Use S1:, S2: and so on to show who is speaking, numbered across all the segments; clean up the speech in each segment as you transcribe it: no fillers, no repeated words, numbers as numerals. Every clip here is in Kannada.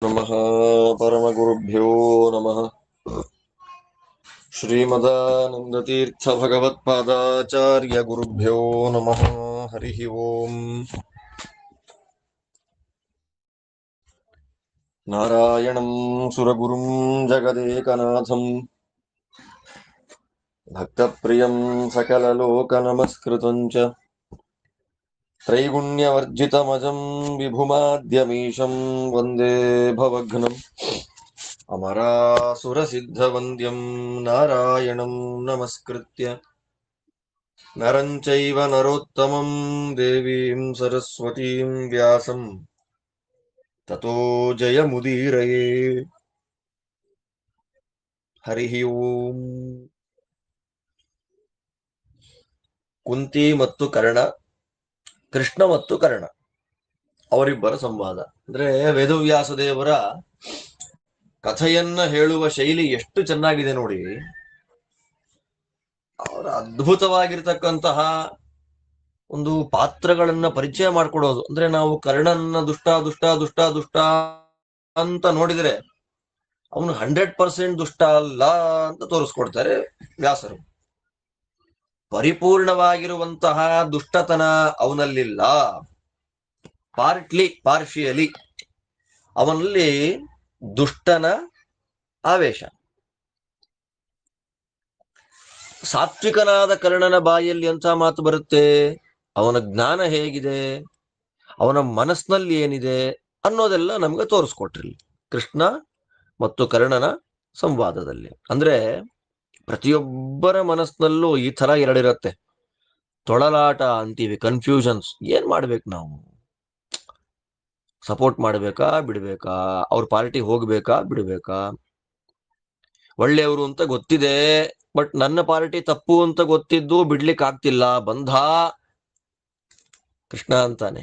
S1: ನಮಃ ಪರಮಗುರುಭ್ಯೋ ನಮಃ. ಶ್ರೀಮದಾನಂದತೀರ್ಥ ಭಗವತ್ಪಾದಾಚಾರ್ಯ ಗುರುಭ್ಯೋ ನಮಃ. ಹರಿ ಓಂ. ನಾರಾಯಣಂ ಸುರಗುರುಂ ಜಗದೇಕನಾಥಂ ಭಕ್ತಪ್ರಿಯಂ ಸಕಲಲೋಕನಮಸ್ಕೃತಂ ಚ ತ್ರೈಗುಣ್ಯವರ್ಜಿತಮಜಂ ವಿಭುಮಾದ್ಯಮೀಶಂ ವಂದೇ ಭವಘ್ನಂ ಅಮರಾಸುರಸಿದ್ಧವಂದ್ಯಂ ನಾರಾಯಣಂ ನಮಸ್ಕೃತ್ಯ ನರಂ ಚೈವ ನರೋತ್ತಮಂ ದೇವೀಂ ಸರಸ್ವತೀಂ ವ್ಯಾಸಂ ತತೋ ಜಯಮುದೀರಯೇ. ಹರಿ ಓಂ. ಕುಂತಿ ಮತ್ತು ಕರ್ಣ, ಕೃಷ್ಣ ಮತ್ತು ಕರ್ಣ ಅವರಿಬ್ಬರ ಸಂವಾದ. ಅಂದ್ರೆ ವೇದವ್ಯಾಸ ದೇವರ ಕಥೆಯನ್ನ ಹೇಳುವ ಶೈಲಿ ಎಷ್ಟು ಚೆನ್ನಾಗಿದೆ ನೋಡಿ. ಅವರ ಅದ್ಭುತವಾಗಿರ್ತಕ್ಕಂತಹ ಒಂದು ಪಾತ್ರಗಳನ್ನ ಪರಿಚಯ ಮಾಡಿಕೊಡೋದು. ಅಂದ್ರೆ ನಾವು ಕರ್ಣನ ದುಷ್ಟ ದುಷ್ಟ ದುಷ್ಟ ದುಷ್ಟ ಅಂತ ನೋಡಿದ್ರೆ ಅವನು 100% ದುಷ್ಟ ಅಲ್ಲ ಅಂತ ತೋರಿಸ್ಕೊಡ್ತಾರೆ ವ್ಯಾಸರು. ಪರಿಪೂರ್ಣವಾಗಿರುವಂತಹ ದುಷ್ಟತನ ಅವನಲ್ಲಿಲ್ಲ, ಪಾರ್ಶಿಯಲಿ ಅವನಲ್ಲಿ ದುಷ್ಟನ ಆವೇಶ. ಸಾತ್ವಿಕನಾದ ಕರ್ಣನ ಬಾಯಲ್ಲಿ ಎಂಥ ಮಾತು ಬರುತ್ತೆ, ಅವನ ಜ್ಞಾನ ಹೇಗಿದೆ, ಅವನ ಮನಸ್ಸಿನಲ್ಲಿ ಏನಿದೆ ಅನ್ನೋದೆಲ್ಲ ನಮ್ಗೆ ತೋರಿಸ್ಕೊಟ್ರಿ ಕೃಷ್ಣ ಮತ್ತು ಕರ್ಣನ ಸಂವಾದದಲ್ಲಿ. ಅಂದ್ರೆ ಪ್ರತಿಯೊಬ್ಬರ ಮನಸ್ಸಿನಲ್ಲೂ ಈ ತರ ಎರಡಿರತ್ತೆ. ತೊಳಲಾಟ ಅಂತೀವಿ, ಕನ್ಫ್ಯೂಷನ್ಸ್. ಏನ್ ಮಾಡ್ಬೇಕು ನಾವು? ಸಪೋರ್ಟ್ ಮಾಡ್ಬೇಕಾ ಬಿಡ್ಬೇಕಾ? ಅವ್ರ ಪಾರ್ಟಿ ಹೋಗ್ಬೇಕಾ ಬಿಡ್ಬೇಕಾ? ಒಳ್ಳೆಯವರು ಅಂತ ಗೊತ್ತಿದೆ, ಬಟ್ ನನ್ನ ಪಾರ್ಟಿ ತಪ್ಪು ಅಂತ ಗೊತ್ತಿದ್ದು ಬಿಡ್ಲಿಕ್ಕೆ ಆಗ್ತಿಲ್ಲ. ಬಂಧ ಕೃಷ್ಣ ಅಂತಾನೆ.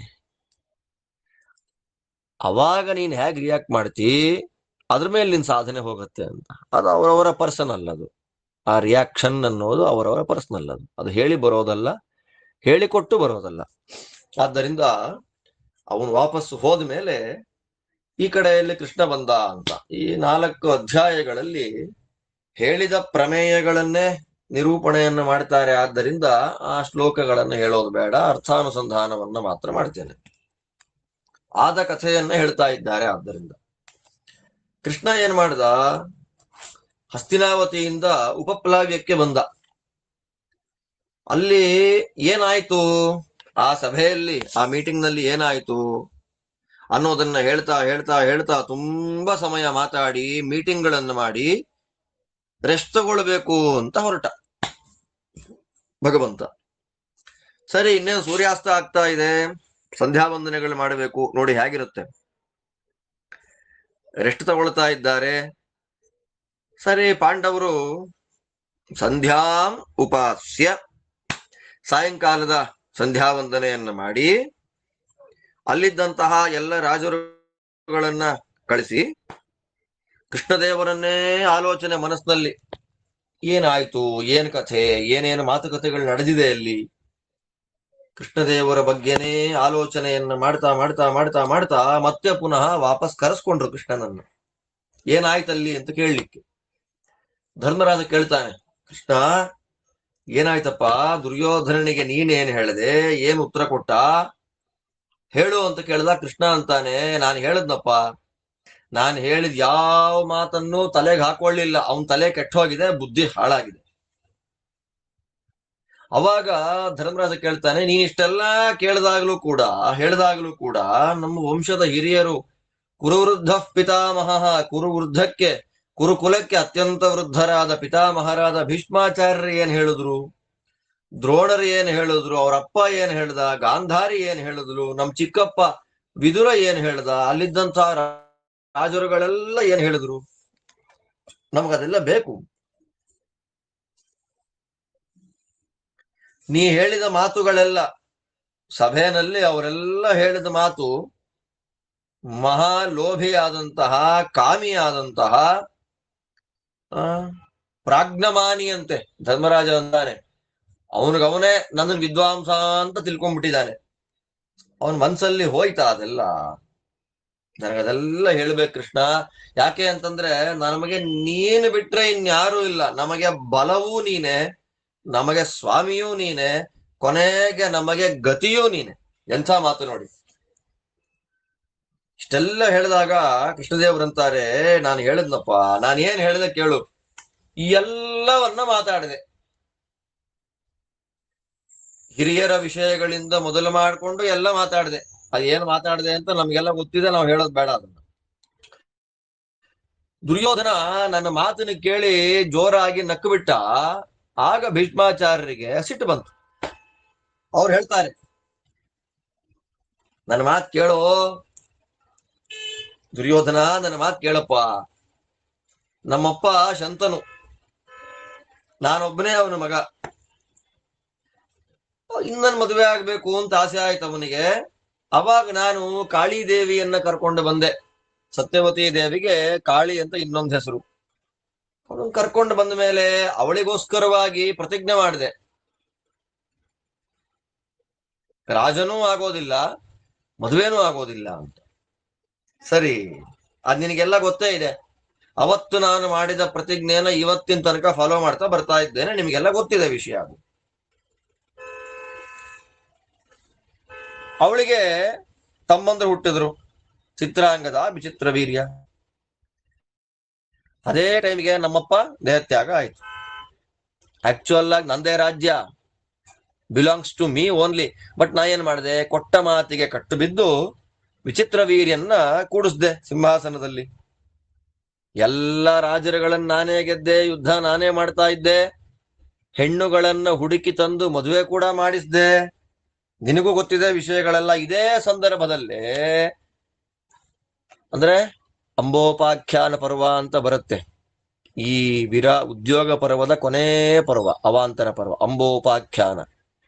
S1: ಅವಾಗ ನೀನ್ ಹೇಗ್ ರಿಯಾಕ್ಟ್ ಮಾಡ್ತಿ ಅದ್ರ ಮೇಲೆ ನಿನ್ ಸಾಧನೆ ಹೋಗುತ್ತೆ ಅಂತ. ಅದು ಅವರವರ ಪರ್ಸನಲ್. ಅದು ಆ ರಿಯಾಕ್ಷನ್ ಅನ್ನೋದು ಅವರವರ ಪರ್ಸನಲ್. ಅದು ಹೇಳಿ ಬರೋದಲ್ಲ, ಹೇಳಿಕೊಟ್ಟು ಬರೋದಲ್ಲ. ಆದ್ದರಿಂದ ಅವನು ವಾಪಸ್ಸು ಹೋದ ಮೇಲೆ ಈ ಕಡೆಯಲ್ಲಿ ಕೃಷ್ಣ ಬಂದ ಅಂತ ಈ 4 ಅಧ್ಯಾಯಗಳಲ್ಲಿ ಹೇಳಿದ ಪ್ರಮೇಯಗಳನ್ನೇ ನಿರೂಪಣೆಯನ್ನು ಮಾಡ್ತಾರೆ. ಆದ್ದರಿಂದ ಆ ಶ್ಲೋಕಗಳನ್ನು ಹೇಳೋದು ಬೇಡ, ಅರ್ಥಾನುಸಂಧಾನವನ್ನ ಮಾತ್ರ ಮಾಡ್ತೇನೆ. ಆದ ಕಥೆಯನ್ನ ಹೇಳ್ತಾ ಇದ್ದಾರೆ. ಆದ್ದರಿಂದ ಕೃಷ್ಣ ಏನ್ ಮಾಡ್ದ, ಹಸ್ತಿನಾವತಿಯಿಂದ ಉಪಪ್ಲಾವ್ಯಕ್ಕೆ ಬಂದ. ಅಲ್ಲಿ ಏನಾಯ್ತು, ಆ ಸಭೆಯಲ್ಲಿ, ಆ ಮೀಟಿಂಗ್ ನಲ್ಲಿ ಏನಾಯ್ತು ಅನ್ನೋದನ್ನ ಹೇಳ್ತಾ ಹೇಳ್ತಾ ಹೇಳ್ತಾ ತುಂಬಾ ಸಮಯ ಮಾತಾಡಿ ಮೀಟಿಂಗ್ ಗಳನ್ನು ಮಾಡಿ ರೆಸ್ಟ್ ತಗೊಳ್ಬೇಕು ಅಂತ ಹೊರಟ ಭಗವಂತ. ಸರಿ, ಇನ್ನೇನು ಸೂರ್ಯಾಸ್ತ ಆಗ್ತಾ ಇದೆ, ಸಂಧ್ಯಾ ವಂದನೆಗಳು ಮಾಡಬೇಕು. ನೋಡಿ ಹೇಗಿರುತ್ತೆ, ರೆಸ್ಟ್ ತಗೊಳ್ತಾ ಇದ್ದಾರೆ. ಸರಿ, ಪಾಂಡವರು ಸಂಧ್ಯಾಂ ಉಪಾಸ್ಯ ಸಾಯಂಕಾಲದ ಸಂಧ್ಯಾ ವಂದನೆಯನ್ನ ಮಾಡಿ ಅಲ್ಲಿದ್ದಂತಹ ಎಲ್ಲ ರಾಜರುಗಳನ್ನ ಕಳಿಸಿ ಕೃಷ್ಣದೇವರನ್ನೇ ಆಲೋಚನೆ ಮನಸ್ಸಿನಲ್ಲಿ. ಏನಾಯ್ತು, ಏನ್ ಕಥೆ, ಏನೇನು ಮಾತುಕತೆಗಳು ನಡೆದಿದೆ ಅಲ್ಲಿ, ಕೃಷ್ಣದೇವರ ಬಗ್ಗೆನೇ ಆಲೋಚನೆಯನ್ನ ಮಾಡ್ತಾ ಮಾಡ್ತಾ ಮಾಡ್ತಾ ಮಾಡ್ತಾ ಮತ್ತೆ ಪುನಃ ವಾಪಸ್ ಕರೆಸ್ಕೊಂಡ್ರು ಕೃಷ್ಣನನ್ನ. ಏನಾಯ್ತಲ್ಲಿ ಅಂತ ಕೇಳಲಿಕ್ಕೆ. ಧರ್ಮರಾಜ ಕೇಳ್ತಾನೆ, ಕೃಷ್ಣ ಏನಾಯ್ತಪ್ಪ, ದುರ್ಯೋಧನನಿಗೆ ನೀನೇನ್ ಹೇಳಿದೆ, ಏನ್ ಉತ್ತರ ಕೊಟ್ಟ ಹೇಳು ಅಂತ ಕೇಳ್ದ. ಕೃಷ್ಣ ಅಂತಾನೆ, ನಾನು ಹೇಳದ್ನಪ್ಪ, ನಾನು ಹೇಳಿದ ಯಾವ ಮಾತನ್ನು ತಲೆಗೆ ಹಾಕೊಳ್ಳಿಲ್ಲ. ಅವನ್ ತಲೆ ಕೆಟ್ಟೋಗಿದೆ, ಬುದ್ಧಿ ಹಾಳಾಗಿದೆ. ಅವಾಗ ಧರ್ಮರಾಜ ಕೇಳ್ತಾನೆ, ನೀನ್ ಇಷ್ಟೆಲ್ಲ ಕೇಳಿದಾಗ್ಲೂ ಕೂಡ ಹೇಳಿದಾಗ್ಲೂ ಕೂಡ ನಮ್ಮ ವಂಶದ ಹಿರಿಯರು ಕುರುವೃದ್ಧ ಪಿತಾಮಹ, ಕುರುವೃದ್ಧಕ್ಕೆ ಕುರುಕುಲಕ್ಕೆ ಅತ್ಯಂತ ವೃದ್ಧರಾದ ಪಿತಾಮಹರಾದ ಭೀಷ್ಮಾಚಾರ್ಯರು ಏನ್ ಹೇಳಿದ್ರು, ದ್ರೋಣರು ಏನ್ ಹೇಳಿದ್ರು, ಅವರಪ್ಪ ಏನ್ ಹೇಳ್ದ, ಗಾಂಧಾರಿ ಏನ್ ಹೇಳಿದ್ರು, ನಮ್ ಚಿಕ್ಕಪ್ಪ ವಿದುರ ಏನ್ ಹೇಳ್ದ, ಅಲ್ಲಿದ್ದಂತ ರಾಜರುಗಳೆಲ್ಲ ಏನ್ ಹೇಳಿದ್ರು, ನಮಗದೆಲ್ಲ ಬೇಕು. ನೀ ಹೇಳಿದ ಮಾತುಗಳೆಲ್ಲ ಸಭೆಯಲ್ಲಿ ಅವರೆಲ್ಲ ಹೇಳಿದ ಮಾತು ಮಹಾಲೋಭಿಯಾದಂತಹ, ಕಾಮಿಯಾದಂತಹ ಪ್ರಾಜ್ಞಮಾನಿಯಂತೆ. ಧರ್ಮರಾಜ ಅಂತಾನೆ, ಅವನಿಗವನೇ ನನ್ನ ವಿದ್ವಾಂಸ ಅಂತ ತಿಳ್ಕೊಂಡ್ಬಿಟ್ಟಿದ್ದಾನೆ. ಅವನ ಮನ್ಸಲ್ಲಿ ಹೋಯ್ತಾ ಅದೆಲ್ಲ? ನನಗದೆಲ್ಲ ಹೇಳ್ಬೇಕು ಕೃಷ್ಣ. ಯಾಕೆ ಅಂತಂದ್ರೆ ನಮಗೆ ನೀನು ಬಿಟ್ರೆ ಇನ್ಯಾರೂ ಇಲ್ಲ. ನಮಗೆ ಬಲವೂ ನೀನೆ, ನಮಗೆ ಸ್ವಾಮಿಯೂ ನೀನೆ, ಕೊನೆಗೆ ನಮಗೆ ಗತಿಯೂ ನೀನೆ. ಎಂಥ ಮಾತು ನೋಡಿ. ಇಷ್ಟೆಲ್ಲ ಹೇಳಿದಾಗ ಕೃಷ್ಣದೇವರಂತಾರೆ, ನಾನು ಹೇಳಿದ್ನಪ್ಪ, ನಾನು ಏನ್ ಹೇಳಿದೆ ಕೇಳು. ಈ ಎಲ್ಲವನ್ನ ಮಾತಾಡಿದೆ. ಹಿರಿಯರ ವಿಷಯಗಳಿಂದ ಮೊದಲು ಮಾಡಿಕೊಂಡು ಎಲ್ಲ ಮಾತಾಡಿದೆ. ಅದೇನು ಮಾತಾಡಿದೆ ಅಂತ ನಮ್ಗೆಲ್ಲ ಗೊತ್ತಿದೆ, ನಾವು ಹೇಳೋದು ಬೇಡ ಅದನ್ನ. ದುರ್ಯೋಧನ ನನ್ನ ಮಾತನ್ನು ಕೇಳಿ ಜೋರಾಗಿ ನಕ್ಕು ಬಿಟ್ಟ. ಆಗ ಭೀಷ್ಮಾಚಾರ್ಯರಿಗೆ ಸಿಟ್ಟು ಬಂತು. ಅವ್ರು ಹೇಳ್ತಾರೆ, ನನ್ನ ಮಾತು ಕೇಳೋ ದುರ್ಯೋಧನ, ನನ್ನ ಮಾತು ಕೇಳಪ್ಪ. ನಮ್ಮಪ್ಪ ಶಂತನು, ನಾನೊಬ್ಬನೇ ಅವನ ಮಗ. ಇನ್ನನ್ ಮದುವೆ ಆಗ್ಬೇಕು ಅಂತ ಆಸೆ ಆಯ್ತು ಅವನಿಗೆ. ಅವಾಗ ನಾನು ಕಾಳಿ ದೇವಿಯನ್ನ ಕರ್ಕೊಂಡು ಬಂದೆ. ಸತ್ಯವತಿ ದೇವಿಗೆ ಕಾಳಿ ಅಂತ ಇನ್ನೊಂದು ಹೆಸರು. ಅವಳನ್ನು ಕರ್ಕೊಂಡು ಬಂದ ಮೇಲೆ ಅವಳಿಗೋಸ್ಕರವಾಗಿ ಪ್ರತಿಜ್ಞೆ ಮಾಡಿದೆ, ರಾಜನೂ ಆಗೋದಿಲ್ಲ, ಮದುವೆನೂ ಆಗೋದಿಲ್ಲ ಅಂತ. ಸರಿ, ಅದ್ ನಿನಗೆಲ್ಲ ಗೊತ್ತೇ ಇದೆ. ಅವತ್ತು ನಾನು ಮಾಡಿದ ಪ್ರತಿಜ್ಞೆನ ಇವತ್ತಿನ ತನಕ ಫಾಲೋ ಮಾಡ್ತಾ ಬರ್ತಾ ಇದ್ದೇನೆ, ನಿಮಗೆಲ್ಲ ಗೊತ್ತಿದೆ ವಿಷಯ ಅದು. ಅವಳಿಗೆ ತಮ್ಮಂದ್ರು ಹುಟ್ಟಿದ್ರು, ಚಿತ್ರಾಂಗದ, ವಿಚಿತ್ರ ವೀರ್ಯ. ಅದೇ ಟೈಮ್ಗೆ ನಮ್ಮಪ್ಪ ದೇಹತ್ಯಾಗ ಆಯ್ತು. ಆಕ್ಚುಯಲ್ ಆಗಿ ನಂದೇ ರಾಜ್ಯ, belongs to me only. But ನಾ ಏನ್ ಮಾಡಿದೆ, ಕೊಟ್ಟ ಮಾತಿಗೆ ಕಟ್ಟು ಬಿದ್ದು ವಿಚಿತ್ರ ವೀರ್ಯನ್ನ ಕೂಡಿಸ್ದೆ ಸಿಂಹಾಸನದಲ್ಲಿ. ಎಲ್ಲ ರಾಜರುಗಳನ್ನ ನಾನೇ ಗೆದ್ದೆ, ಯುದ್ಧ ನಾನೇ ಮಾಡ್ತಾ ಇದ್ದೆ, ಹೆಣ್ಣುಗಳನ್ನ ಹುಡುಕಿ ತಂದು ಮದುವೆ ಕೂಡ ಮಾಡಿಸ್ದೆ. ನಿನಗೂ ಗೊತ್ತಿದೆ ವಿಷಯಗಳೆಲ್ಲ. ಇದೇ ಸಂದರ್ಭದಲ್ಲೇ ಅಂದ್ರೆ ಅಂಬೋಪಾಖ್ಯಾನ ಪರ್ವ ಅಂತ ಬರುತ್ತೆ. ಈ ಉದ್ಯೋಗ ಪರ್ವದ ಕೊನೆ ಪರ್ವ, ಅವಾಂತರ ಪರ್ವ, ಅಂಬೋಪಾಖ್ಯಾನ.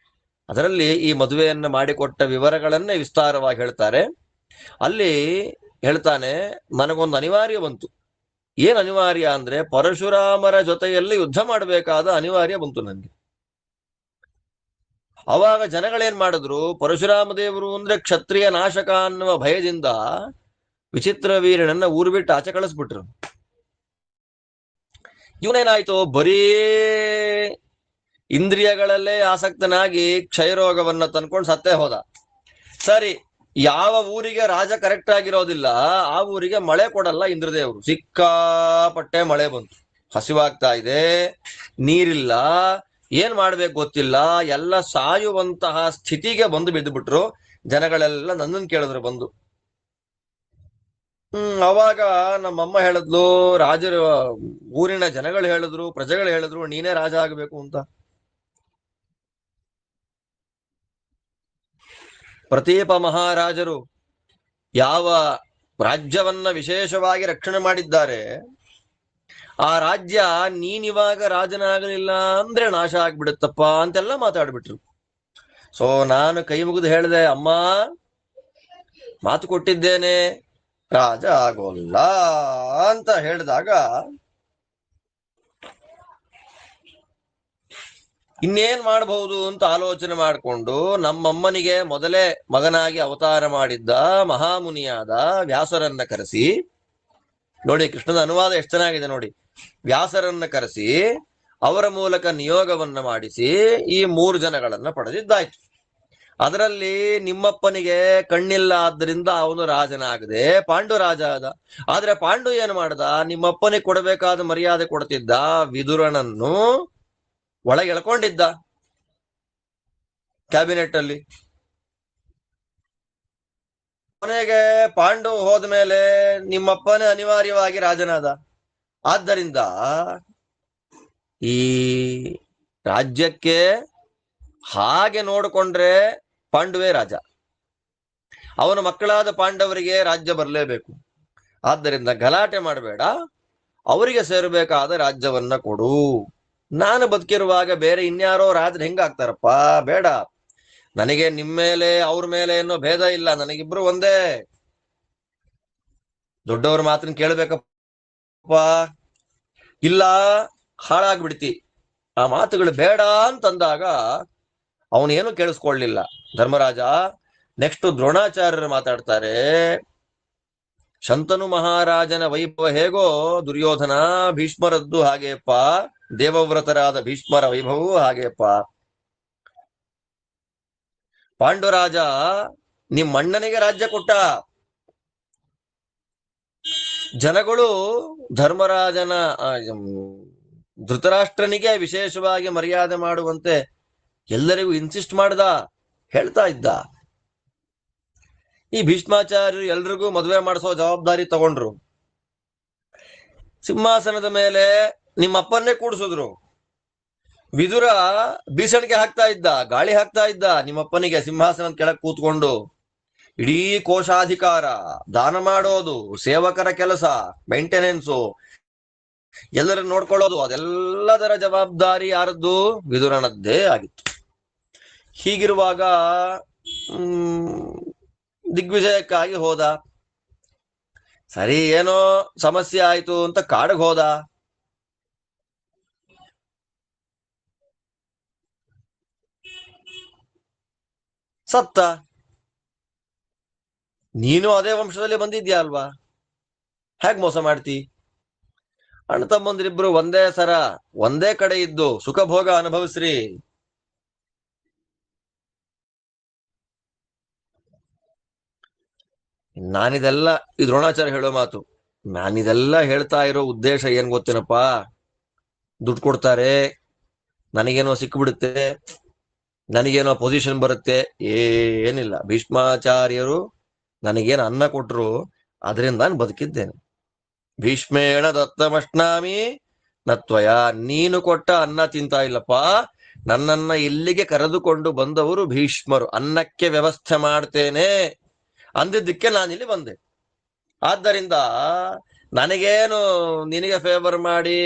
S1: ಅದರಲ್ಲಿ ಈ ಮದುವೆಯನ್ನು ಮಾಡಿಕೊಟ್ಟ ವಿವರಗಳನ್ನೇ ವಿಸ್ತಾರವಾಗಿ ಹೇಳ್ತಾರೆ. ಅಲ್ಲಿ ಹೇಳ್ತಾನೆ, ನನಗೊಂದು ಅನಿವಾರ್ಯ ಬಂತು. ಏನ್ ಅನಿವಾರ್ಯ ಅಂದ್ರೆ, ಪರಶುರಾಮರ ಜೊತೆಯಲ್ಲಿ ಯುದ್ಧ ಮಾಡಬೇಕಾದ ಅನಿವಾರ್ಯ ಬಂತು ನನಗೆ. ಅವಾಗ ಜನಗಳೇನ್ ಮಾಡಿದ್ರು, ಪರಶುರಾಮ ದೇವರು ಅಂದ್ರೆ ಕ್ಷತ್ರಿಯ ನಾಶಕ ಅನ್ನುವ ಭಯದಿಂದ ವಿಚಿತ್ರ ವೀರನನ್ನ ಊರು ಬಿಟ್ಟು ಆಚೆ ಕಳಿಸ್ಬಿಟ್ರು. ಇವನೇನಾಯ್ತು, ಬರೀ ಇಂದ್ರಿಯಗಳಲ್ಲೇ ಆಸಕ್ತನಾಗಿ ಕ್ಷಯರೋಗವನ್ನ ತಂದ್ಕೊಂಡು ಸತ್ತೇ ಹೋದ. ಸರಿ, ಯಾವ ಊರಿಗೆ ರಾಜ ಕರೆಕ್ಟ್ ಆಗಿರೋದಿಲ್ಲ ಆ ಊರಿಗೆ ಮಳೆ ಕೊಡಲ್ಲ ಇಂದ್ರದೇವರು. ಸಿಕ್ಕಾಪಟ್ಟೆ ಮಳೆ ಬಂತು, ಹಸಿವಾಗ್ತಾ ಇದೆ, ನೀರಿಲ್ಲ, ಏನ್ ಮಾಡ್ಬೇಕು ಗೊತ್ತಿಲ್ಲ, ಎಲ್ಲ ಸಾಯುವಂತಹ ಸ್ಥಿತಿಗೆ ಬಂದು ಬಿದ್ದು ಬಿಟ್ರು. ಜನಗಳೆಲ್ಲ ನನ್ನನ್ನು ಕೇಳಿದ್ರು ಬಂದು. ಅವಾಗ ನಮ್ಮಮ್ಮ ಹೇಳಿದ್ಲು, ರಾಜರು, ಊರಿನ ಜನಗಳು ಹೇಳಿದ್ರು, ಪ್ರಜೆಗಳು ಹೇಳಿದ್ರು, ನೀನೇ ರಾಜ ಆಗಬೇಕು ಅಂತ. ಪ್ರತೀಪ ಮಹಾರಾಜರು ಯಾವ ರಾಜ್ಯವನ್ನ ವಿಶೇಷವಾಗಿ ರಕ್ಷಣೆ ಮಾಡಿದ್ದಾರೆ, ಆ ರಾಜ್ಯ ನೀನಿವಾಗ ರಾಜನಾಗಲಿಲ್ಲ ಅಂದ್ರೆ ನಾಶ ಆಗ್ಬಿಡುತ್ತಪ್ಪ ಅಂತೆಲ್ಲ ಮಾತಾಡ್ಬಿಟ್ರು. ಸೊ ನಾನು ಕೈ ಮುಗಿದು ಹೇಳಿದೆ, ಅಮ್ಮ ಮಾತು ಕೊಟ್ಟಿದ್ದೇನೆ, ರಾಜ ಆಗೋಲ್ಲ ಅಂತ ಹೇಳಿದಾಗ ಇನ್ನೇನ್ ಮಾಡಬಹುದು ಅಂತ ಆಲೋಚನೆ ಮಾಡಿಕೊಂಡು ನಮ್ಮಮ್ಮನಿಗೆ ಮೊದಲೇ ಮಗನಾಗಿ ಅವತಾರ ಮಾಡಿದ್ದ ಮಹಾಮುನಿಯಾದ ವ್ಯಾಸರನ್ನ ಕರೆಸಿ, ನೋಡಿ ಕೃಷ್ಣನ ಅನುವಾದ ಎಷ್ಟು ಚೆನ್ನಾಗಿದೆ ನೋಡಿ, ವ್ಯಾಸರನ್ನ ಕರೆಸಿ ಅವರ ಮೂಲಕ ನಿಯೋಗವನ್ನ ಮಾಡಿಸಿ ಈ 3 ಜನಗಳನ್ನ ಪಡೆದಿದ್ದಾಯ್ತು. ಅದರಲ್ಲಿ ನಿಮ್ಮಪ್ಪನಿಗೆ ಕಣ್ಣಿಲ್ಲ, ಆದ್ದರಿಂದ ಅವನು ರಾಜನಾಗದೆ ಪಾಂಡು ರಾಜ ಆದ. ಆದ್ರೆ ಪಾಂಡು ಏನು ಮಾಡ್ದ, ನಿಮ್ಮಪ್ಪನಿಗೆ ಕೊಡಬೇಕಾದ ಮರ್ಯಾದೆ ಕೊಡ್ತಿದ್ದ, ವಿದುರನನ್ನು ಒಳಗೆ ಎಳ್ಕೊಂಡಿದ್ದ ಕ್ಯಾಬಿನೆಟ್ ಅಲ್ಲಿ. ಕೊನೆಗೆ ಪಾಂಡು ಹೋದ್ಮೇಲೆ ನಿಮ್ಮಪ್ಪನೇ ಅನಿವಾರ್ಯವಾಗಿ ರಾಜನಾದ. ಆದ್ದರಿಂದ ಈ ರಾಜ್ಯಕ್ಕೆ ಹಾಗೆ ನೋಡಿಕೊಂಡ್ರೆ ಪಾಂಡುವೇ ರಾಜ, ಅವನ ಮಕ್ಕಳಾದ ಪಾಂಡವರಿಗೆ ರಾಜ್ಯ ಬರಲೇಬೇಕು. ಆದ್ದರಿಂದ ಗಲಾಟೆ ಮಾಡಬೇಡ, ಅವರಿಗೆ ಸೇರಬೇಕಾದ ರಾಜ್ಯವನ್ನ ಕೊಡು. ನಾನು ಬದುಕಿರುವಾಗ ಬೇರೆ ಇನ್ಯಾರೋ ರಾಜರು ಹೆಂಗಾಗ್ತಾರಪ್ಪ, ಬೇಡ. ನನಗೆ ನಿಮ್ಮ ಮೇಲೆ ಅವ್ರ ಮೇಲೆ ಏನೋ ಭೇದ ಇಲ್ಲ, ನನಗಿಬ್ರು ಒಂದೇ. ದೊಡ್ಡವ್ರ ಮಾತನ್ನ ಕೇಳ್ಬೇಕಪ್ಪ, ಇಲ್ಲ ಹಾಳಾಗ್ಬಿಡ್ತಿ. ಆ ಮಾತುಗಳು ಬೇಡ ಅಂತಂದಾಗ ಅವನೇನು ಕೇಳಿಸ್ಕೊಳ್ಳಿಲ್ಲ ಧರ್ಮರಾಜ. ನೆಕ್ಸ್ಟ್ ದ್ರೋಣಾಚಾರ್ಯರು ಮಾತಾಡ್ತಾರೆ, ಶಂತನು ಮಹಾರಾಜನ ವೈಭವ ಹೇಗೋ ದುರ್ಯೋಧನ ಭೀಷ್ಮರದ್ದು ಹಾಗೇಪ್ಪ, ದೇವವ್ರತರಾದ ಭೀಷ್ಮರ ವೈಭವವೂ ಹಾಗೇಪ್ಪ. ಪಾಂಡುರಾಜ ನಿಮ್ಮಣ್ಣನಿಗೆ ರಾಜ್ಯ ಕೊಟ್ಟ. ಜನಗಳು ಧರ್ಮರಾಜನ ಧೃತರಾಷ್ಟ್ರನಿಗೆ ವಿಶೇಷವಾಗಿ ಮರ್ಯಾದೆ ಮಾಡುವಂತೆ ಎಲ್ಲರಿಗೂ ಇನ್ಸಿಸ್ಟ್ ಮಾಡ್ದ, ಹೇಳ್ತಾ ಇದ್ದ. ಈ ಭೀಷ್ಮಾಚಾರ್ಯರು ಎಲ್ರಿಗೂ ಮದುವೆ ಮಾಡಿಸೋ ಜವಾಬ್ದಾರಿ ತಗೊಂಡ್ರು. ಸಿಂಹಾಸನದ ಮೇಲೆ ನಿಮ್ಮಪ್ಪನ್ನೇ ಕೂಡಿಸಿದ್ರು. ವಿದುರ ಬೀಸಣಿಗೆ ಹಾಕ್ತಾ ಇದ್ದ, ಗಾಳಿ ಹಾಕ್ತಾ ಇದ್ದ ನಿಮ್ಮಪ್ಪನಿಗೆ ಸಿಂಹಾಸನದ ಕೆಳಗೆ ಕೂತ್ಕೊಂಡು. ಇಡೀ ಕೋಶಾಧಿಕಾರ, ದಾನ ಮಾಡೋದು, ಸೇವಕರ ಕೆಲಸ, ಮೇಂಟೆನೆನ್ಸು, ಎಲ್ಲರನ್ನು ನೋಡ್ಕೊಳ್ಳೋದು, ಅದೆಲ್ಲದರ ಜವಾಬ್ದಾರಿ ಯಾರದ್ದು? ವಿದುರನದ್ದೇ ಆಗಿತ್ತು. ಹೀಗಿರುವಾಗ ದಿಗ್ವಿಜಯಕ್ಕಾಗಿ ಹೋದ. ಸರಿ, ಏನೋ ಸಮಸ್ಯೆ ಆಯ್ತು ಅಂತ ಕಾಡಿಗೆ ಹೋದ. ಸತ್ತ. ನೀನು ಅದೇ ವಂಶದಲ್ಲಿ ಬಂದಿದ್ಯಾ ಅಲ್ವಾ, ಹೇಗ್ ಮೋಸ ಮಾಡ್ತಿ? ಅಣ್ಣ ತಮ್ಮಂದ್ರಿಬ್ರು ಒಂದೇ ಸರ ಒಂದೇ ಕಡೆ ಇದ್ದು ಸುಖ ಭೋಗ ಅನುಭವಿಸ್ರಿ. ನಾನಿದೆಲ್ಲ ಈ ದ್ರೋಣಾಚಾರ್ಯ ಹೇಳೋ ಮಾತು. ನಾನಿದೆಲ್ಲ ಹೇಳ್ತಾ ಇರೋ ಉದ್ದೇಶ ಏನ್ ಗೊತ್ತೇನಪ್ಪ? ದುಡ್ಡು ಕೊಡ್ತಾರೆ, ನನಗೇನೋ ಸಿಕ್ಬಿಡುತ್ತೆ, ನನಗೇನೋ ಪೊಸಿಷನ್ ಬರುತ್ತೆ, ಏನಿಲ್ಲ. ಭೀಷ್ಮಾಚಾರ್ಯರು ನನಗೇನು ಅನ್ನ ಕೊಟ್ರು, ಅದರಿಂದ ನಾನು ಬದುಕಿದ್ದೇನೆ. ಭೀಷ್ಮೇಣ ದತ್ತಮಷ್ಣಾಮಿ ನತ್ವಯ. ನೀನು ಕೊಟ್ಟ ಅನ್ನ ತಿಂತಾ ಇಲ್ಲಪ್ಪ, ನನ್ನನ್ನ ಇಲ್ಲಿಗೆ ಕರೆದುಕೊಂಡು ಬಂದವರು ಭೀಷ್ಮರು. ಅನ್ನಕ್ಕೆ ವ್ಯವಸ್ಥೆ ಮಾಡ್ತೇನೆ ಅಂದಿದ್ದಕ್ಕೆ ನಾನಿಲ್ಲಿ ಬಂದೆ. ಆದ್ದರಿಂದ ನನಗೇನು ನಿನಗೆ ಫೇವರ್ ಮಾಡಿ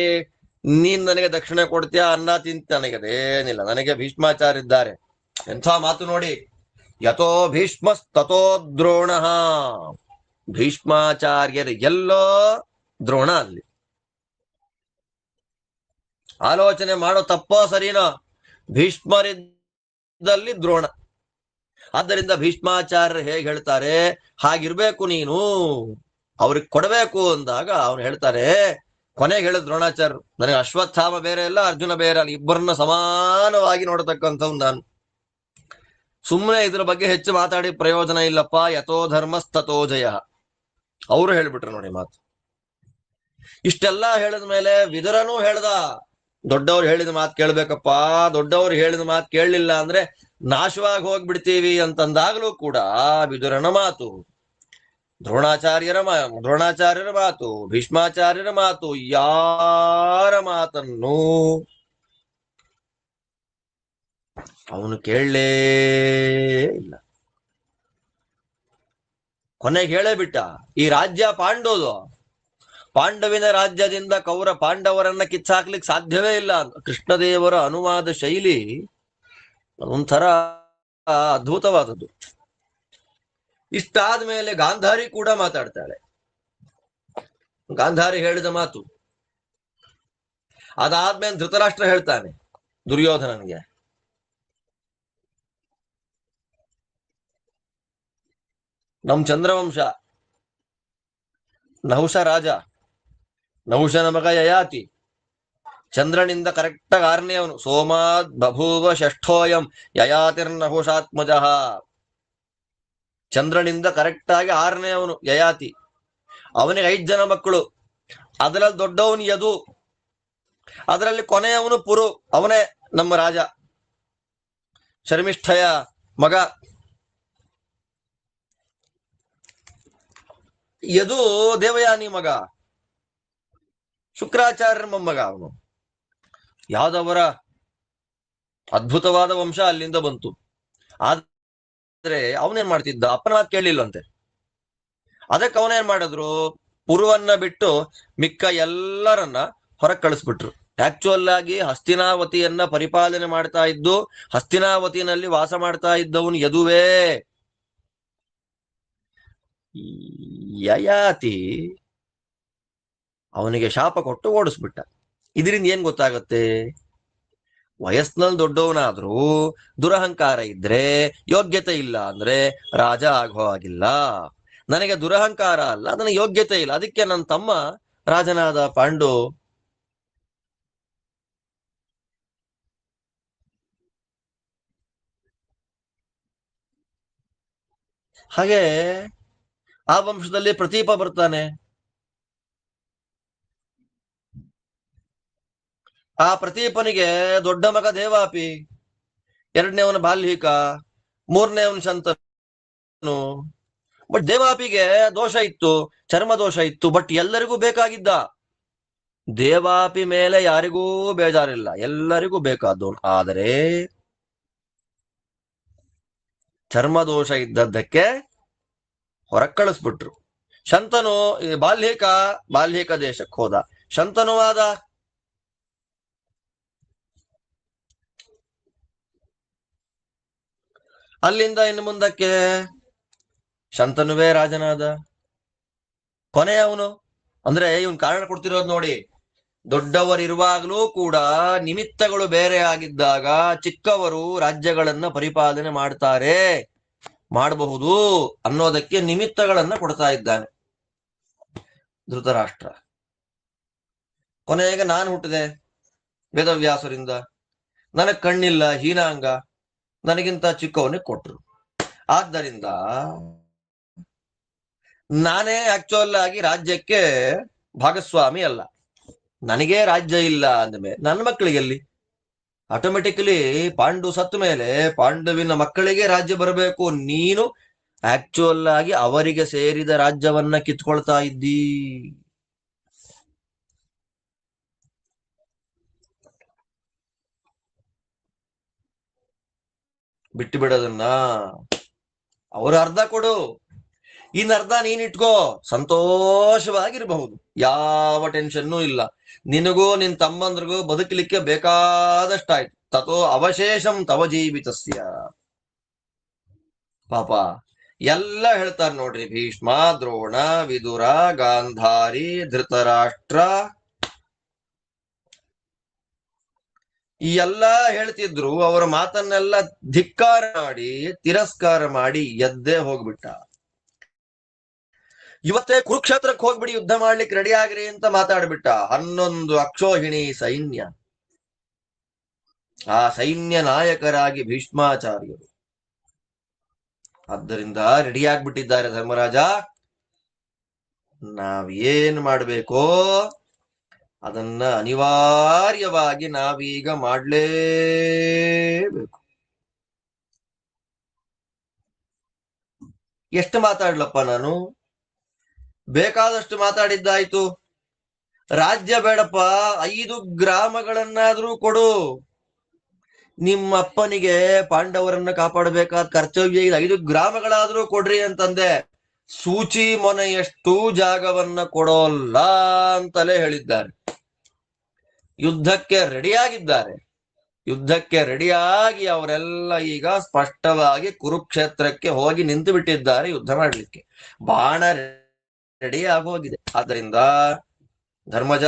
S1: ನೀನ್ ನನಗೆ ದಕ್ಷಿಣೆ ಕೊಡ್ತೀಯಾ, ಅನ್ನ ತಿಂತ, ನನಗದೇನಿಲ್ಲ. ನನಗೆ ಭೀಷ್ಮಾಚಾರ್ಯ ಇದ್ದಾರೆ. ಎಂಥ ಮಾತು ನೋಡಿ. ಯಥೋ ಭೀಷ್ಮಸ್ತಥೋ ದ್ರೋಣ. ಭೀಷ್ಮಾಚಾರ್ಯರು ಎಲ್ಲೋ, ದ್ರೋಣ ಅಲ್ಲಿ. ಆಲೋಚನೆ ಮಾಡೋ ತಪ್ಪೋ ಸರಿನೋ? ಭೀಷ್ಮರಿದ್ದಲ್ಲಿ ದ್ರೋಣ. ಆದ್ದರಿಂದ ಭೀಷ್ಮಾಚಾರ್ಯರು ಹೇಗೆ ಹೇಳ್ತಾರೆ ಹಾಗಿರ್ಬೇಕು ನೀನು, ಅವ್ರಿಗೆ ಕೊಡಬೇಕು ಅಂದಾಗ ಅವನು ಹೇಳ್ತಾರೆ. ಕೊನೆಗೆ ಹೇಳಿದ ದ್ರೋಣಾಚಾರ್ಯರು, ನನಗೆ ಅಶ್ವತ್ಥಾಮ ಬೇರೆ ಅಲ್ಲ, ಅರ್ಜುನ ಬೇರೆ ಅಲ್ಲ, ಇಬ್ಬರನ್ನ ಸಮಾನವಾಗಿ ನೋಡತಕ್ಕಂಥವ್ನು ನಾನು. ಸುಮ್ಮನೆ ಇದ್ರ ಬಗ್ಗೆ ಹೆಚ್ಚು ಮಾತಾಡಿ ಪ್ರಯೋಜನ ಇಲ್ಲಪ್ಪ. ಯಥೋ ಧರ್ಮಸ್ತಥೋ ಜಯ. ಅವರು ಹೇಳ್ಬಿಟ್ರು ನೋಡಿ ಮಾತು. ಇಷ್ಟೆಲ್ಲ ಹೇಳಿದ ಮೇಲೆ ವಿದುರನೂ ಹೇಳ್ದ, ದೊಡ್ಡವ್ರು ಹೇಳಿದ ಮಾತು ಕೇಳ್ಬೇಕಪ್ಪ, ದೊಡ್ಡವ್ರು ಹೇಳಿದ ಮಾತು ಕೇಳಲಿಲ್ಲ ಅಂದ್ರೆ ನಾಶವಾಗಿ ಹೋಗ್ಬಿಡ್ತೀವಿ ಅಂತಂದಾಗ್ಲೂ ಕೂಡ ವಿದುರನ ಮಾತು, ದ್ರೋಣಾಚಾರ್ಯರ ಮಾತು, ಭೀಷ್ಮಾಚಾರ್ಯರ ಮಾತು, ಯಾರ ಮಾತನ್ನು ಅವನು ಕೇಳಲೇ ಇಲ್ಲ. ಕೊನೆಗೆ ಹೇಳೇ ಬಿಟ್ಟ, ಈ ರಾಜ್ಯ ಪಾಂಡೋದು, ಪಾಂಡವಿನ ರಾಜ್ಯದಿಂದ ಪಾಂಡವರನ್ನ ಕಿತ್ತಾಕ್ಲಿಕ್ಕೆ ಸಾಧ್ಯವೇ ಇಲ್ಲ. ಕೃಷ್ಣದೇವರ ಅನುವಾದ ಶೈಲಿ ಒಂಥರ ಅದ್ಭುತವಾದದ್ದು. ಇಷ್ಟಾದ ಮೇಲೆ ಗಾಂಧಾರಿ ಕೂಡ ಮಾತಾಡ್ತಾಳೆ. ಗಾಂಧಾರಿ ಹೇಳಿದ ಮಾತು ಅದಾದ್ಮೇಲೆ ಧೃತರಾಷ್ಟ್ರ ಹೇಳ್ತಾನೆ ದುರ್ಯೋಧನನ್ಗೆ, ನಮ್ ಚಂದ್ರವಂಶ, ನಹುಷ ರಾಜ, ನಹುಷನ ಮಗ ಯಯಾತಿ, ಚಂದ್ರನಿಂದ ಕರೆಕ್ಟಾಗಿ 6ನೇವನು. ಸೋಮಾದ್ ಬಭೂವ ಷಷ್ಠೋಯಂ ಯಯಾತಿರ್ನಹುಷಾತ್ಮಜ. ಚಂದ್ರನಿಂದ ಕರೆಕ್ಟಾಗಿ 6ನೇವನು ಯಯಾತಿ. ಅವನಿಗೆ 5 ಜನ ಮಕ್ಕಳು. ಅದರಲ್ಲಿ ದೊಡ್ಡವನು ಯದು, ಅದರಲ್ಲಿ ಕೊನೆಯವನು ಪುರು, ಅವನೇ ನಮ್ಮ ರಾಜ, ಶರ್ಮಿಷ್ಠಯ ಮಗ. ಯದು ದೇವಯಾನಿ ಮಗ, ಶುಕ್ರಾಚಾರ್ಯರ ಮೊಮ್ಮಗ ಅವನು. ಯಾವ್ದವರ ಅದ್ಭುತವಾದ ವಂಶ ಅಲ್ಲಿಂದ ಬಂತು. ಆದ್ರೆ ಅವನೇನ್ ಮಾಡ್ತಿದ್ದ, ಅಪ್ಪನ ಮಾತು ಕೇಳಲಿಲ್ಲಂತೆ. ಅದಕ್ಕೆ ಅವನೇನ್ ಮಾಡಿದ್ರು, ಪುರುವನ್ನ ಬಿಟ್ಟು ಮಿಕ್ಕ ಎಲ್ಲರನ್ನ ಹೊರಗೆ ಕಳಿಸ್ಬಿಟ್ರು. ಆಕ್ಚುಯಲ್ ಆಗಿ ಹಸ್ತಿನಾವತಿಯನ್ನ ಪರಿಪಾಲನೆ ಮಾಡ್ತಾ ಇದ್ದು, ಹಸ್ತಿನಾವತಿನಲ್ಲಿ ವಾಸ ಮಾಡ್ತಾ ಇದ್ದವನು ಯದುವೇ. ಯಯಾತಿ ಅವನಿಗೆ ಶಾಪ ಕೊಟ್ಟು ಓಡಿಸ್ಬಿಟ್ಟ. ಇದರಿಂದ ಏನ್ ಗೊತ್ತಾಗತ್ತೆ? ವಯಸ್ಸಿನಲ್ಲಿ ದೊಡ್ಡವನಾದ್ರೂ ದುರಹಂಕಾರ ಇದ್ರೆ, ಯೋಗ್ಯತೆ ಇಲ್ಲ ಅಂದ್ರೆ ರಾಜ ಆಗೋ ಹಾಗಿಲ್ಲ. ನನಗೆ ದುರಹಂಕಾರ ಅಲ್ಲ, ನನಗೆ ಯೋಗ್ಯತೆ ಇಲ್ಲ, ಅದಕ್ಕೆ ನನ್ನ ತಮ್ಮ ರಾಜನಾದ ಪಾಂಡು ಹಾಗೆ ಆ ವಂಶದಲ್ಲಿ ಪ್ರತೀಪ ಬರ್ತಾನೆ. ಆ ಪ್ರತೀಪನಿಗೆ ದೊಡ್ಡ ಮಗ ದೇವಾಪಿ, ಎರಡನೇವನ ಬಾಲ್ಹಿಕ, ಮೂರನೇವನ ಶಂತನು. ಬಟ್ ದೇವಾಪಿಗೆ ದೋಷ ಇತ್ತು, ಚರ್ಮ ದೋಷ ಇತ್ತು. ಬಟ್ ಎಲ್ಲರಿಗೂ ಬೇಕಾಗಿದ್ದ. ದೇವಾಪಿ ಮೇಲೆ ಯಾರಿಗೂ ಬೇಜಾರಿಲ್ಲ, ಎಲ್ಲರಿಗೂ ಬೇಕಾದವನು. ಆದರೆ ಚರ್ಮ ದೋಷ ಇದ್ದದ್ದಕ್ಕೆ ಹೊರಗೆ ಕಳಿಸ್ಬಿಟ್ರು. ಶಂತನು ಬಾಲ್ಹಿಕ ದೇಶಕ್ಕೆ ಹೋದ. ಶಂತನುವಾದ ಅಲ್ಲಿಂದ ಇನ್ನು ಮುಂದಕ್ಕೆ ಶಂತನುವೇ ರಾಜನಾದ. ಕೊನೆಯವನು ಅಂದ್ರೆ ಇವನ್ ಕಾರಣ ಕೊಡ್ತಿರೋದು ನೋಡಿ. ದೊಡ್ಡವರಿರುವಾಗಲೂ ಕೂಡ ನಿಮಿತ್ತಗಳು ಬೇರೆ ಆಗಿದ್ದಾಗ ಚಿಕ್ಕವರು ರಾಜ್ಯಗಳನ್ನ ಪರಿಪಾಲನೆ ಮಾಡಬಹುದು ಅನ್ನೋದಕ್ಕೆ ನಿಮಿತ್ತಗಳನ್ನ ಕೊಡ್ತಾ ಇದ್ದಾನೆ ಧೃತರಾಷ್ಟ್ರ. ಕೊನೆಗೆ ನಾನು ಹುಟ್ಟಿದೆ ವೇದವ್ಯಾಸರಿಂದ, ನನಗ್ ಕಣ್ಣಿಲ್ಲ, ಹೀನಾಂಗ, ನನಗಿಂತ ಚಿಕ್ಕವನಿಗೆ ಕೊಟ್ರು. ಆದ್ದರಿಂದ ನಾನೇ ಆಕ್ಚುಯಲ್ ಆಗಿ ರಾಜ್ಯಕ್ಕೆ ಭಾಗಸ್ವಾಮಿ ಅಲ್ಲ. ನನಗೇ ರಾಜ್ಯ ಇಲ್ಲ ಅಂದಮೇಲೆ ನನ್ನ ಮಕ್ಕಳಿಗೆ ಎಲ್ಲಿ? ಆಟೋಮೆಟಿಕಲಿ ಪಾಂಡು ಸತ್ತ ಮೇಲೆ ಪಾಂಡುವಿನ ಮಕ್ಕಳಿಗೆ ರಾಜ್ಯ ಬರಬೇಕು. ನೀನು ಆಕ್ಚುಯಲ್ ಆಗಿ ಅವರಿಗೆ ಸೇರಿದ ರಾಜ್ಯವನ್ನ ಕಿತ್ಕೊಳ್ತಾ ಇದ್ದೀ. ಬಿಟ್ಟು ಬಿಡೋದನ್ನ. ಅವ್ರ ಅರ್ಧ ಕೊಡು, ಇನ್ ಅರ್ಧ ನೀನ್ ಇಟ್ಕೋ, ಸಂತೋಷವಾಗಿರಬಹುದು, ಯಾವ ಟೆನ್ಷನ್ನೂ ಇಲ್ಲ. ನಿನಗೂ ನಿನ್ ತಮ್ಮಂದ್ರಿಗೂ ಬದುಕಲಿಕ್ಕೆ ಬೇಕಾದಷ್ಟಾಯ್ತು. ತಥೋ ಅವಶೇಷಂ ತವ ಜೀವಿತಸ್ಯ. ಪಾಪ ಎಲ್ಲ ಹೇಳ್ತಾರೆ ನೋಡ್ರಿ. ಭೀಷ್ಮ, ದ್ರೋಣ, ವಿದುರ, ಗಾಂಧಾರಿ, ಧೃತರಾಷ್ಟ್ರ ಈ ಎಲ್ಲ ಹೇಳ್ತಿದ್ರು. ಅವರ ಮಾತನ್ನೆಲ್ಲ ಧಿಕ್ಕಾರ ಮಾಡಿ, ತಿರಸ್ಕಾರ ಮಾಡಿ ಎದ್ದೇ ಹೋಗ್ಬಿಟ್ಟ. ಇವತ್ತೇ ಕುರುಕ್ಷೇತ್ರಕ್ಕೆ ಹೋಗ್ಬಿಡಿ, ಯುದ್ಧ ಮಾಡ್ಲಿಕ್ಕೆ ರೆಡಿ ಆಗ್ರಿ ಅಂತ ಮಾತಾಡ್ಬಿಟ್ಟ. 11 ಅಕ್ಷೋಹಿಣಿ ಸೈನ್ಯ. ಆ ಸೈನ್ಯ ನಾಯಕರಾಗಿ ಭೀಷ್ಮಾಚಾರ್ಯರು. ಆದ್ದರಿಂದ ರೆಡಿ ಆಗ್ಬಿಟ್ಟಿದ್ದಾರೆ ಧರ್ಮರಾಜ. ನಾವೇನ್ ಮಾಡ್ಬೇಕೋ ಅದನ್ನ ಅನಿವಾರ್ಯವಾಗಿ ನಾವೀಗ ಮಾಡ್ಲೇಬೇಕು. ಎಷ್ಟು ಮಾತಾಡ್ಲಪ್ಪ ನಾನು? ಬೇಕಾದಷ್ಟು ಮಾತಾಡಿದ್ದಾಯ್ತು. ರಾಜ್ಯ ಬೇಡಪ್ಪ, 5 ಗ್ರಾಮಗಳನ್ನಾದ್ರೂ ಕೊಡು. ನಿಮ್ಮಪ್ಪನಿಗೆ ಪಾಂಡವರನ್ನ ಕಾಪಾಡಬೇಕಾದ ಕರ್ತವ್ಯ ಇದೆ, 5 ಗ್ರಾಮಗಳಾದ್ರೂ ಕೊಡ್ರಿ ಅಂತಂದೆ. ಸೂಚಿ ಮೊನೆಯಷ್ಟು ಜಾಗವನ್ನ ಕೊಡೋಲ್ಲ ಅಂತಲೇ ಹೇಳಿದ್ದಾರೆ. ಯುದ್ಧಕ್ಕೆ ರೆಡಿಯಾಗಿದ್ದಾರೆ. ಯುದ್ಧಕ್ಕೆ ರೆಡಿಯಾಗಿ ಅವರೆಲ್ಲ ಈಗ ಸ್ಪಷ್ಟವಾಗಿ ಕುರುಕ್ಷೇತ್ರಕ್ಕೆ ಹೋಗಿ ನಿಂತು ಬಿಟ್ಟಿದ್ದಾರೆ ಯುದ್ಧ ಮಾಡಲಿಕ್ಕೆ. ಬಾಣ ರೆಡಿ ಆಗೋಗಿದೆ. ಆದ್ದರಿಂದ ಧರ್ಮಜ,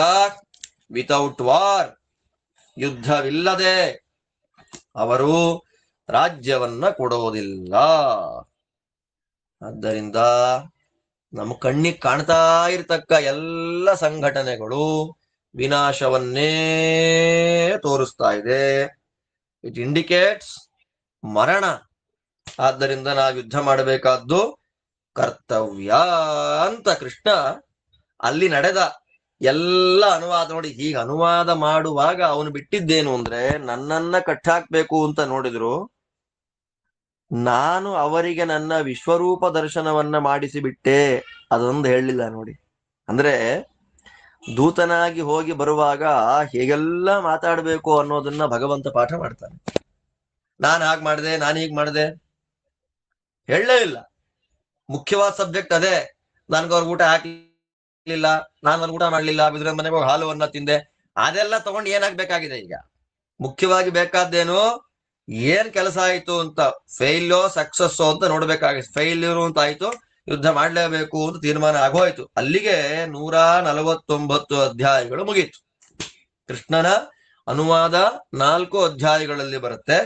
S1: ವಿತೌಟ್ ವಾರ್, ಯುದ್ಧವಿಲ್ಲದೆ ಅವರು ರಾಜ್ಯವನ್ನ ಕೊಡೋದಿಲ್ಲ. ಆದ್ದರಿಂದ ನಮ್ಮ ಕಣ್ಣಿಗೆ ಕಾಣ್ತಾ ಇರತಕ್ಕ ಎಲ್ಲ ಸಂಘಟನೆಗಳು ವಿನಾಶವನ್ನೇ ತೋರಿಸ್ತಾ ಇದೆ. ಇಟ್ ಇಂಡಿಕೇಟ್ಸ್ ಮರಣ. ಆದ್ದರಿಂದ ನಾವು ಯುದ್ಧ ಮಾಡಬೇಕಾದ್ದು ಕರ್ತವ್ಯ ಅಂತ ಕೃಷ್ಣ ಅಲ್ಲಿ ನಡೆದ ಎಲ್ಲ ಅನುವಾದ ನೋಡಿ. ಹೀಗೆ ಅನುವಾದ ಮಾಡುವಾಗ ಅವನು ಬಿಟ್ಟಿದ್ದೇನು ಅಂದ್ರೆ, ನನ್ನನ್ನ ಕಟ್ಟಾಕ್ಬೇಕು ಅಂತ ನೋಡಿದ್ರು, ನಾನು ಅವರಿಗೆ ನನ್ನ ವಿಶ್ವರೂಪ ದರ್ಶನವನ್ನ ಮಾಡಿಸಿ ಬಿಟ್ಟೆ. ಅದೊಂದು ಹೇಳಲಿಲ್ಲ ನೋಡಿ. ಅಂದ್ರೆ ದೂತನಾಗಿ ಹೋಗಿ ಬರುವಾಗ ಹೇಗೆಲ್ಲ ಮಾತಾಡ್ಬೇಕು ಅನ್ನೋದನ್ನ ಭಗವಂತ ಪಾಠ ಮಾಡ್ತಾನೆ. ನಾನು ಹಾಗೆ ಮಾಡಿದೆ, ನಾನು ಹೀಗೆ ಮಾಡಿದೆ ಹೇಳಲೇ ಇಲ್ಲ. ಮುಖ್ಯವಾದ ಸಬ್ಜೆಕ್ಟ್ ಅದೇ. ನನ್ಗವ್ರಿಗೆ ಊಟ ಹಾಕ್ಲಿಲ್ಲ, ನಾನು ಅವ್ರಿಗೆ ಊಟ ಮಾಡ್ಲಿಲ್ಲ, ಬಿದ್ರ ಮನೆಗೆ ಹೋಗಿ ಹಾಲುವನ್ನ ತಿಂದೆ, ಅದೆಲ್ಲ ತಗೊಂಡು ಏನಾಗ್ಬೇಕಾಗಿದೆ ಈಗ? ಮುಖ್ಯವಾಗಿ ಬೇಕಾದ್ದೇನು, ಏನ್ ಕೆಲಸ ಆಯ್ತು ಅಂತ, ಫೇಲ್ಯೋ ಸಕ್ಸಸ್ಸೋ ಅಂತ ನೋಡ್ಬೇಕಾಗಿದೆ. ಫೇಲ್ಯೂರು ಅಂತ ಆಯ್ತು, ಯುದ್ಧ ಮಾಡ್ಲೇಬೇಕು ಅಂತ ತೀರ್ಮಾನ ಆಗೋಯ್ತು. ಅಲ್ಲಿಗೆ 149 ಅಧ್ಯಾಯಗಳು ಮುಗೀತು. ಕೃಷ್ಣನ ಅನುವಾದ 4 ಅಧ್ಯಾಯಗಳಲ್ಲಿ ಬರುತ್ತೆ.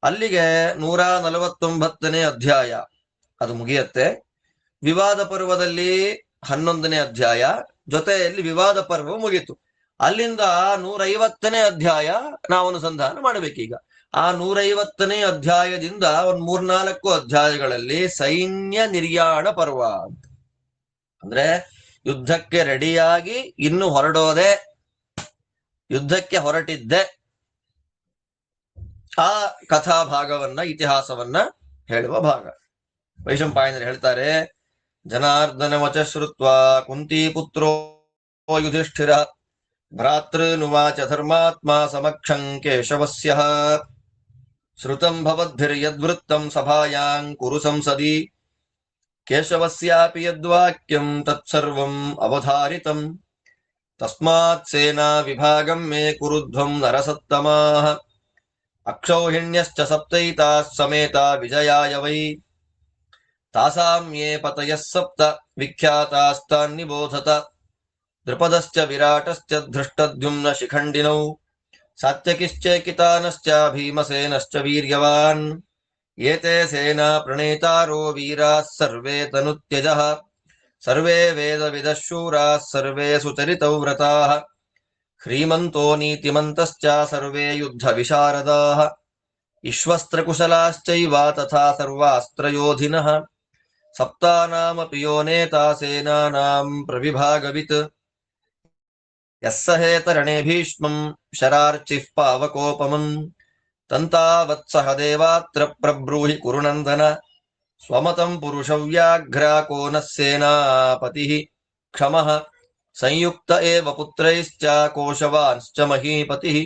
S1: ಅಲ್ಲಿಗೆ 149ನೇ ಅಧ್ಯಾಯ ಅದು ಮುಗಿಯತ್ತೆ. ವಿವಾದ ಪರ್ವದಲ್ಲಿ 11ನೇ ಅಧ್ಯಾಯ, ಜೊತೆಯಲ್ಲಿ ವಿವಾದ ಪರ್ವ ಮುಗೀತು. ಅಲ್ಲಿಂದ 150ನೇ ಅಧ್ಯಾಯ ನಾವು ಅನುಸಂಧಾನ ಮಾಡಬೇಕೀಗ. ಆ 150ನೇ ಅಧ್ಯಾಯದಿಂದ ಒಂದ್ 3-4 ಅಧ್ಯಾಯಗಳಲ್ಲಿ ಸೈನ್ಯ ನಿರ್ಯಾಣ ಪರ್ವ ಅಂತ. ಅಂದ್ರೆ ಯುದ್ಧಕ್ಕೆ ರೆಡಿಯಾಗಿ ಇನ್ನು ಹೊರಡೋದೆ, ಯುದ್ಧಕ್ಕೆ ಹೊರಟಿದ್ದೆ, ಆ ಕಥಾ ಭಾಗವನ್ನ, ಇತಿಹಾಸವನ್ನ ಹೇಳುವ ಭಾಗ. ವೈಶಂಪಾಯನರು ಹೇಳ್ತಾರೆ, ಜನಾರ್ದನ ವಚ ಶ್ರುತ್ವಾ ಕುಂತಿ ಪುತ್ರೋ ಯುಧಿಷ್ಠಿರ ಭ್ರಾತೃನುವಾಚ ಧರ್ಮಾತ್ಮ ಸಮಕ್ಷಂ ಕೇಶವಸ್ಯ ಶ್ರುತಂ ಭವದ್ಭಿರ್ಯದ್ವೃತ್ತಂ ಸಭಾಯಾಂ ಕುರು ಸಂಸದಿ ಕೇಶವಸ್ಯಾಪಿ ಯದ್ವಾಕ್ಯಂ ತತ್ಸರ್ವಂ ಅವಧಾರಿತಂ ತಸ್ಮಾತ್ ಸೇನಾ ವಿಭಾಗಂ ಮೇ ಕುರುಧ್ವಂ ನರಸತ್ತಮಾಃ ಅಕ್ಷೌಹಿಣ್ಯಶ್ಚ ಸಪ್ತೈತಾಃ ಸಮೇತಾ ವಿಜಯಾಯ ವೈ ತಾಸಾಂ ಯೇ ಪತಯಃ ಸಪ್ತ ವಿಖ್ಯಾತಾಸ್ತಾನ್ ನಿಬೋಧತ ದೃಪದಶ್ಚ ವಿರಾಟಶ್ಚ ಧೃಷ್ಟದ್ಯುಮ್ನ ಶಿಖಂಡಿನೌ ಸಾತ್ಯಕಿಶ್ಚೇಕಿತಾನಶ್ಚ ಭೀಮಸೇನಶ್ಚ ವೀರ್ಯವಾನ್ ಏತೆ ಸೇನಾ ಪ್ರಣೇತಾರೋ ವೀರಾಃ ಸರ್ವೇ ತನುತ್ಯಜಃ ಸರ್ವೇ ವೇದವಿದಃ ಶೂರಾಃ ಸರ್ವೇ ಸುಚರಿತೌ ವ್ರತಾಃ ಶ್ರೀಮಂತೋ ನೀತಿಮಂತಶ್ಚ ಸರ್ವೇ ಯುದ್ಧ ವಿಶಾರದಾಃ ಇಶ್ವಸ್ತ್ರಕುಶಲಾಶ್ಚೈವ ತಥಾ ಸರ್ವಾಸ್ತ್ರಯೋಧಿನಃ ಸಪ್ತಾನಾಮಪಿ ಯೋ ನೇತಾ ಸೇನಾನಾಂ ಪ್ರವಿಭಾಗವಿತ್ ಯಸ್ಸಹೇತರಣೇ ಭೀಷ್ಮಂ ಶರಾರ್ಚಿಃ ಪಾವಕೋಪಮಂ ತಂತಾವತ್ಸಹ ದೇವಾತ್ರ ಪ್ರಬ್ರೂಹಿ ಕುರುನಂದನ ಸ್ವಮತಂ ಪುರುಷವ್ಯಾಘ್ರ ಕೋನಃ ಸೇನಾಪತಿಃ ಕ್ಷಮಃ ಸಂಯುಕ್ತ ಏವ ಪುತ್ರೈಶ್ಚ ಕೋಶವಾಂಶ್ಚ ಮಹೀಪತಿಃ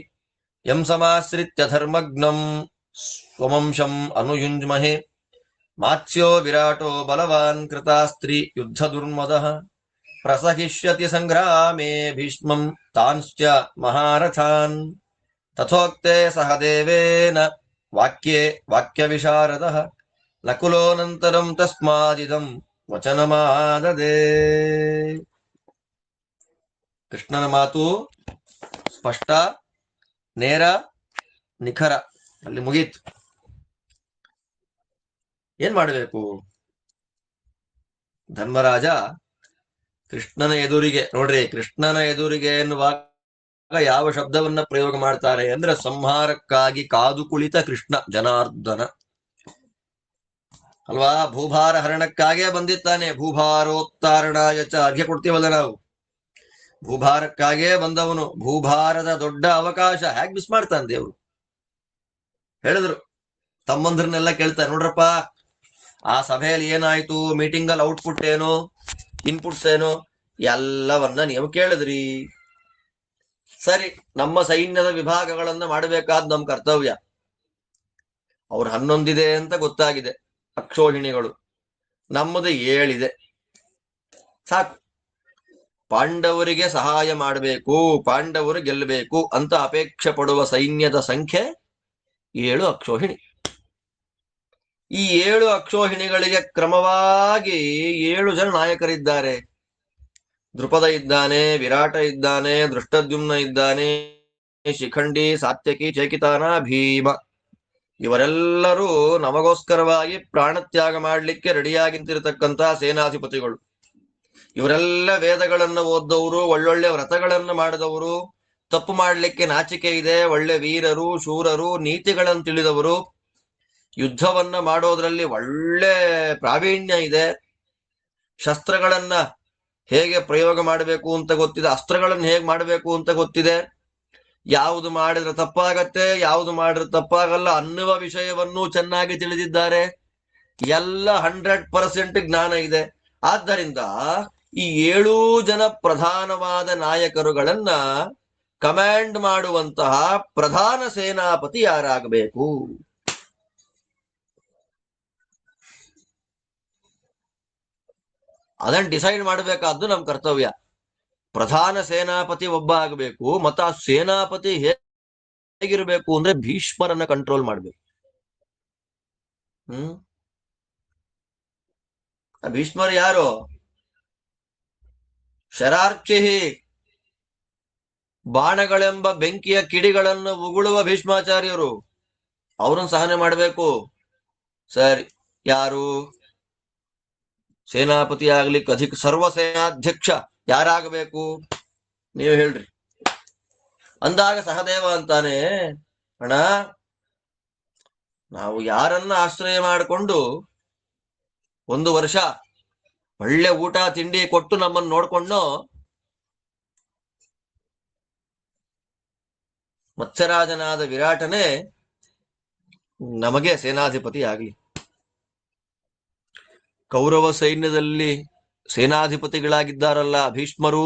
S1: ಯಂ ಸಮಾಶ್ರಿತ್ಯ ಧರ್ಮಗ್ನಂ ಸ್ವವಂಶಂ ಅನುಯುಂಜ್ಮಹೇ ಮಾತ್ಸ್ಯೋ ವಿರಾಟೋ ಬಲವಾನ್ ಕೃತಾಸ್ತ್ರಿ ಯುದ್ಧ ದುರ್ಮದಃ ಪ್ರಸಹಿಷ್ಯತಿ ಸಂಗ್ರಾಮೇ ಭೀಷ್ಮಂ ತಾಂಶ್ಚ ಮಹಾರಥಾನ್ ತಥೋಕ್ತೆ ಸಹ ದೇವೇನ ವಾಕ್ಯೇ ವಾಕ್ಯ ವಿಶಾರದಃ ನಕುಲೋನಂತರಂ ತಸ್ಮಾದಿದಂ ವಚನಮಾದದೆ. ಕೃಷ್ಣನ ಮಾತು ಸ್ಪಷ್ಟ, ನೇರ, ನಿಖರ. ಅಲ್ಲಿ ಮುಗೀತು. ಏನ್ ಮಾಡಬೇಕು? ಧರ್ಮರಾಜ ಕೃಷ್ಣನ ಎದುರಿಗೆ, ನೋಡ್ರಿ, ಕೃಷ್ಣನ ಎದುರಿಗೆ ಎನ್ನುವಾಗ ಯಾವ ಶಬ್ದವನ್ನ ಪ್ರಯೋಗ ಮಾಡ್ತಾರೆ ಅಂದ್ರೆ ಸಂಹಾರಕ್ಕಾಗಿ ಕಾದು ಕುಳಿತ ಕೃಷ್ಣ ಜನಾರ್ದನ ಅಲ್ವಾ. ಭೂಭಾರ ಹರಣಕ್ಕಾಗೇ ಬಂದಿದ್ದಾನೆ. ಭೂಭಾರೋತ್ತಾರಣಾಯಚ ಅರ್ಘ್ಯ ಕೊಡ್ತೀವಲ್ಲ ನಾವು. ಭೂಭಾರಕ್ಕಾಗೇ ಬಂದವನು. ಭೂಭಾರದ ದೊಡ್ಡ ಅವಕಾಶ ಹೇಗ್ ಮಿಸ್ ಮಾಡ್ತಾನೆ ದೇವ್ರು. ಹೇಳಿದ್ರು, ತಮ್ಮಂದ್ರನ್ನೆಲ್ಲ ಕೇಳ್ತಾರೆ, ನೋಡ್ರಪ್ಪ ಆ ಸಭೆಯಲ್ಲಿ ಏನಾಯ್ತು, ಮೀಟಿಂಗ್ ಅಲ್ಲಿ ಔಟ್ಪುಟ್ ಏನು, ಇನ್ಪುಟ್ಸ್ ಏನು, ಎಲ್ಲವನ್ನ ನೀವು ಕೇಳಿದ್ರಿ. ಸರಿ, ನಮ್ಮ ಸೈನ್ಯದ ವಿಭಾಗಗಳನ್ನ ಮಾಡಬೇಕಾದ ನಮ್ ಕರ್ತವ್ಯ. ಅವ್ರು 11 ಅಂತ ಗೊತ್ತಾಗಿದೆ, ಅಕ್ಷೋಹಿಣಿಗಳು. ನಮ್ಮದು 7 ಸಾಕು. ಪಾಂಡವರಿಗೆ ಸಹಾಯ ಮಾಡಬೇಕು, ಪಾಂಡವರು ಗೆಲ್ಲಬೇಕು ಅಂತ ಅಪೇಕ್ಷೆ ಪಡುವ ಸೈನ್ಯದ ಸಂಖ್ಯೆ 7 ಅಕ್ಷೋಹಿಣಿ. ಈ 7 ಅಕ್ಷೋಹಿಣಿಗಳಿಗೆ ಕ್ರಮವಾಗಿ 7 ಜನ ನಾಯಕರಿದ್ದಾರೆ. ದೃಪದ ಇದ್ದಾನೆ, ವಿರಾಟ ಇದ್ದಾನೆ, ದೃಷ್ಟದ್ಯುಮ್ನ ಇದ್ದಾನೆ, ಶಿಖಂಡಿ, ಸಾತ್ಯಕಿ, ಚೇಕಿತಾನ, ಭೀಮ. ಇವರೆಲ್ಲರೂ ನಮಗೋಸ್ಕರವಾಗಿ ಪ್ರಾಣತ್ಯಾಗ ಮಾಡಲಿಕ್ಕೆ ರೆಡಿಯಾಗಿಂತಿರತಕ್ಕಂತಹ ಸೇನಾಧಿಪತಿಗಳು. ಇವರೆಲ್ಲ ವೇದಗಳನ್ನ ಓದ್ದವರು, ಒಳ್ಳೊಳ್ಳೆ ವ್ರತಗಳನ್ನ ಮಾಡಿದವರು, ತಪ್ಪು ಮಾಡಲಿಕ್ಕೆ ನಾಚಿಕೆ ಇದೆ, ಒಳ್ಳೆ ವೀರರು, ಶೂರರು, ನೀತಿಗಳನ್ನು ತಿಳಿದವರು, ಯುದ್ಧವನ್ನ ಮಾಡೋದ್ರಲ್ಲಿ ಒಳ್ಳೆ ಪ್ರಾವೀಣ್ಯ ಇದೆ, ಶಸ್ತ್ರಗಳನ್ನ ಹೇಗೆ ಪ್ರಯೋಗ ಮಾಡಬೇಕು ಅಂತ ಗೊತ್ತಿದೆ, ಅಸ್ತ್ರಗಳನ್ನು ಹೇಗೆ ಮಾಡಬೇಕು ಅಂತ ಗೊತ್ತಿದೆ, ಯಾವುದು ಮಾಡಿದ್ರೆ ತಪ್ಪಾಗತ್ತೆ, ಯಾವುದು ಮಾಡಿದ್ರೆ ತಪ್ಪಾಗಲ್ಲ ಅನ್ನುವ ವಿಷಯವನ್ನು ಚೆನ್ನಾಗಿ ತಿಳಿದಿದ್ದಾರೆ. ಎಲ್ಲ 100% ಜ್ಞಾನ ಇದೆ. ಆದ್ದರಿಂದ ಈ 7 ಜನ ಪ್ರಧಾನವಾದ ನಾಯಕರುಗಳನ್ನ ಕಮಾಂಡ್ ಮಾಡುವಂತಹ ಪ್ರಧಾನ ಸೇನಾಪತಿ ಯಾರಾಗಬೇಕು? ಅದನ್ನ ಡಿಸೈಡ್ ಮಾಡಬೇಕಾದ್ದು ನಮ್ಮ ಕರ್ತವ್ಯ. ಪ್ರಧಾನ ಸೇನಾಪತಿ ಒಬ್ಬ ಆಗಬೇಕು. ಮತ್ತು ಆ ಸೇನಾಪತಿ ಹೇಗಿರ್ಬೇಕು ಅಂದ್ರೆ ಭೀಷ್ಮರನ್ನ ಕಂಟ್ರೋಲ್ ಮಾಡ್ಬೇಕು. ಭೀಷ್ಮರು ಯಾರು? ಶರಾರ್ಚಿ, ಬಾಣಗಳೆಂಬ ಬೆಂಕಿಯ ಕಿಡಿಗಳನ್ನು ಉಗುಳುವ ಭೀಷ್ಮಾಚಾರ್ಯರು. ಅವ್ರನ್ನ ಸಹನೆ ಮಾಡಬೇಕು. ಸರಿ, ಯಾರು? ಸೇನಾಪತಿ ಆಗ್ಲಿಕ್ಕೆ ಅಧಿಕ ಸರ್ವ ಸೇನಾಧ್ಯಕ್ಷ ಯಾರಾಗಬೇಕು ನೀವು ಹೇಳ್ರಿ ಅಂದಾಗ ಸಹದೇವ ಅಂತಾನೆ, ಅಣ್ಣ ನಾವು ಯಾರನ್ನ ಆಶ್ರಯ ಮಾಡಿಕೊಂಡು 1 ವರ್ಷ ಒಳ್ಳೆ ಊಟ ತಿಂಡಿ ಕೊಟ್ಟು ನಮ್ಮನ್ನು ನೋಡ್ಕೊಂಡು ಮತ್ಸ್ಯರಾಜನಾದ ವಿರಾಟನೇ ನಮಗೆ ಸೇನಾಧಿಪತಿ ಆಗ್ಲಿ. ಕೌರವ ಸೈನ್ಯದಲ್ಲಿ ಸೇನಾಧಿಪತಿಗಳಾಗಿದ್ದಾರಲ್ಲ ಭೀಷ್ಮರು,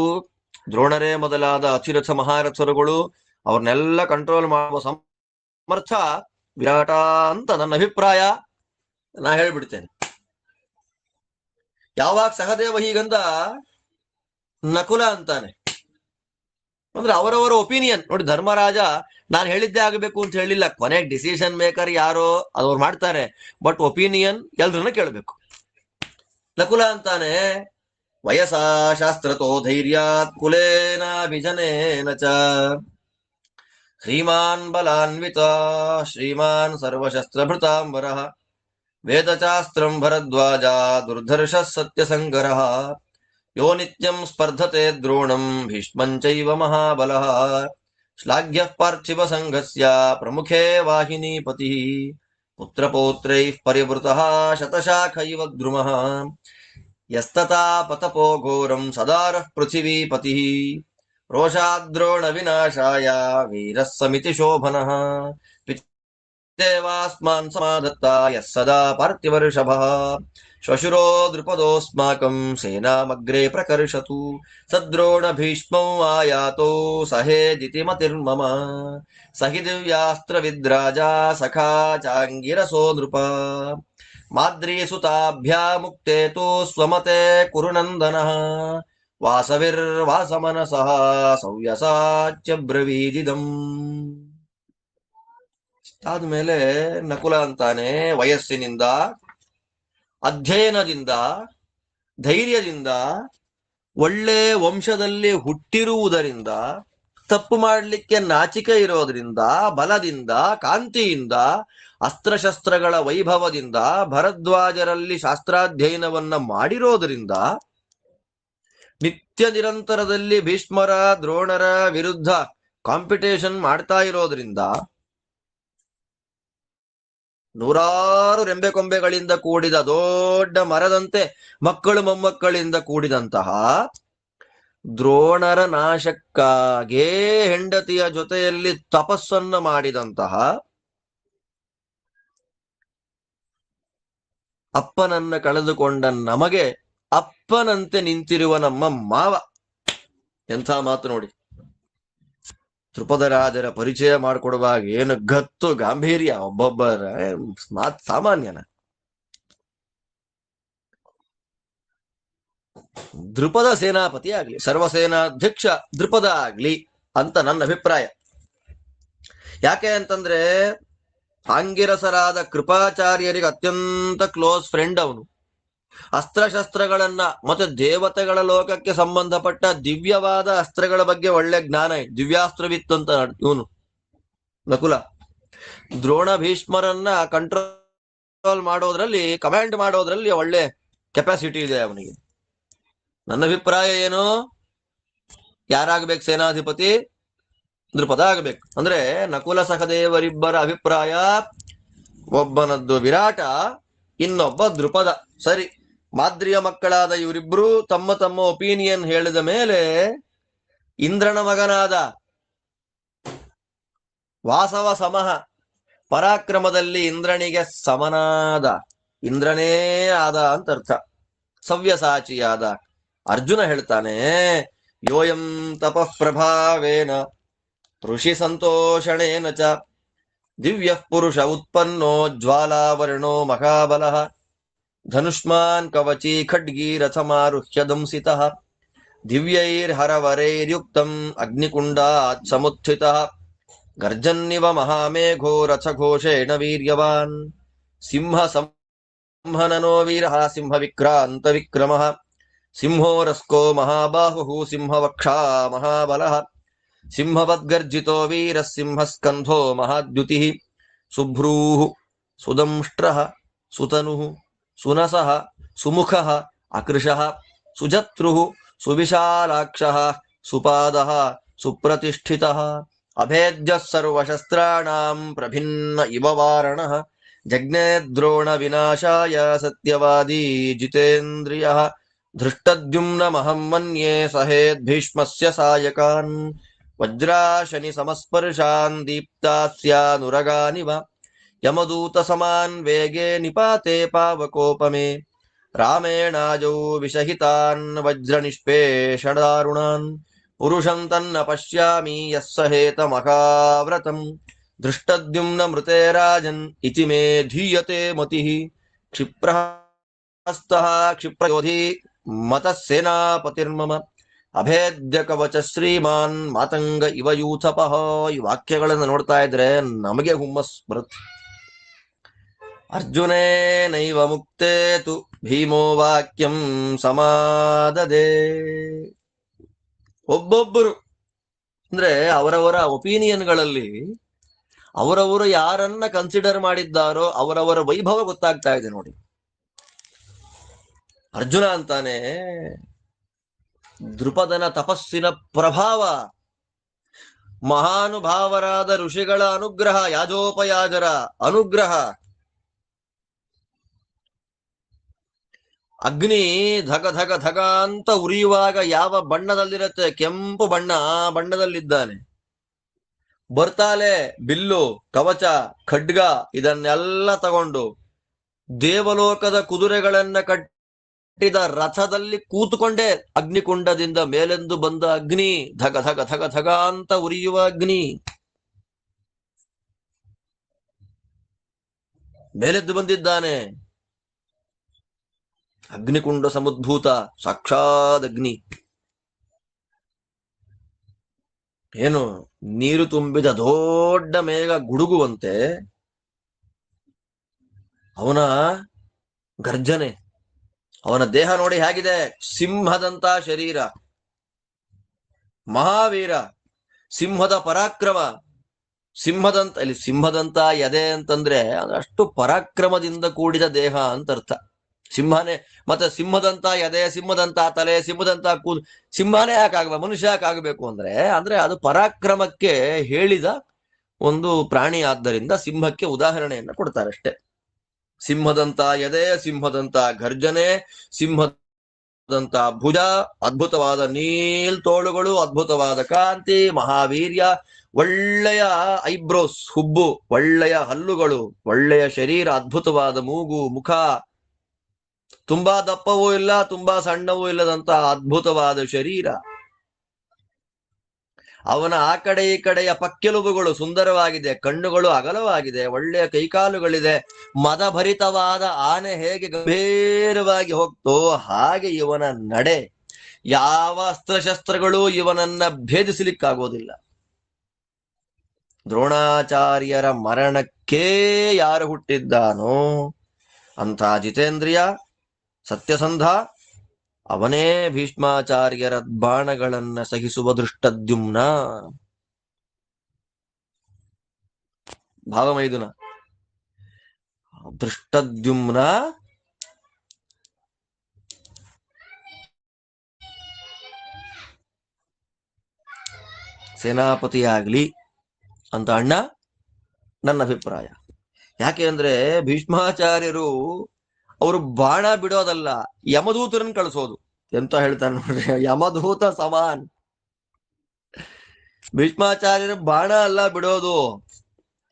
S1: ದ್ರೋಣರೇ ಮೊದಲಾದ ಅತಿರಥ ಮಹಾರಥರುಗಳು, ಅವ್ರನ್ನೆಲ್ಲ ಕಂಟ್ರೋಲ್ ಮಾಡುವ ಸಮರ್ಥ ವಿರಾಟ ಅಂತ ನನ್ನ ಅಭಿಪ್ರಾಯ. ನಾ ಹೇಳ್ಬಿಡ್ತೇನೆ. ಯಾವಾಗ ಸಹದೇವ ಹೀಗಂದ ನಕುಲ ಅಂತಾನೆ, ಅಂದ್ರೆ ಅವರವರ ಒಪಿನಿಯನ್ ನೋಡಿ. ಧರ್ಮರಾಜ ನಾನು ಹೇಳಿದ್ದೇ ಆಗಬೇಕು ಅಂತ ಹೇಳಿಲ್ಲ, ಕೊನೆಗೆ ಡಿಸಿಷನ್ ಮೇಕರ್ ಯಾರೋ ಅದವ್ರು ಮಾಡ್ತಾರೆ, ಬಟ್ ಒಪಿನಿಯನ್ ಎಲ್ರನ್ನ ಕೇಳಬೇಕು. ನಕುಲ ಅಂತಾನೆ, ವಯಸಾ ಶಾಸ್ತ್ರತೋ ಧೈರ್ಯಾತ್ ಕುಲೇನಾಭಿಜನೇನ ಚ ಶ್ರೀಮಾನ್ ಬಲಾನ್ವಿತ ಶ್ರೀಮಾನ್ ಸರ್ವಶಸ್ತ್ರಭೃತಾಂಬರಃ ವೇದಚಾಸ್ತ್ರಂ ಭರದ್ವಾಜ ದುರ್ಧರ್ಷ ಸತ್ಯಸಂಗರಃ ಯೋ ನಿತ್ಯಂ ಸ್ಪರ್ಧತೆ ದ್ರೋಣಂ ಭೀಷ್ಮಂಚೈವ ಮಹಾಬಲಃ ಶ್ಲಾಘ್ಯಃ ಪಾರ್ಥಿವ ಸಂಘಸ್ಯ ಪ್ರಮುಖೇ ವಾಹಿನೀಪತಿ ಪುತ್ರಪೌತ್ರೈಃ ಪರಿವೃತಃ ಶತಶಾಖೈವ ದ್ರುಮಃ ಯಸ್ತತಾ ಪತಪೋ ಘೋರಂ ಸದಾರಃ ಪೃಥಿವೀಪತಿಃ ರೋಷಾದ್ರೋಣ ವಿನಾಶಾಯ ವೀರಃ ಸಮಿತಿ ಶೋಭನಃ ಪಿತೇವಾಸ್ಮಾನ್ ಸಮಾಧತ್ತ ಯಃ ಸದಾ ಪಾರ್ಥಿವರ್ಷಭಃ ಶ್ವಶುರೋ ದೃಪದೋಸ್ಮಾಕಂ ಸೇನಾಮಗ್ರೆ ಪ್ರಕರ್ಷತು ಸದ್ರೋಣ ಭೀಷ್ಮೌ ಆಯಾತೋ ಸಹೇದಿತಿ ಮತಿರ್ಮಮ ಸಹಿ ದಿವ್ಯಾಸ್ತ್ರ ವಿದ್ರಾಜ ಸಖಾ ಚಾಂಗಿರಸೋ ನೃಪ ಮಾದ್ರೀಸುತಾಭ್ಯಾಮುಕ್ತೆ ತು ಸ್ವಮತೆ ಕುರುನಂದನಃ ವಾಸವಿರ್ವಾಸಮನಸಃ ಸವ್ಯಸಾಚ್ಯ ಬ್ರವೀದಿದಂ. ಆದ್ಮೇಲೆ ನಕುಲ ಅಂತಾನೆ, ವಯಸ್ಸಿನಿಂದ, ಅಧ್ಯಯನದಿಂದ, ಧೈರ್ಯದಿಂದ, ಒಳ್ಳೆ ವಂಶದಲ್ಲಿ ಹುಟ್ಟಿರುವುದರಿಂದ, ತಪ್ಪು ಮಾಡಲಿಕ್ಕೆ ನಾಚಿಕೆ ಇರೋದ್ರಿಂದ, ಬಲದಿಂದ, ಕಾಂತಿಯಿಂದ, ಅಸ್ತ್ರಶಸ್ತ್ರಗಳ ವೈಭವದಿಂದ, ಭರದ್ವಾಜರಲ್ಲಿ ಶಾಸ್ತ್ರಾಧ್ಯಯನವನ್ನ ಮಾಡಿರೋದ್ರಿಂದ, ನಿತ್ಯ ನಿರಂತರದಲ್ಲಿ ಭೀಷ್ಮರ ದ್ರೋಣರ ವಿರುದ್ಧ ಕಾಂಪಿಟೇಷನ್ ಮಾಡ್ತಾ ಇರೋದ್ರಿಂದ, ನೂರಾರು ರೆಂಬೆ ಕೊಂಬೆಗಳಿಂದ ಕೂಡಿದ ದೊಡ್ಡ ಮರದಂತೆ ಮಕ್ಕಳು ಮೊಮ್ಮಕ್ಕಳಿಂದ ಕೂಡಿದಂತಹ ದ್ರೋಣರ ನಾಶಕ್ಕಾಗೇ ಹೆಂಡತಿಯ ಜೊತೆಯಲ್ಲಿ ತಪಸ್ಸನ್ನು ಮಾಡಿದಂತಹ ಅಪ್ಪನನ್ನ ಕಳೆದುಕೊಂಡ ನಮಗೆ ಅಪ್ಪನಂತೆ ನಿಂತಿರುವ ನಮ್ಮ ಮಾವ. ಎಂಥ ಮಾತು ನೋಡಿ. ದ್ರುಪದರಾಜರ ಪರಿಚಯ ಮಾಡಿಕೊಡುವಾಗ ಏನು ಗತ್ತು ಗಾಂಭೀರ್ಯ, ಒಬ್ಬೊಬ್ಬರ ಮಾತ್ ಸಾಮಾನ್ಯನ. ದ್ರುಪದ ಸೇನಾಪತಿ ಆಗ್ಲಿ, ಸರ್ವಸೇನಾಧ್ಯಕ್ಷ ದ್ರುಪದ ಆಗ್ಲಿ ಅಂತ ನನ್ನ ಅಭಿಪ್ರಾಯ. ಯಾಕೆ ಅಂತಂದ್ರೆ ಆಂಗಿರಸರಾದ ಕೃಪಾಚಾರ್ಯರಿಗೆ ಅತ್ಯಂತ ಕ್ಲೋಸ್ ಫ್ರೆಂಡ್ ಅವನು. ಅಸ್ತ್ರಶಸ್ತ್ರಗಳನ್ನ ಮತ್ತೆ ದೇವತೆಗಳ ಲೋಕಕ್ಕೆ ಸಂಬಂಧಪಟ್ಟ ದಿವ್ಯವಾದ ಅಸ್ತ್ರಗಳ ಬಗ್ಗೆ ಒಳ್ಳೆ ಜ್ಞಾನ, ದಿವ್ಯಾಸ್ತ್ರವಿತ್ತಂತ ಇವನು ನಕುಲ. ದ್ರೋಣ ಭೀಷ್ಮರನ್ನ ಕಂಟ್ರೋಲ್ ಮಾಡೋದ್ರಲ್ಲಿ, ಕಮಾಂಡ್ ಮಾಡೋದ್ರಲ್ಲಿ ಒಳ್ಳೆ ಕೆಪಾಸಿಟಿ ಇದೆ ಅವನಿಗೆ. ನನ್ನ ಅಭಿಪ್ರಾಯ ಏನು, ಯಾರಾಗಬೇಕು ಸೇನಾಧಿಪತಿ? ದ್ರುಪದ ಆಗಬೇಕು. ಅಂದ್ರೆ ನಕುಲ ಸಹದೇವರಿಬ್ಬರ ಅಭಿಪ್ರಾಯ, ಒಬ್ಬನದ್ದು ವಿರಾಟ, ಇನ್ನೊಬ್ಬ ದ್ರುಪದ. ಸರಿ, ಮಾದ್ರಿಯ ಮಕ್ಕಳಾದ ಇವರಿಬ್ರು ತಮ್ಮ ತಮ್ಮ ಒಪಿನಿಯನ್ ಹೇಳಿದ ಮೇಲೆ ಇಂದ್ರನ ಮಗನಾದ ವಾಸವ ಸಮಹ, ಪರಾಕ್ರಮದಲ್ಲಿ ಇಂದ್ರನಿಗೆ ಸಮನಾದ, ಇಂದ್ರನೇ ಆದ ಅಂತ ಅರ್ಥ, ಸವ್ಯಸಾಚಿಯಾದ ಅರ್ಜುನ ಹೇಳ್ತಾನೆ, ಯೋಯಂ ತಪಃ ಪ್ರಭಾವೇನ ಋಷಿ ಸಂತೋಷಣೇನ ಚ ದಿವ್ಯ ಪುರುಷ ಉತ್ಪನ್ನೋ ಜ್ವಾಲಾವರ್ಣೋ ಮಹಾಬಲಃ ಧನುಷ್ಮಾನ್ ಕವಚಿ ಖಡ್ಗಿ ರಥಮಾರುಹ್ಯ ದಂಸಿತಃ ದಿವ್ಯೈರ್ಹರವರೈರ್ಯುಕ್ತಂ ಅಗ್ನಿಕುಂಡಾತ್ ಸಮುತ್ಥಿತಃ ಗರ್ಜನ್ನಿವ ಮಹಾಮೇಘೋ ರಥಘೋಷೇಣ ವೀರ್ಯವಾನ್ ಸಿಂಹ ಸಂಹನನೋ ವೀರಃ ಸಿಂಹ ವಿಕ್ರಾಂತ ವಿಕ್ರಮಃ ಸಿಂಹೋ ರಸ್ಕೋ ಮಹಾಬಾಹುಃ ಸಿಂಹವಕ್ಷಾ ಮಹಾಬಲಃ ಸಿಂಹವದ್ಗರ್ಜಿತೋ ವೀರಃ ಸಿಂಹಸ್ಕಂಧೋ ಮಹಾದ್ಯುತಿಃ ಸುಭ್ರೂಃ ಸುದಂಷ್ಟ್ರಃ ಸುತನುಃ ಸುನಸಃ ಸುಮುಖಃ ಅಕೃಶಃ ಸುಜತ್ರುಃ ಸುವಿಶಾಲಾಕ್ಷಃ ಸುಪಾದಃ ಸುಪ್ರತಿಷ್ಠಿತಃ ಅಭೇದ್ಯಃ ಸರ್ವಶಸ್ತ್ರಾಣಾಂ ಪ್ರಭಿನ್ನ ಇವ ವಾರಣಃ ಜಜ್ಞೇ ದ್ರೋಣ ವಿನಾಶಾಯ ಸತ್ಯವಾದಿ ಜಿತೇಂದ್ರಿಯಃ ಧೃಷ್ಟದ್ಯುಮ್ನಮಹಂ ಮನ್ಯೇ ಸಹೇದ್ ಭೀಷ್ಮಸ್ಯ ಸಾಯಕಾನ್ ವಜ್ರಾಶನಿ ಸಮಸ್ಪರ್ಶಾನ್ ದೀಪ್ತಾಸ್ಯಾನುರಗಾನಿವ ಯಮದೂತ ಸಮಾನ್ ವೇಗೇ ನಿಪಾತೆ ಪಾವಕೋಪಮೇ ರಾಮೇಣಾಜೌ ವಿಷಹಿತಾನ್ ವಜ್ರ ನಿಷ್ಪೇಷಣಾರುಣಾನ್ ಪುರುಷಂ ತನ್ನ ಪಶ್ಯಾಮಿ ಯಸ್ಸಹೇತ ಮಹಾವ್ರತಂ ದೃಷ್ಟದ್ಯುಮ್ನ ಮೃತೆ ರಾಜನ್ ಇತಿ ಮೇ ಧೀಯತೆ ಮತಿಃ ಕ್ಷಿಪ್ರಹಸ್ತಃ ಕ್ಷಿಪ್ರಯೋಧಿ ಮತಃ ಸೇನಾಪತಿರ್ಮಮ ಅಭೇದ್ಯ ಕವಚ ಶ್ರೀಮಾನ್ ಮಾತಂಗ ಇವ ಯೂಥಪಃ. ಈ ವಾಕ್ಯಗಳನ್ನು ನೋಡ್ತಾ ಇದ್ರೆ ನಮಗೆ ಹುಮ್ಮಸ್ ಬರುತ್ತೆ. ಅರ್ಜುನೇನೈವ ಮುಕ್ತೇತು ಭೀಮೋ ವಾಕ್ಯಂ ಸಮಾದದೆ. ಒಬ್ಬೊಬ್ಬರು ಅಂದ್ರೆ ಅವರವರ ಒಪಿನಿಯನ್ಗಳಲ್ಲಿ ಅವರವರು ಯಾರನ್ನ ಕನ್ಸಿಡರ್ ಮಾಡಿದ್ದಾರೋ ಅವರವರ ವೈಭವ ಗೊತ್ತಾಗ್ತಾ ಇದೆ ನೋಡಿ. ಅರ್ಜುನ ಅಂತಾನೆ, ದೃಪದನ ತಪಸ್ಸಿನ ಪ್ರಭಾವ, ಮಹಾನುಭಾವರಾದ ಋಷಿಗಳ ಅನುಗ್ರಹ, ಯಾಜೋಪಯಾಜರ ಅನುಗ್ರಹ, ಅಗ್ನಿ ಧಗ ಧಗ ಧಗ ಅಂತ ಉರಿಯುವಾಗ ಯಾವ ಬಣ್ಣದಲ್ಲಿರುತ್ತೆ, ಕೆಂಪು ಬಣ್ಣ, ಆ ಬಣ್ಣದಲ್ಲಿದ್ದಾನೆ. ಬರ್ತಾಲೆ ಬಿಲ್ಲು, ಕವಚ, ಖಡ್ಗ ಇದನ್ನೆಲ್ಲ ತಗೊಂಡು ದೇವಲೋಕದ ಕುದುರೆಗಳನ್ನ ಕಟ್ಟಿದ ರಥದಲ್ಲಿ ಕೂತುಕೊಂಡೇ ಅಗ್ನಿಕುಂಡದಿಂದ ಮೇಲೆಂದು ಬಂದ ಅಗ್ನಿ, ಧಗ ಧಗ ಧಗ ಧಗ ಅಂತ ಉರಿಯುವ ಅಗ್ನಿ ಮೇಲೆದ್ದು ಬಂದಿದ್ದಾನೆ. ಅಗ್ನಿಕುಂಡ ಸಮುದ್ಭೂತ ಸಾಕ್ಷಾತ್ ಅಗ್ನಿ. ಏನು ನೀರು ತುಂಬಿದ ದೊಡ್ಡ ಮೇಘ ಗುಡುಗುವಂತೆ ಅವನ ಗರ್ಜನೆ, ಅವನ ದೇಹ ನೋಡಿ ಹೇಗಿದೆ, ಸಿಂಹದಂತ ಶರೀರ, ಮಹಾವೀರ, ಸಿಂಹದ ಪರಾಕ್ರಮ, ಸಿಂಹದಂತ, ಇಲ್ಲಿ ಸಿಂಹದಂತ ಎದೆ ಅಂತಂದ್ರೆ ಅಷ್ಟು ಪರಾಕ್ರಮದಿಂದ ಕೂಡಿದ ದೇಹ ಅಂತ ಅರ್ಥ. ಸಿಂಹನೇ, ಮತ್ತೆ ಸಿಂಹದಂತ ಎದೆ, ಸಿಂಹದಂತ ತಲೆ, ಸಿಂಹದಂತ ಕೂದಲು, ಸಿಂಹನೇ ಯಾಕಾಗಬೇಕು, ಮನುಷ್ಯ ಯಾಕಾಗಬೇಕು ಅಂದ್ರೆ ಅದು ಪರಾಕ್ರಮಕ್ಕೆ ಹೇಳಿದ ಒಂದು ಪ್ರಾಣಿ. ಆದ್ದರಿಂದ ಸಿಂಹಕ್ಕೆ ಉದಾಹರಣೆಯನ್ನ ಕೊಡ್ತಾರೆ ಅಷ್ಟೇ. ಸಿಂಹದಂತ ಎದೆ, ಸಿಂಹದಂತ ಗರ್ಜನೆ, ಸಿಂಹದಂತ ಭುಜ, ಅದ್ಭುತವಾದ ನೀಲ್ತೋಳುಗಳು, ಅದ್ಭುತವಾದ ಕಾಂತಿ, ಮಹಾವೀರ್ಯ, ಒಳ್ಳೆಯ ಐಬ್ರೋಸ್, ಹುಬ್ಬು, ಒಳ್ಳೆಯ ಹಲ್ಲುಗಳು, ಒಳ್ಳೆಯ ಶರೀರ, ಅದ್ಭುತವಾದ ಮೂಗು, ಮುಖ, ತುಂಬಾ ದಪ್ಪವೂ ಇಲ್ಲ, ತುಂಬಾ ಸಣ್ಣವೂ ಇಲ್ಲದಂತ ಅದ್ಭುತವಾದ ಶರೀರ. ಅವನ ಆ ಕಡೆ ಈ ಕಡೆಯ ಪಕ್ಕೆಲುಬುಗಳು ಸುಂದರವಾಗಿದೆ, ಕಣ್ಣುಗಳು ಅಗಲವಾಗಿದೆ, ಒಳ್ಳೆಯ ಕೈಕಾಲುಗಳಿದೆ. ಮದಭರಿತವಾದ ಆನೆ ಹೇಗೆ ಗಂಭೀರವಾಗಿ ಹೋಗ್ತೋ ಹಾಗೆ ಇವನ ನಡೆ. ಯಾವ ಅಸ್ತ್ರಶಸ್ತ್ರಗಳು ಇವನನ್ನ ಭೇದಿಸಲಿಕ್ಕಾಗೋದಿಲ್ಲ. ದ್ರೋಣಾಚಾರ್ಯರ ಮರಣಕ್ಕೇ ಯಾರು ಹುಟ್ಟಿದ್ದಾನೋ ಅಂಥ ಜಿತೇಂದ್ರಿಯ ಸತ್ಯಸಂಧ ಅವನೇ ಭೀಷ್ಮಾಚಾರ್ಯರ ಬಾಣಗಳನ್ನ ಸಹಿಸುವ ದೃಷ್ಟದ್ಯುಮ್ನ. ಭಾವಮೈದುನ ದೃಷ್ಟದ್ಯುಮ್ನ ಸೇನಾಪತಿಯಾಗ್ಲಿ ಅಂತ ಅಣ್ಣ ನನ್ನ ಅಭಿಪ್ರಾಯ. ಯಾಕೆ ಅಂದ್ರೆ ಭೀಷ್ಮಾಚಾರ್ಯರು ಅವರು ಬಾಣ ಬಿಡೋದಲ್ಲ, ಯಮದೂತರನ್ನು ಕಳಿಸೋದು. ಎಂತ ಹೇಳ್ತಾನೆ ನೋಡ್ರಿ, ಯಮದೂತ ಸಮಾನ್. ಭೀಷ್ಮಾಚಾರ್ಯರು ಬಾಣ ಅಲ್ಲ ಬಿಡೋದು,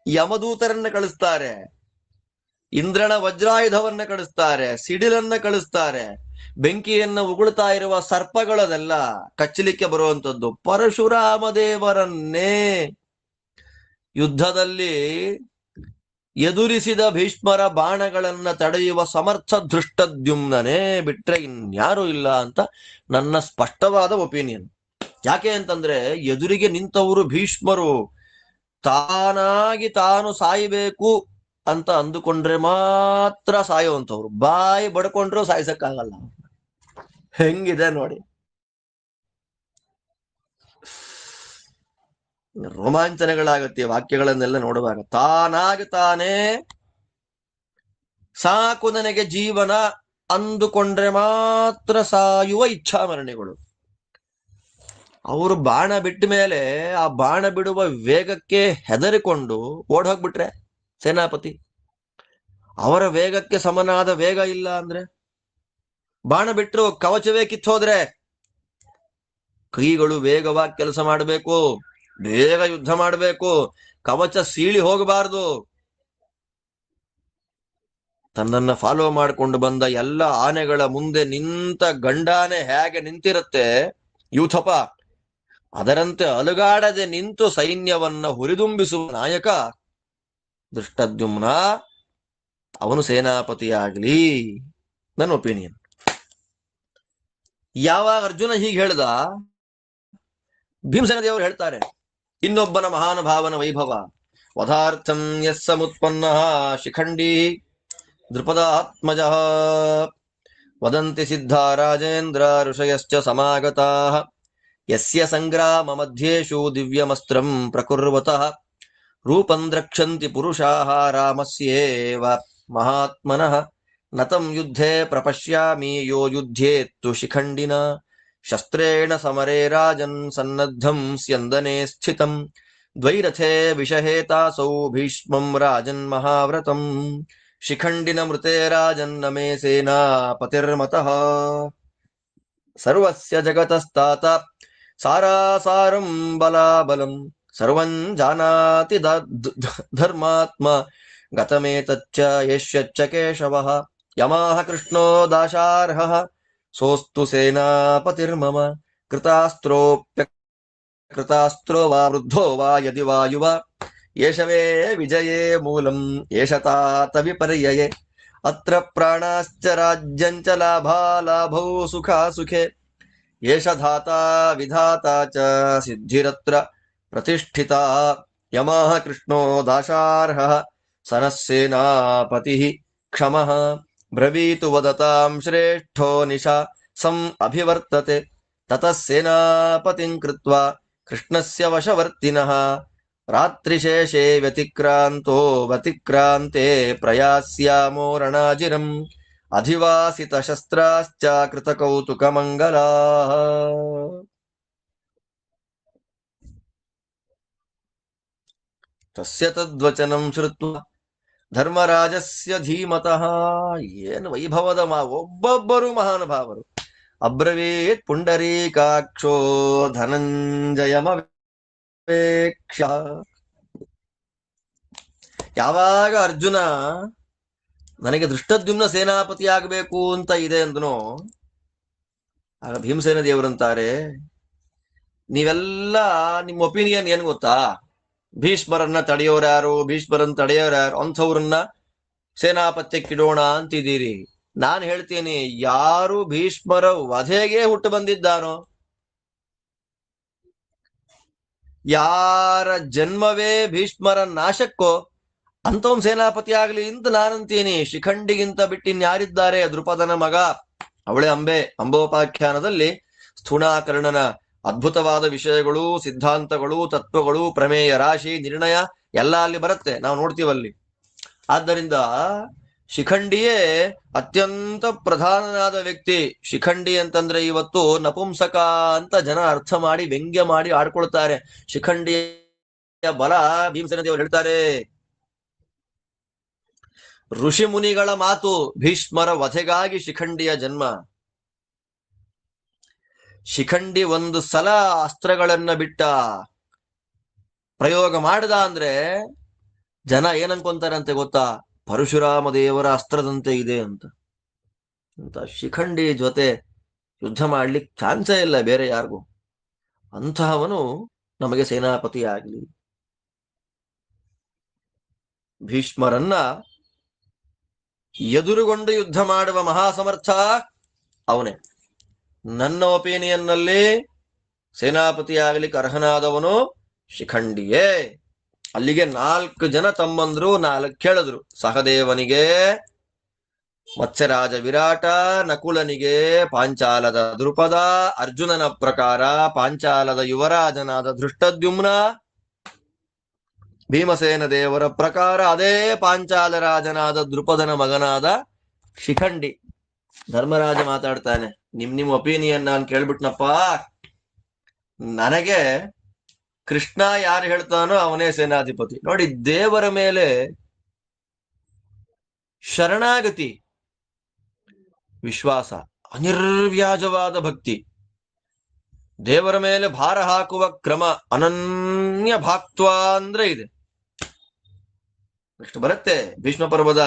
S1: ಯಮದೂತರನ್ನ ಕಳಿಸ್ತಾರೆ, ಇಂದ್ರನ ವಜ್ರಾಯುಧವನ್ನ ಕಳಿಸ್ತಾರೆ, ಸಿಡಿಲನ್ನ ಕಳಿಸ್ತಾರೆ, ಬೆಂಕಿಯನ್ನ ಉಗುಳ್ತಾ ಇರುವ ಸರ್ಪಗಳದೆಲ್ಲ ಕಚ್ಚಲಿಕ್ಕೆ ಬರುವಂತದ್ದು. ಪರಶುರಾಮ ದೇವರನ್ನೇ ಯುದ್ಧದಲ್ಲಿ ಎದುರಿಸಿದ ಭೀಷ್ಮರ ಬಾಣಗಳನ್ನ ತಡೆಯುವ ಸಮರ್ಥ ದೃಷ್ಟದ್ಯುಮ್ನೇ ಬಿಟ್ರೆ ಇನ್ಯಾರೂ ಇಲ್ಲ ಅಂತ ನನ್ನ ಸ್ಪಷ್ಟವಾದ ಒಪಿನಿಯನ್. ಯಾಕೆ ಅಂತಂದ್ರೆ ಎದುರಿಗೆ ನಿಂತವರು ಭೀಷ್ಮರು ತಾನಾಗಿ ತಾನು ಸಾಯಬೇಕು ಅಂತ ಅಂದುಕೊಂಡ್ರೆ ಮಾತ್ರ ಸಾಯುವಂತವ್ರು, ಬಾಯಿ ಬಡ್ಕೊಂಡ್ರು ಸಾಯಿಸಕ್ಕಾಗಲ್ಲ. ಹೆಂಗಿದೆ ನೋಡಿ, ರೋಮಾಂಚನಗಳಾಗತ್ತೆ ವಾಕ್ಯಗಳನ್ನೆಲ್ಲ ನೋಡುವಾಗ. ತಾನಾಗಿ ತಾನೇ ಸಾಕು ನನಗೆ ಜೀವನ ಅಂದುಕೊಂಡ್ರೆ ಮಾತ್ರ ಸಾಯುವ ಇಚ್ಛಾಮರಣಿಗಳು. ಅವರು ಬಾಣ ಬಿಟ್ಟ ಮೇಲೆ ಆ ಬಾಣ ಬಿಡುವ ವೇಗಕ್ಕೆ ಹೆದರಿಕೊಂಡು ಓಡ್ ಹೋಗ್ಬಿಟ್ರೆ ಸೇನಾಪತಿ, ಅವರ ವೇಗಕ್ಕೆ ಸಮನಾದ ವೇಗ ಇಲ್ಲ ಅಂದ್ರೆ, ಬಾಣ ಬಿಟ್ಟರು ಕವಚವೇ ಕಿತ್ತೋದ್ರೆ, ಕೈಗಳು ವೇಗವಾಗಿ ಕೆಲಸ ಮಾಡಬೇಕು, ಬೇಗ ಯುದ್ಧ ಮಾಡಬೇಕು, ಕವಚ ಸೀಳಿ ಹೋಗಬಾರದು. ತನ್ನನ್ನ ಫಾಲೋ ಮಾಡಿಕೊಂಡು ಬಂದ ಎಲ್ಲ ಆನೆಗಳ ಮುಂದೆ ನಿಂತ ಗಂಡಾನೆ ಹೇಗೆ ನಿಂತಿರುತ್ತೆ ಯೂಥಪ, ಅದರಂತೆ ಅಲುಗಾಡದೆ ನಿಂತು ಸೈನ್ಯವನ್ನ ಹುರಿದುಂಬಿಸುವ ನಾಯಕ ದೃಷ್ಟದ್ಯುಮ್ನ, ಅವನು ಸೇನಾಪತಿಯಾಗಲಿ. ನನ್ನ ಒಪಿನಿಯನ್. ಯಾವಾಗ ಅರ್ಜುನ ಹೀಗೆ ಹೇಳ್ದ, ಭೀಮಸೇನ ದೇವರು ಹೇಳ್ತಾರೆ, ಇನ್ನೊಬ್ಬನ ಮಹಾನುಭಾವನ ವೈಭವ ವಧಾರ್ಥಂ ಯಸ್ಸ ಮುತ್ಪನ್ನ ಶಿಖಂಡಿ ದೃಪದಾತ್ಮಜ ವದಂತಿ ಸಿದ್ಧ ರಾಜೇಂದ್ರ ಋಷಯಶ್ಚ ಸಮಾಗತಾಃ ಯಸ್ಯ ಸಂಗ್ರಾಮ ಮಧ್ಯೇಷು ದಿವ್ಯಮಸ್ತ್ರಂ ಪ್ರಕುರ್ವತಃ ರೂಪಂ ದ್ರಕ್ಷಂತಿ ಪುರುಷಾಃ ರಾಮಸ್ಯೇವ ಮಹಾತ್ಮನಃ ನತಂ ಯುದ್ಧೇ ಪ್ರಪಶ್ಯಾಮಿ ಯೋ ಯುಧ್ಯೇತ್ತು ಶಿಖಂಡಿನ ಶಸ್ತ್ರೇಣ ಸಮರೇ ರಾಜನ್ ಸನ್ನದ್ಧಂ ಸ್ಯಂದನೆ ಸ್ಥಿತಂ ದ್ವೈರಥೇ ವಿಷಹೇತಾಸೌ ಭೀಷ್ಮಂ ರಾಜನ್ ಮಹಾವ್ರತಂ ಶಿಖಂಡಿನ ಮೃತೆ ರಾಜನ್ನ ಮೇ ಸೇನಾಪತಿರ್ಮತಃ ಸರ್ವಸ್ಯ ಜಗತಸ್ತಾತ ಸಾರಾಸಾರಂ ಬಲಾಬಲಂ ಸರ್ವಂ ಜಾನಾತಿ ಧರ್ಮಾತ್ಮ ಗತಮೇತಚ್ಚ ಯಶ್ಯಚ್ಚ ಕೇಶವಃ ಯಮಾಹ ಕೃಷ್ಣೋ ದಾಶಾರ್ಹಃ ಸೋಸ್ತು ಸೇನಾಪತಿರ್ಮಮ ಕೃತಾಸ್ತ್ರೋ ವಾ ವೃದ್ಧೋ ವಾ ಯದಿ ವಾ ಯುವ ಯೇಷವೇ ವಿಜಯೇ ಮೂಲಂ ಯೇಷತಾತ ವಿಪರ್ಯಯೇ ಅತ್ರ ಪ್ರಾಣಾಶ್ಚ ರಾಜ್ಯಂಚ ಲಾಭಾಲಾಭೌ ಸುಖಾಸುಖೆ ಯೇಷ ಧಾತಾ ವಿಧಾತಾ ಚ ಸಿದ್ಧಿರತ್ರ ಪ್ರತಿಷ್ಠಿತಾ ಯಮಃ ಕೃಷ್ಣೋ ದಾಶಾರ್ಹಃ ಸನಃ ಸೇನಾಪತಿಃ ಕ್ಷಮಃ ಬ್ರವೀತು ವದತಾಂ ಶ್ರೇಷ್ಠೋ ನಿಶಾ ಸಂ ಅಭಿವರ್ತತೆ ತತಃ ಸೇನಾಪತಿಂ ಕೃತ್ವಾ ಕೃಷ್ಣಸ್ಯ ವಶವರ್ತಿನಃ ರಾತ್ರಿಶೇಷೇ ವ್ಯತಿಕ್ರಾಂತೆ ಪ್ರಯಾಸ್ಯಾಮೋ ರಣಾಜಿರಂ ಅಧಿವಾಸಿತ ಶಸ್ತ್ರಾಶ್ಚ ಕೃತಕೌತುಕ ಮಂಗಲಾಃ. ತಸ್ಯ ತದ್ವಚನಂ ಶ್ರುತ್ವಾ ಧರ್ಮರಾಜಸ್ಯ ಧೀಮತಃ. ಏನು ವೈಭವದ ಒಬ್ಬೊಬ್ಬರು ಮಹಾನುಭಾವರು. ಅಬ್ರವೀತ್ ಪುಂಡರೀಕಾಕ್ಷೋ ಧನಂಜಯಮವೇಕ್ಷ. ಯಾವಾಗ ಅರ್ಜುನ ನನಗೆ ದೃಷ್ಟದ್ಯುಮ್ನ ಸೇನಾಪತಿ ಆಗಬೇಕು ಅಂತ ಇದೆ ಅಂದನೋ, ಆಗ ಭೀಮಸೇನ ದೇವರಂತಾರೆ, ನೀವೆಲ್ಲ ನಿಮ್ಮ ಒಪಿನಿಯನ್ ಏನ್ ಗೊತ್ತಾ, ಭೀಷ್ಮರನ್ನ ತಡೆಯೋರ್ಯಾರು, ಭೀಷ್ಮರನ್ನ ತಡೆಯೋರ್ಯಾರು, ಅಂಥವ್ರನ್ನ ಸೇನಾಪತ್ಯಕ್ಕಿಡೋಣ ಅಂತಿದ್ದೀರಿ. ನಾನು ಹೇಳ್ತೀನಿ, ಯಾರು ಭೀಷ್ಮರ ವಧೆಗೆ ಹುಟ್ಟು ಬಂದಿದ್ದಾನೋ, ಯಾರ ಜನ್ಮವೇ ಭೀಷ್ಮರ ನಾಶಕ್ಕೋ ಅಂಥವ್ ಸೇನಾಪತಿ ಆಗ್ಲಿ ಅಂತ ನಾನಂತೀನಿ. ಶಿಖಂಡಿಗಿಂತ ಬಿಟ್ಟಿನ್ಯಾರಿದ್ದಾರೆ? ದೃಪದನ ಮಗ, ಅವಳೆ ಅಂಬೆ. ಅಂಬೋಪಾಖ್ಯಾನದಲ್ಲಿ ಸ್ಥೂಣಾಕರ್ಣನ ಅದ್ಭುತವಾದ ವಿಷಯಗಳು, ಸಿದ್ಧಾಂತಗಳು, ತತ್ವಗಳು, ಪ್ರಮೇಯ ರಾಶಿ, ನಿರ್ಣಯ ಎಲ್ಲ ಅಲ್ಲಿ ಬರುತ್ತೆ, ನಾವು ನೋಡ್ತೀವಲ್ಲಿ. ಆದ್ದರಿಂದ ಶಿಖಂಡಿಯೇ ಅತ್ಯಂತ ಪ್ರಧಾನನಾದ ವ್ಯಕ್ತಿ. ಶಿಖಂಡಿ ಅಂತಂದ್ರೆ ಇವತ್ತು ನಪುಂಸಕ ಅಂತ ಜನ ಅರ್ಥ ಮಾಡಿ ವ್ಯಂಗ್ಯ ಮಾಡಿ ಆಡ್ಕೊಳ್ತಾರೆ. ಶಿಖಂಡಿಯ ಬಲ ಭೀಮಸೇನ ದೇವರು ಹೇಳ್ತಾರೆ, ಋಷಿ ಮುನಿಗಳ ಮಾತು, ಭೀಷ್ಮರ ವಧೆಗಾಗಿ ಶಿಖಂಡಿಯ ಜನ್ಮ. ಶಿಖಂಡಿ ಒಂದು ಸಲ ಅಸ್ತ್ರಗಳನ್ನ ಬಿಟ್ಟ, ಪ್ರಯೋಗ ಮಾಡದ ಅಂದ್ರೆ ಜನ ಏನನ್ಕೊಂತಾರಂತೆ ಗೊತ್ತಾ, ಪರಶುರಾಮ ದೇವರ ಅಸ್ತ್ರದಂತೆ ಇದೆ ಅಂತ. ಶಿಖಂಡಿ ಜೊತೆ ಯುದ್ಧ ಮಾಡ್ಲಿಕ್ಕೆ ಚಾನ್ಸೇ ಇಲ್ಲ ಬೇರೆ ಯಾರಿಗೂ. ಅಂತಹವನು ನಮಗೆ ಸೇನಾಪತಿ ಆಗಲಿ. ಭೀಷ್ಮರನ್ನ ಎದುರುಗೊಂಡು ಯುದ್ಧ ಮಾಡುವ ಮಹಾಸಮರ್ಥ ಅವನೇ. ನನ್ನ ಒಪಿನಿಯನ್ ನಲ್ಲಿ ಸೇನಾಪತಿ ಆಗ್ಲಿಕ್ಕೆ ಅರ್ಹನಾದವನು ಶಿಖಂಡಿಯೇ. ಅಲ್ಲಿಗೆ 4 ಜನ ತಮ್ಮಂದ್ರು 4 ಕೇಳಿದ್ರು. ಸಹದೇವನಿಗೆ ಮತ್ಸ್ಯರಾಜ ವಿರಾಟ, ನಕುಲನಿಗೆ ಪಾಂಚಾಲದ ದೃಪದ, ಅರ್ಜುನನ ಪ್ರಕಾರ ಪಾಂಚಾಲದ ಯುವರಾಜನಾದ ದೃಷ್ಟದ್ಯುಮ್ನ, ಭೀಮಸೇನ ದೇವರ ಪ್ರಕಾರ ಅದೇ ಪಾಂಚಾಲ ರಾಜನಾದ ದೃಪದನ ಮಗನಾದ ಶಿಖಂಡಿ. ಧರ್ಮರಾಜ ಮಾತಾಡ್ತಾನೆ, ನಿಮ್ ಒಪಿನಿಯನ್ ನಾನು ಕೇಳ್ಬಿಟ್ನಪ್ಪ. ನನಗೆ ಕೃಷ್ಣ ಯಾರು ಹೇಳ್ತಾನೋ ಅವನೇ ಸೇನಾಧಿಪತಿ. ನೋಡಿ, ದೇವರ ಮೇಲೆ ಶರಣಾಗತಿ, ವಿಶ್ವಾಸ, ಅನಿರ್ವ್ಯಾಜವಾದ ಭಕ್ತಿ, ದೇವರ ಮೇಲೆ ಭಾರ ಹಾಕುವ ಕ್ರಮ, ಅನನ್ಯ ಭಾಕ್ತ್ವ ಅಂದ್ರೆ ಇದೆ. ನೆಕ್ಸ್ಟ್ ಬರುತ್ತೆ ಭೀಷ್ಮ ಪರ್ವದ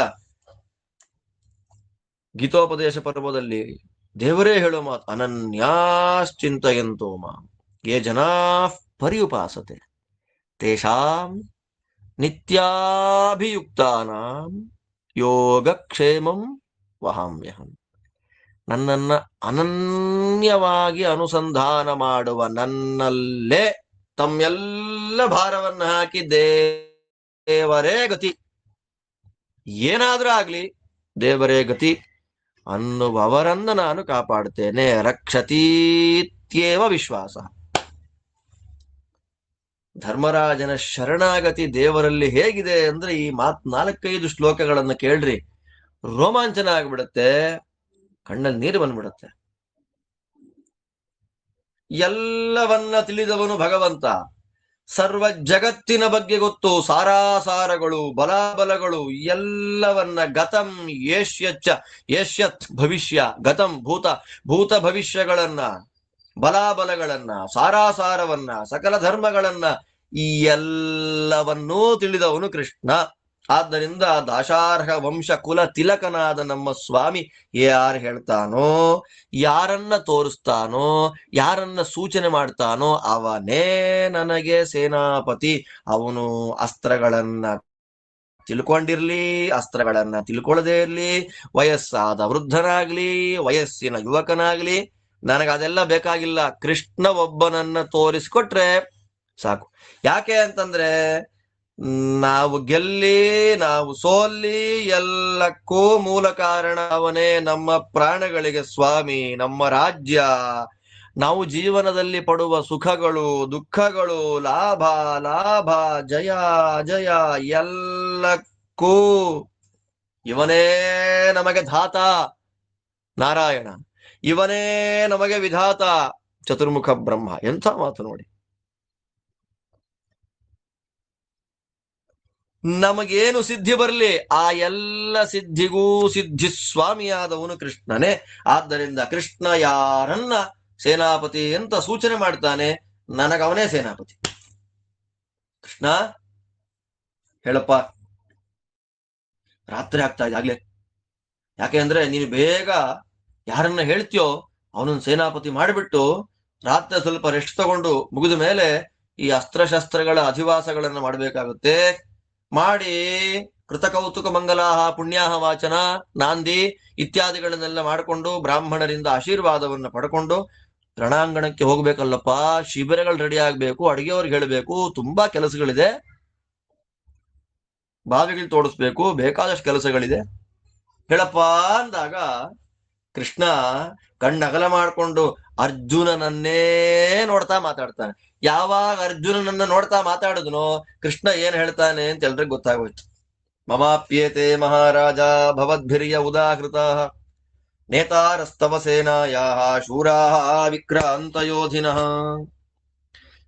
S1: ಗೀತೋಪದೇಶ ಪರ್ವದಲ್ಲಿ ದೇವರೇ ಹೇಳೋ ಮಾತು, ಅನನ್ಯಾಶ್ಚಿಂತಯಂತೋ ಮಾಂ ಯೇ ಜನಾ ಪರ್ಯುಪಾಸತೆ ತೇಷಾಂ ನಿತ್ಯಾಭಿಯುಕ್ತಾನಾಂ ಯೋಗಕ್ಷೇಮಂ ವಹಾಮ್ಯಹಂ. ನನ್ನನ್ನ ಅನನ್ಯವಾಗಿ ಅನುಸಂಧಾನ ಮಾಡುವ ನನ್ನಲ್ಲೇ ತಮ್ಮೆಲ್ಲ ಭಾರವನ್ನ ಹಾಕಿ ದೇವರೇ ಗತಿ, ಏನಾದ್ರೂ ಆಗ್ಲಿ ದೇವರೇ ಗತಿ ಅನ್ನುವವರನ್ನ ನಾನು ಕಾಪಾಡ್ತೇನೆ. ರಕ್ಷತೀತ್ಯೇವ ವಿಶ್ವಾಸ. ಧರ್ಮರಾಜನ ಶರಣಾಗತಿ ದೇವರಲ್ಲಿ ಹೇಗಿದೆ ಅಂದ್ರೆ, ಈ 4-5 ಶ್ಲೋಕಗಳನ್ನ ಕೇಳ್ರಿ, ರೋಮಾಂಚನ ಆಗ್ಬಿಡುತ್ತೆ, ಕಣ್ಣಲ್ಲಿ ನೀರು ಬಂದ್ಬಿಡುತ್ತೆ. ಎಲ್ಲವನ್ನ ತಿಳಿದವನು ಭಗವಂತ, ಸರ್ವ ಜಗತ್ತಿನ ಬಗ್ಗೆ ಗೊತ್ತು, ಸಾರಾಸಾರಗಳು, ಬಲಾಬಲಗಳು ಎಲ್ಲವನ್ನ, ಗತಂ ಯೇಷ್ಯಚ್ಚ ಯೇಷ್ಯತ್ ಭವಿಷ್ಯ, ಗತಂ ಭೂತ ಭವಿಷ್ಯಗಳನ್ನ, ಬಲಾಬಲಗಳನ್ನ, ಸಾರಾಸಾರವನ್ನ, ಸಕಲ ಧರ್ಮಗಳನ್ನ, ಈ ಎಲ್ಲವನ್ನೂ ತಿಳಿದವನು ಕೃಷ್ಣ. ಆದ್ದರಿಂದ ದಾಶಾರ್ಹ ವಂಶ ಕುಲ ತಿಲಕನಾದ ನಮ್ಮ ಸ್ವಾಮಿ ಯಾರು ಹೇಳ್ತಾನೋ, ಯಾರನ್ನ ತೋರಿಸ್ತಾನೋ, ಯಾರನ್ನ ಸೂಚನೆ ಮಾಡ್ತಾನೋ ಅವನೇ ನನಗೆ ಸೇನಾಪತಿ. ಅವನು ಅಸ್ತ್ರಗಳನ್ನ ತಿಳ್ಕೊಂಡಿರ್ಲಿ, ಅಸ್ತ್ರಗಳನ್ನ ತಿಳ್ಕೊಳ್ಳದೆ ಇರ್ಲಿ, ವಯಸ್ಸಾದ ವೃದ್ಧನಾಗ್ಲಿ, ವಯಸ್ಸಿನ ಯುವಕನಾಗ್ಲಿ, ನನಗದೆಲ್ಲ ಬೇಕಾಗಿಲ್ಲ. ಕೃಷ್ಣ ಒಬ್ಬನನ್ನ ತೋರಿಸ್ಕೊಟ್ರೆ ಸಾಕು. ಯಾಕೆ ಅಂತಂದ್ರೆ, ನಾವು ಗೆಲ್ಲಿ ನಾವು ಸೋಲ್ಲಿ ಎಲ್ಲಕ್ಕೂ ಮೂಲ ಕಾರಣ ಅವನೇ. ನಮ್ಮ ಪ್ರಾಣಗಳಿಗೆ ಸ್ವಾಮಿ, ನಮ್ಮ ರಾಜ್ಯ, ನಾವು ಜೀವನದಲ್ಲಿ ಪಡುವ ಸುಖಗಳು, ದುಃಖಗಳು, ಲಾಭ ಲಾಭ, ಜಯ ಜಯ, ಎಲ್ಲಕ್ಕೂ ಇವನೇ ನಮಗೆ ಧಾತ ನಾರಾಯಣ, ಇವನೇ ನಮಗೆ ವಿಧಾತ ಚತುರ್ಮುಖ ಬ್ರಹ್ಮ. ಎಂಥ ಮಾತು ನೋಡಿ. ನಮಗೇನು ಸಿದ್ಧಿ ಬರಲಿ, ಆ ಎಲ್ಲ ಸಿದ್ಧಿಗೂ ಸಿದ್ಧಿ ಸ್ವಾಮಿಯಾದವನು ಕೃಷ್ಣನೇ. ಆದ್ದರಿಂದ ಕೃಷ್ಣ ಯಾರನ್ನ ಸೇನಾಪತಿ ಅಂತ ಸೂಚನೆ ಮಾಡ್ತಾನೆ, ನನಗವನೇ ಸೇನಾಪತಿ. ಕೃಷ್ಣ ಹೇಳಪ್ಪ, ರಾತ್ರಿ ಆಗ್ತಾ ಇದೆ ಆಗ್ಲೇ. ಯಾಕೆ ಅಂದ್ರೆ, ನೀನು ಬೇಗ ಯಾರನ್ನ ಹೇಳ್ತೀಯೋ ಅವನನ್ನ ಸೇನಾಪತಿ ಮಾಡಿಬಿಟ್ಟು ರಾತ್ರಿ ಸ್ವಲ್ಪ ರೆಸ್ಟ್ ತಗೊಂಡು ಮುಗಿದ ಮೇಲೆ ಈ ಅಸ್ತ್ರಶಸ್ತ್ರಗಳ ಅಧಿವಾಸಗಳನ್ನ ಮಾಡಬೇಕಾಗುತ್ತೆ. ಮಾಡಿ ಕೃತಕೌತುಕ ಮಂಗಲಾಹ ಪುಣ್ಯಾಹ ವಾಚನ ನಾಂದಿ ಇತ್ಯಾದಿಗಳನ್ನೆಲ್ಲ ಮಾಡಿಕೊಂಡು ಬ್ರಾಹ್ಮಣರಿಂದ ಆಶೀರ್ವಾದವನ್ನು ಪಡ್ಕೊಂಡು ರಣಾಂಗಣಕ್ಕೆ ಹೋಗ್ಬೇಕಲ್ಲಪ್ಪ. ಶಿಬಿರಗಳು ರೆಡಿ ಆಗ್ಬೇಕು, ಅಡಿಗೆಯವ್ರಿಗೆ ಹೇಳಬೇಕು, ತುಂಬಾ ಕೆಲಸಗಳಿದೆ, ಬಾವಿಗಳು ತೋಡಿಸ್ಬೇಕು, ಬೇಕಾದಷ್ಟು ಕೆಲಸಗಳಿದೆ, ಹೇಳಪ್ಪ ಅಂದಾಗ ಕೃಷ್ಣ ಕಣ್ಣಗಲ ಮಾಡ್ಕೊಂಡು ಅರ್ಜುನನನ್ನೇ ನೋಡ್ತಾ ಮಾತಾಡ್ತಾನೆ. ಯಾವಾಗ ಅರ್ಜುನನನ್ನ ನೋಡ್ತಾ ಮಾತಾಡಿದ್ನೋ ಕೃಷ್ಣ ಏನ್ ಹೇಳ್ತಾನೆ ಅಂತ ಎಲ್ರಿಗೂ ಗೊತ್ತಾಗೋಯ್ತು. ಮಮಾಪ್ಯೇತೆ ಮಹಾರಾಜ ಭವದ್ಭಿರ್ಯ ಉದಾಹೃತ ನೇತಾರಸ್ತವ ಸೇನಾಯಾಃ ಶೂರಾಃ ವಿಕ್ರಾಂತ ಯೋಧಿನಃ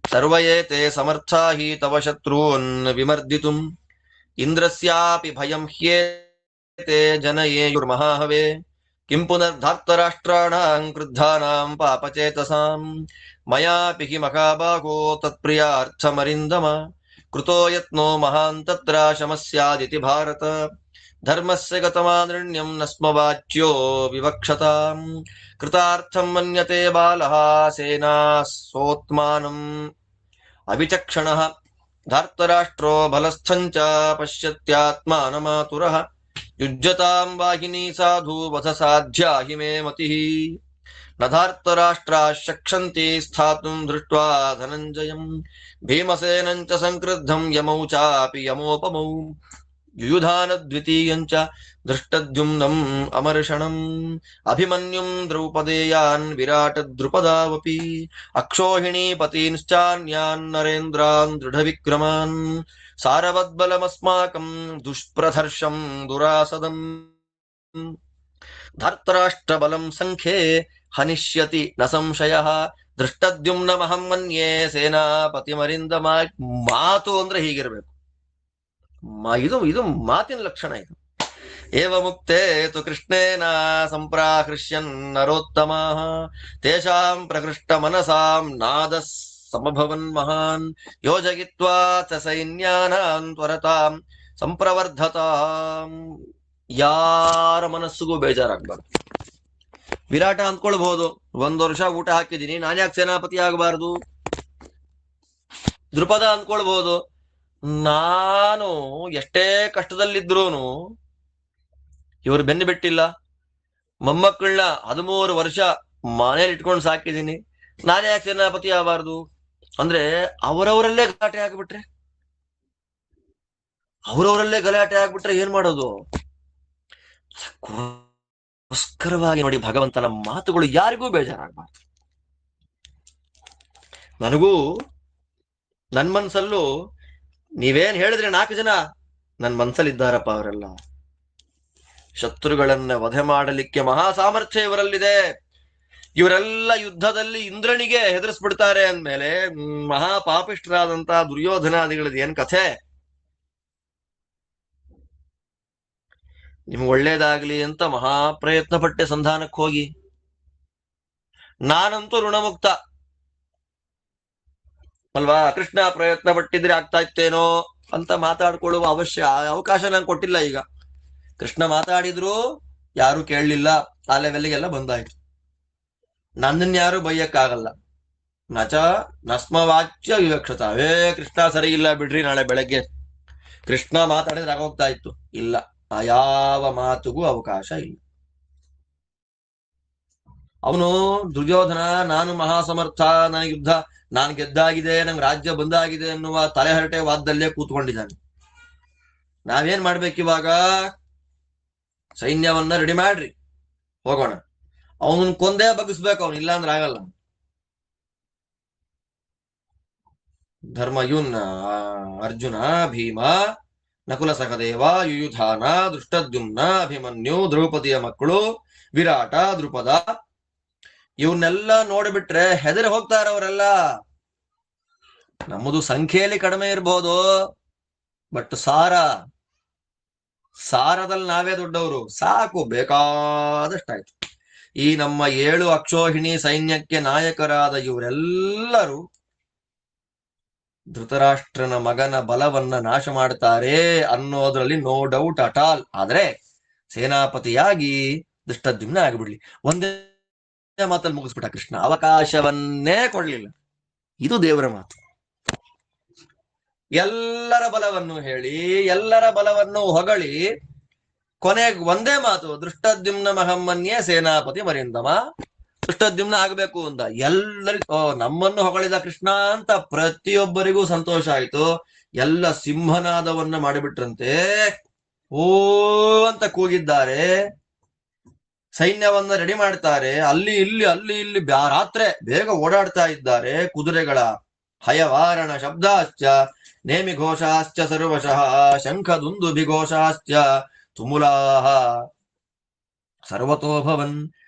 S1: ಸರ್ವಯೇತೆ ಸಮರ್ಥಾ ಹಿ ತವ ಶತ್ರುನ್ ವಿಮರ್ದಿತುಂ ಇಂದ್ರಸ್ಯಾಪಿ ಭಯಂ ಹ್ಯೇತೆ ಜನಯೇಯುರ್ಮಹಾಹವೇ ಕಿಂ ಪುನರ್ಧಾರ್ತರಾಷ್ಟ್ರಾಣಾಂ ಕ್ರುದ್ಧಾನಾಂ ಪಾಪಚೇತಸಾಂ ಮಯಾಪಿ ಹಿ ಮಹಾಭಾಗೋ ತತ್ಪ್ರಿಯಾರ್ಥಮರಿಂದಮ ಕೃತೋ ಯತ್ನೋ ಮಹಾನ್ ತತ್ರ ಶಮಸ್ಯಾದಿತಿ ಭಾರತ ಧರ್ಮಸ್ಯ ಗತಮಾನೃಣ್ಯಂ ನಸ್ಮವಾಚ್ಯೋ ವಿವಕ್ಷತಾಂ ಕೃತಾರ್ಥಂ ಮನ್ಯತೆ ಬಾಲಃ ಸೇನಾಸೋತ್ಮಾನಂ ಅವಿಚಕ್ಷಣಃ ಧಾರ್ತರಾಷ್ಟ್ರೋ ಬಲಸ್ಥಂಚ ಪಶ್ಯತ್ಯಾತ್ಮಾನಮಾತುರಃ ಯುಜ್ಯತಾಂ ವಾಹಿನಿ ಸಾಧು ವಧ ಸಾಧ್ಯ ಹಿ ಮೇ ಮತಿಃ ನ ಧಾರ್ತರಾಷ್ಟ್ರಾ ಶಕ್ಷಂತಿ ಸ್ಥಾತುಂ ದೃಷ್ಟ್ವಾ ಧನಂಜಯಂ ಭೀಮಸೇನಂಚ ಸಂಕ್ರುದ್ಧಂ ಯಮೌ ಚಾಪಿ ಯಮೋಪಮೌ ಯುಯುಧಾನ ದ್ವಿತೀಯಂಚ ದೃಷ್ಟದ್ಯುಮ್ನಂ ಅಮರ್ಷಣಂ ಅಭಿಮನ್ಯುಂ ದ್ರೌಪದೇಯಾನ್ ವಿರಾಟ ದ್ರುಪದಾವಪಿ ಅಕ್ಷೋಹಿಣೀ ಪತೀಂಶ್ಚಾನ್ಯಾನ್ ನರೇಂದ್ರಾನ್ ದೃಢವಿಕ್ರಮಾನ್ ಸಾರವದ್ಬಲಮಸ್ಮಾಕಂ ದುಷ್ಪ್ರಧರ್ಷಂ ದುರಾಸದಂ ಧಾರ್ತರಾಷ್ಟ್ರಬಲಂ ಸಂಖ್ಯೆ ಹನಿಷ್ಯತಿ ನ ಸಂಶಯ ದೃಷ್ಟದ್ಯುಮ್ನ ಮಹಂ ಮನ್ಯೇ ಸೇನಾಪತಿಮರಿಂದಮ. ಮಾತು ಅಂದ್ರೆ ಹೀಗಿರ್ಬೇಕು. ಇದು ಮಾತಿನ ಲಕ್ಷಣ ಇದು. ಏವ ಮುಕ್ತೆ ತು ಕೃಷ್ಣೇನ ಸಂಪ್ರಾಕೃಷ್ಯನ್ ನರೋತ್ತಮಃ ತೇಷಾಂ ಪ್ರಕೃಷ್ಟ ಮನಸಾಂ ನಾದ ಸಮಭವನ್ ಮಹಾನ್ ಯೋಜಯಿತ್ವಾ ಚ ಸೈನ್ಯಾನಾಂ ತ್ವರತಾಂ ಸಂಪ್ರವರ್ಧತಾಂ. ಯಾರ ಮನಸ್ಸಿಗೂ ಬೇಜಾರಾಗ್ಬಾರ್ದು. ವಿರಾಟ ಅಂದ್ಕೊಳ್ಬಹುದು, 1 ವರ್ಷ ಊಟ ಹಾಕಿದ್ದೀನಿ, ನಾನ್ಯಾಕೆ ಸೇನಾಪತಿ ಆಗಬಾರ್ದು. ದೃಪದ ಅಂದ್ಕೊಳ್ಬಹುದು, ನಾನು ಎಷ್ಟೇ ಕಷ್ಟದಲ್ಲಿದ್ರೂನು ಇವರು ಬೆನ್ನು ಬಿಟ್ಟಿಲ್ಲ, ಮೊಮ್ಮಕ್ಕಳನ್ನ 13 ವರ್ಷ ಮನೇಲಿ ಇಟ್ಕೊಂಡು ಸಾಕಿದ್ದೀನಿ, ನಾನೇ ಯಾಕೆ ಸೇನಾಪತಿ ಆಗಬಾರ್ದು. ಅಂದ್ರೆ ಅವರವರಲ್ಲೇ ಗಲಾಟೆ ಆಗ್ಬಿಟ್ರೆ ಏನ್ ಮಾಡೋದು. ಅದಕ್ಕೋಸ್ಕರವಾಗಿ ನೋಡಿ, ಭಗವಂತನ ಮಾತುಗಳು ಯಾರಿಗೂ ಬೇಜಾರಾಗಬಾರ್ದು. ನನಗೂ ನನ್ ಮನ್ಸಲ್ಲೂ ನೀವೇನ್ ಹೇಳಿದ್ರೆ 4 ಜನ ನನ್ ಮನ್ಸಲ್ಲಿದ್ದಾರಪ್ಪ. ಅವರೆಲ್ಲ ಶತ್ರುಗಳನ್ನ ವಧೆ ಮಾಡಲಿಕ್ಕೆ ಮಹಾ ಸಾಮರ್ಥ್ಯ ಇವರಲ್ಲಿದೆ. ಇವರೆಲ್ಲ ಯುದ್ಧದಲ್ಲಿ ಇಂದ್ರನಿಗೆ ಹೆದರಿಸ್ಬಿಡ್ತಾರೆ ಅಂದ್ಮೇಲೆ ಮಹಾ ಪಾಪಿಷ್ಠರಾದಂತ ದುರ್ಯೋಧನಾದಿಗಳದ್ದು ಏನ್ ಕಥೆ. ನಿಮ್ಗೆ ಒಳ್ಳೇದಾಗ್ಲಿ ಅಂತ ಮಹಾ ಪ್ರಯತ್ನ ಪಟ್ಟೆ ಸಂಧಾನಕ್ಕೆ ಹೋಗಿ, ನಾನಂತೂ ಋಣಮುಕ್ತ ಅಲ್ವಾ. ಕೃಷ್ಣ ಪ್ರಯತ್ನ ಪಟ್ಟಿದ್ರೆ ಆಗ್ತಾ ಇತ್ತೇನೋ ಅಂತ ಮಾತಾಡ್ಕೊಳ್ಳುವ ಅವಕಾಶ ನಂಗೆ ಕೊಟ್ಟಿಲ್ಲ. ಈಗ ಕೃಷ್ಣ ಮಾತಾಡಿದ್ರು ಯಾರು ಕೇಳಲಿಲ್ಲ, ಆ ಲೆವೆಲ್ಗೆಲ್ಲ ಬಂದಾಯ್ತು. ನನ್ನನ್ ಯಾರು ಬೈಯಕ್ಕಾಗಲ್ಲ. ನಚ ನಸ್ಮವಾಚ್ಯ ವಿವಕ್ಷತ. ಕೃಷ್ಣ ಸರಿ ಇಲ್ಲ ಬಿಡ್ರಿ, ನಾಳೆ ಬೆಳಗ್ಗೆ ಕೃಷ್ಣ ಮಾತಾಡಿದ್ರೆ ಆಗೋಗ್ತಾ ಇತ್ತು. ಇಲ್ಲ, ಆ ಯಾವ ಮಾತುಗೂ ಅವಕಾಶ ಇಲ್ಲ. ಅವನು ದುರ್ಯೋಧನ, ನಾನು ಮಹಾಸಮರ್ಥ, ನನಗೆ ಯುದ್ಧ ನಾನು ಗೆದ್ದಾಗಿದೆ, ನಂಗೆ ರಾಜ್ಯ ಬಂದಾಗಿದೆ ಅನ್ನುವ ತಲೆಹರಟೆ ವಾದದಲ್ಲೇ ಕೂತ್ಕೊಂಡಿದ್ದಾನೆ. ನಾವೇನ್ ಮಾಡ್ಬೇಕಿವಾಗ? ಸೈನ್ಯವನ್ನ ರೆಡಿ ಮಾಡ್ರಿ, ಹೋಗೋಣ. ಅವನನ್ನ ಕೊಂದೇ ಬಗ್ಗಿಸ್ಬೇಕು, ಅವನು ಇಲ್ಲ ಅಂದ್ರೆ ಆಗಲ್ಲ. ಧರ್ಮ ಇವನ್ ಅರ್ಜುನ, ಭೀಮ, ನಕುಲ ಸಹದೇವ, ಯುಯುಧಾನ, ದೃಷ್ಟದ್ಯುಮ್ನ, ಅಭಿಮನ್ಯು, ದ್ರೌಪದಿಯ ಮಕ್ಕಳು, ವಿರಾಟ, ದೃಪದ, ಇವನ್ನೆಲ್ಲ ನೋಡಿಬಿಟ್ರೆ ಹೆದರಿ ಹೋಗ್ತಾರವರೆಲ್ಲ. ನಮ್ಮದು ಸಂಖ್ಯೆಯಲ್ಲಿ ಕಡಿಮೆ ಇರಬಹುದು, ಬಟ್ ಸಾರದಲ್ಲಿ ನಾವೇ ದೊಡ್ಡವರು. ಸಾಕು, ಬೇಕಾದಷ್ಟಾಯ್ತು. ಈ ನಮ್ಮ 7 ಅಕ್ಷೋಹಿಣಿ ಸೈನ್ಯಕ್ಕೆ ನಾಯಕರಾದ ಇವರೆಲ್ಲರೂ ಧೃತರಾಷ್ಟ್ರನ ಮಗನ ಬಲವನ್ನ ನಾಶ ಮಾಡ್ತಾರೆ ಅನ್ನೋದ್ರಲ್ಲಿ ನೋ ಡೌಟ್ ಅಟ್ ಆಲ್. ಆದ್ರೆ ಸೇನಾಪತಿಯಾಗಿ ದೃಷ್ಟದ್ಯುಮ್ನ ಆಗಿಬಿಡ್ಲಿ. ಒಂದೇ ಮಾತಲ್ಲಿ ಮುಗಿಸ್ಬಿಟ್ಟ ಕೃಷ್ಣ, ಅವಕಾಶವನ್ನೇ ಕೊಡ್ಲಿಲ್ಲ. ಇದು ದೇವರ ಮಾತು. ಎಲ್ಲರ ಬಲವನ್ನು ಹೇಳಿ, ಎಲ್ಲರ ಬಲವನ್ನು ಹೊಗಳಿ, ಕೊನೆಗೆ ಒಂದೇ ಮಾತು, ದೃಷ್ಟದ್ಯುಮ್ನ ಮಹಮ್ಮನ್ಯೇ ಸೇನಾಪತಿ ಮರಿಂದಮ. ದೃಷ್ಟದ್ಯುಮ್ನ ಆಗ್ಬೇಕು ಅಂತ ಎಲ್ಲರಿಗೂ, ನಮ್ಮನ್ನು ಹೊಗಳಿದ ಕೃಷ್ಣ ಅಂತ ಪ್ರತಿಯೊಬ್ಬರಿಗೂ ಸಂತೋಷ ಆಯ್ತು. ಎಲ್ಲ ಸಿಂಹನಾದವನ್ನ ಮಾಡಿಬಿಟ್ರಂತೆ. ಓ ಅಂತ ಕೂಗಿದ್ದಾರೆ. ಸೈನ್ಯವನ್ನ ರೆಡಿ ಮಾಡ್ತಾರೆ. ಅಲ್ಲಿ ಇಲ್ಲಿ ರಾತ್ರೆ ಬೇಗ ಓಡಾಡ್ತಾ ಇದ್ದಾರೆ. ಕುದುರೆಗಳ ಹಯವಾರಣ ಶಬ್ದಾಶ್ಚ ನೇಮಿ ಘೋಷಾಶ್ಚ ಸರ್ವಶಃ ಶಂಖ ದುಂದುಭಿಘೋಷಾಶ್ಚ ತುಮುಲಾಹ ಸರ್ವತೋಭವನ್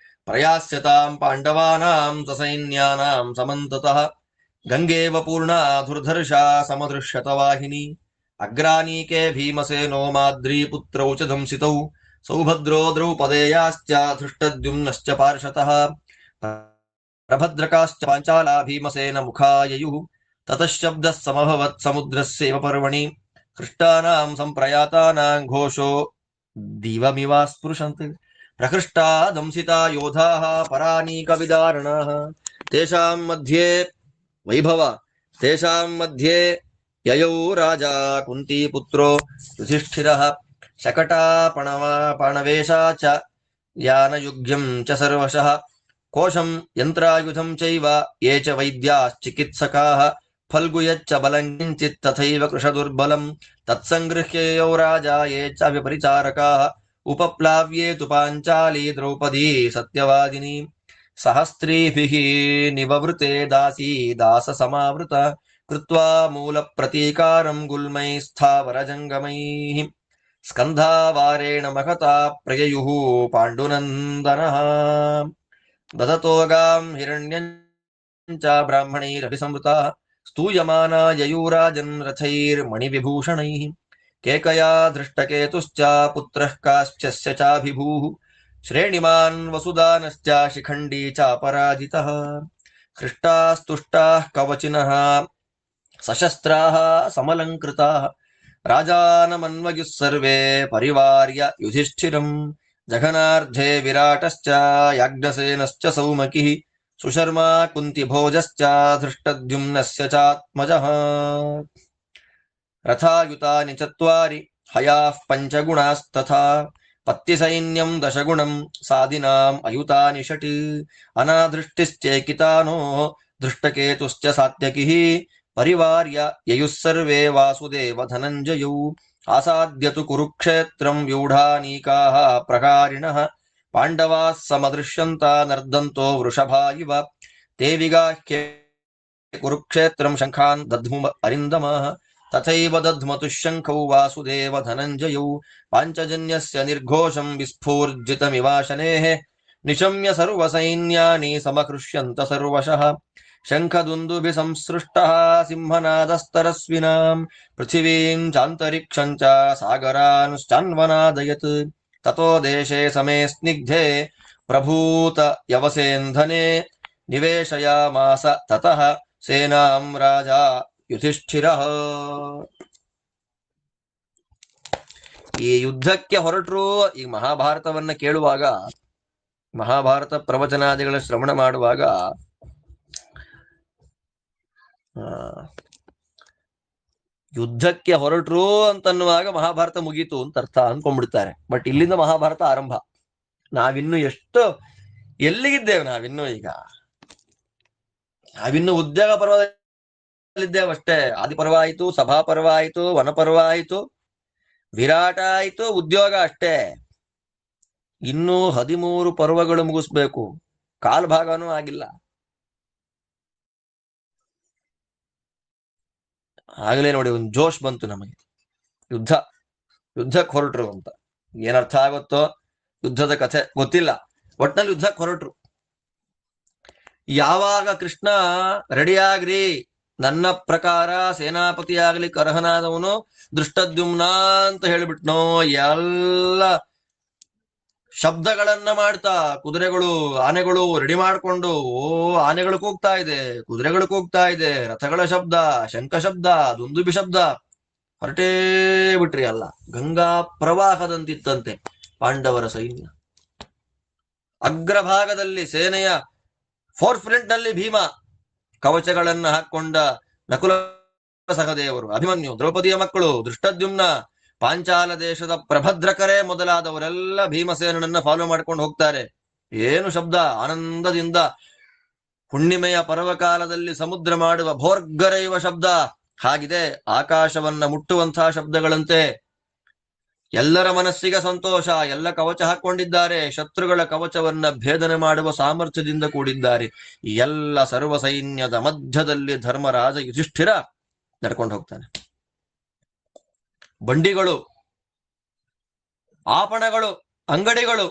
S1: ಪ್ರಯಾಸ್ಯತಾಂ ಪಾಂಡವಾನಾಂ ಸಸೈನ್ಯಾನಾಂ ಸಮಂತತಃ ಗಂಗೇವ ಪೂರ್ಣಾ ಧುರ್ಧರ್ಷಾ ಸಮದೃಶ್ಯತ ವಾಹಿನಿ ಅಗ್ರಾನೀಕೆ ಭೀಮಸೇನೋ ಮಾದ್ರಿ ಪುತ್ರೌ ಚ ದಂಸಿತೌ ಸೌಭದ್ರೋ ದ್ರೌಪದೇಯಾಶ್ಚ ಧೃಷ್ಟದ್ಯುಮ್ನಶ್ಚ ಪಾರ್ಷತಃ ಪ್ರಭದ್ರಕಾಶ್ಚ ಪಾಂಚಾಲಾ ಭೀಮಸೇನ ಮುಖಾಯಯುಃ ತತಃಶಬ್ದಃ ಸಮಭವತ್ ಸಮುದ್ರಸ್ಯೈವ ಪರ್ವಣಿ ಹೃಷ್ಟಾನಾಂ ಸಂಪ್ರಯಾತಾನಾಂ ಘೋಷೋ ದಿವಮಿವ ಸ್ಪೃಶಂತೆ ಪ್ರಕೃಷ್ಟಾ ದಂಸಿತಾ ಯೋಧಾಃ ಪರಾನೀಕ ವಿದಾರಣಾಃ ತೇಷಾಂ ಮಧ್ಯೆ ವೈಭವ ತೇಷಾಂ ಮಧ್ಯೆ ಯಯೌ ರಾಜಾ ಕುಂತಿ ಪುತ್ರೋ ಯುಧಿಷ್ಠಿರಃ ಶಕಟಾಪಣವೇಶಾ ಚ ಯಾನಯುಗ್ಯಂ ಚ ಸರ್ವಶಃ ಕೋಶಂ ಯಂತ್ರಾಯುಧಂ ಚೈವ ಯೇ ಚ ವೈದ್ಯಾಶ್ಚಿಕಿತ್ಸಕಾಃ ಫಲ್ಗುಯಚ್ಚ ಬಲಂ ಕಿಂಚಿತ್ ತಥೈವ ಕೃಶದುರ್ಬಲಂ ತತ್ಸಂಗೃಹ್ಯಯೌ ರಾಜಾ ಯೇ ಚ ವ್ಯಪರಿಚಾರಕಾಃ ಉಪಪ್ಲಾವ್ಯೇ ತು ಪಾಂಚಾಲಿ ದ್ರೌಪದಿ ಸತ್ಯವಾದಿನಿ ಸಹಸ್ತ್ರೀಭಿಃ ನಿವವೃತೆ ದಾಸಿ ದಾಸ ಸಮಾವೃತ ಕೃತ್ವಾ ಮೂಲ ಪ್ರತೀಕಾರಂ ಗುಲ್ಮೈ ಸ್ಥಾವರ ಜಂಗಮೈಃ ಸ್ಕಂಧಾವಾರೇಣ ಮಹತಾ ಪ್ರಯಯುಃ ಪಾಂಡುನಂದನಃ ದದತೋಗಾಂ ಹಿರಣ್ಯಂಚ ಬ್ರಾಹ್ಮಣೈರಭಿಸಂವೃತಾ ಸ್ತೂಯಮಾನ ಯಯೂರಾಜನ್ ರಥೈರ್ಮಣಿವಿಭೂಷಣೈಃ ಕೇಕಯಾ ದೃಷ್ಟಕೇತುಶ್ಚ ಪುತ್ರಃ ಕಾಶ್ಚಸ್ಯ ಚಾಭಿಭೂಃ ಶ್ರೇಣಿಮಾನ್ ವಸುದಾನಶ್ಚ ಶಿಖಂಡಿ ಚಾಪರಾಜಿತಃ ಹೃಷ್ಟಾಸ್ತುಷ್ಟಾಃ ಕವಚಿನಃ ಸಶಸ್ತ್ರಾಃ ಸಮಲಂಕೃತಾಃ ರಾಜಾನಮನ್ವಯುಃ ಸರ್ವೇ ಪರಿವಾರ್ಯ ಯುಧಿಷ್ಠಿರಂ ಜಘನಾರ್ಧೆ ವಿರಾಟಶ್ಚ ಯಾಜ್ಞಸೇನಶ್ಚ ಸೌಮಕಿಃ ಸುಶರ್ಮಾ ಕುಂತಿಭೋಜಶ್ಚ ಧೃಷ್ಟದ್ಯುಮ್ನಸ್ಯ ಚಾತ್ಮಜಃ ರಥಾಯುತಾನಿ ಚತ್ವಾರಿ ಹಯಾಃ ಪಂಚಗುಣಾಸ್ತಥಾ ಪತ್ತಿಸೈನ್ಯಂ ದಶಗುಣಂ ಸಾಧಿನಾಂ ಅಯುತಾನಿ ಷಟ್ ಅನಾದೃಷ್ಟಿಶ್ಚೇಕಿತಾನೋ ದೃಷ್ಟಕೇತುಶ್ಚ ಸಾತ್ಯಕಿಃ ಪರಿವಾರ್ಯ ಯಯುಃ ಸರ್ವೇ ವಾಸುದೇವ ಧನಂಜಯೌ ಆಸಾದ್ಯತು ಕುರುಕ್ಷೇತ್ರಂ ವ್ಯೂಢಾನೀಕಾಃ ಪ್ರಕಾರಿಣಃ ಪಾಂಡವಾಃ ಸಮದೃಶ್ಯಂತ ನರ್ದಂತೋ ವೃಷಭಾ ಇವ ತೇ ವಿಗಾಹ್ಯ ಕುರುಕ್ಷೇತ್ರಂ ಶಂಖಾನ್ ದಧ್ಮು ಅರಿಂದಮಃ ತಥೈವ ದಧ್ಮತು ಶಂಖೌ ವಾಸುದೇವ ಧನಂಜಯೌ ಪಾಂಚಜನ್ಯಸ್ಯ ನಿರ್ಘೋಷಂ ವಿಸ್ಫೂರ್ಜಿತಮಿವಾಶನೇಃ ನಿಶಮ್ಯ ಸರ್ವಸೈನ್ಯಾನಿ ಸಮಕೃಷ್ಯಂತ ಸರ್ವಶಃ ಶಂಖದುಂದುಭಿ ಸಂಸೃಷ್ಟಃ ಸಿಂಹನಾದಸ್ತರಸ್ವಿನಾಂ ಪೃಥಿವೀಂ ಚಾಂತರಿಕ್ಷಂ ಚ ಸಾಗರಾಂಶ್ಚಾನ್ವನಾದಯತ್ ತತೋ ದೇಶೇ ಸಮೇ ಸ್ನಿಗ್ಧೆ ಪ್ರಭೂತ ಯವಸೇಂಧನೆ ನಿವೇಶಯಾಮಾಸ ತತಃ ಸೇನಾಂ ರಾಜಾ ಯುಧಿಷ್ಠಿರಃ. ಈ ಯುದ್ಧಕ್ಕೆ ಹೊರಟರು. ಈ ಮಹಾಭಾರತವನ್ನ ಕೇಳುವಾಗ, ಮಹಾಭಾರತ ಪ್ರವಚನಾದಿಗಳ ಶ್ರವಣ ಮಾಡುವಾಗ ಯುದ್ಧಕ್ಕೆ ಹೊರಟರು ಅಂತನ್ನುವಾಗ ಮಹಾಭಾರತ ಮುಗೀತು ಅಂತ ಅರ್ಥ ಅನ್ಕೊಂಡ್ಬಿಡ್ತಾರೆ. ಬಟ್ ಇಲ್ಲಿಂದ ಮಹಾಭಾರತ ಆರಂಭ. ನಾವಿನ್ನು ಎಷ್ಟು ಎಲ್ಲಿಗಿದ್ದೇವೆ? ನಾವಿನ್ನು ಉದ್ಯೋಗ ಪರ್ವದಲ್ಲಿದ್ದೇವಷ್ಟೇ. ಆದಿಪರ್ವ ಆಯಿತು, ಸಭಾಪರ್ವ ಆಯಿತು, ವನಪರ್ವ ಆಯಿತು, ವಿರಾಟ ಆಯಿತು, ಉದ್ಯೋಗ ಅಷ್ಟೇ. ಇನ್ನೂ 13 ಪರ್ವಗಳು ಮುಗಿಸ್ಬೇಕು. ಕಾಲ್ಭಾಗನೂ ಆಗಿಲ್ಲ. ಆಗಲೇ ನೋಡಿ ಒಂದು ಜೋಶ್ ಬಂತು ನಮಗೆ. ಯುದ್ಧಕ್ಕೆ ಹೊರಟ್ರು ಅಂತ. ಏನರ್ಥ ಆಗುತ್ತೋ ಯುದ್ಧದ ಕಥೆ ಗೊತ್ತಿಲ್ಲ. ಒಟ್ನಲ್ಲಿ ಯುದ್ಧಕ್ಕೆ ಹೊರಟ್ರು. ಯಾವಾಗ ಕೃಷ್ಣ ರೆಡಿಯಾಗ್ರಿ, ನನ್ನ ಪ್ರಕಾರ ಸೇನಾಪತಿ ಆಗ್ಲಿಕ್ಕೆ ಅರ್ಹನಾದವನು ದೃಷ್ಟದ್ಯುಮ್ನ ಅಂತ ಹೇಳಿಬಿಟ್ನೋ, ಎಲ್ಲ ಶಬ್ದಗಳನ್ನ ಮಾಡ್ತಾ ಕುದುರೆಗಳು ಆನೆಗಳು ರೆಡಿ ಮಾಡ್ಕೊಂಡು, ಆನೆಗಳು ಕೂಗ್ತಾ ಇದೆ, ಕುದುರೆಗಳು ಕೂಗ್ತಾ ಇದೆ, ರಥಗಳ ಶಬ್ದ, ಶಂಖ ಶಬ್ದ, ದುಂದುಬಿ ಶಬ್ದ, ಹೊರಟೇ ಬಿಟ್ರಿ. ಅಲ್ಲ, ಗಂಗಾ ಪ್ರವಾಹದಂತಿತ್ತಂತೆ ಪಾಂಡವರ ಸೈನ್ಯ. ಅಗ್ರಭಾಗದಲ್ಲಿ ಸೇನೆಯ ಫೋರ್ಫ್ರಂಟ್ ನಲ್ಲಿ ಭೀಮ, ಕವಚಗಳನ್ನ ಹಾಕೊಂಡ ನಕುಲ ಸಹದೇವರು, ಅಭಿಮನ್ಯು, ದ್ರೌಪದಿಯ ಮಕ್ಕಳು, ದೃಷ್ಟದ್ಯುಮ್ನ, ಪಾಂಚಾಲ ದೇಶದ ಪ್ರಭದ್ರಕರೇ ಮೊದಲಾದವರೆಲ್ಲ ಭೀಮಸೇನನನ್ನ ಫಾಲೋ ಮಾಡ್ಕೊಂಡು ಹೋಗ್ತಾರೆ. ಏನು ಶಬ್ದ! ಆನಂದದಿಂದ ಹುಣ್ಣಿಮೆಯ ಪರ್ವಕಾಲದಲ್ಲಿ ಸಮುದ್ರ ಮಾಡುವ ಭೋರ್ಗರೆಯುವ ಶಬ್ದ ಹಾಗಿದೆ. ಆಕಾಶವನ್ನ ಮುಟ್ಟುವಂತಹ ಶಬ್ದಗಳಂತೆ. ಎಲ್ಲರ ಮನಸ್ಸಿಗೆ ಸಂತೋಷ. ಎಲ್ಲ ಕವಚ ಹಾಕೊಂಡಿದ್ದಾರೆ. ಶತ್ರುಗಳ ಕವಚವನ್ನ ಭೇದನೆ ಮಾಡುವ ಸಾಮರ್ಥ್ಯದಿಂದ ಕೂಡಿದ್ದಾರೆ. ಎಲ್ಲ ಸರ್ವ ಸೈನ್ಯದ ಮಧ್ಯದಲ್ಲಿ ಧರ್ಮರಾಜ ಯುಧಿಷ್ಠಿರ ನಡ್ಕೊಂಡು ಹೋಗ್ತಾನೆ. ಬಂಡಿಗಳು, ಆಪಣಗಳು, ಅಂಗಡಿಗಳು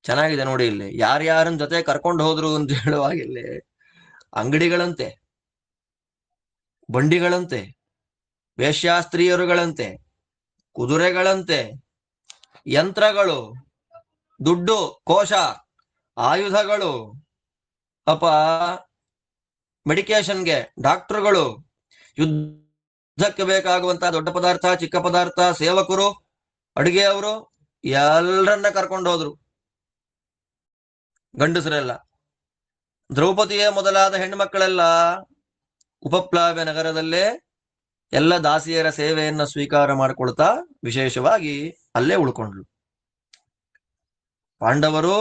S1: ಚೆನ್ನಾಗಿದೆ ನೋಡಿ. ಇಲ್ಲಿ ಯಾರ್ಯಾರನ್ ಜೊತೆ ಕರ್ಕೊಂಡು ಹೋದ್ರು ಅಂತ ಹೇಳುವಾಗ ಇಲ್ಲಿ ಅಂಗಡಿಗಳಂತೆ, ಬಂಡಿಗಳಂತೆ, ವೇಶ್ಯಾಸ್ತ್ರೀಯರುಗಳಂತೆ, ಕುದುರೆಗಳಂತೆ, ಯಂತ್ರಗಳು, ದುಡ್ಡು, ಕೋಶ, ಆಯುಧಗಳು, ಅಪ ಮೆಡಿಕೇಶನ್ಗೆ ಡಾಕ್ಟರ್ಗಳು, ಯುದ್ಧಕ್ಕೆ ಬೇಕಾಗುವಂತಹ ದೊಡ್ಡ ಪದಾರ್ಥ, ಚಿಕ್ಕ ಪದಾರ್ಥ, ಸೇವಕರು, ಅಡುಗೆಯವರು ಎಲ್ಲರನ್ನ ಕರ್ಕೊಂಡು ಹೋದ್ರು. ಗಂಡಸರೆಲ್ಲ, ದ್ರೌಪದಿಯೇ ಮೊದಲಾದ ಹೆಣ್ಮಕ್ಕಳೆಲ್ಲ ಉಪಪ್ಲಾವ್ಯ ನಗರದಲ್ಲೇ ಎಲ್ಲ ದಾಸಿಯರ ಸೇವೆಯನ್ನ ಸ್ವೀಕಾರ ಮಾಡಿಕೊಳ್ತಾ ವಿಶೇಷವಾಗಿ ಅಲ್ಲೇ ಉಳ್ಕೊಂಡ್ರು. ಪಾಂಡವರು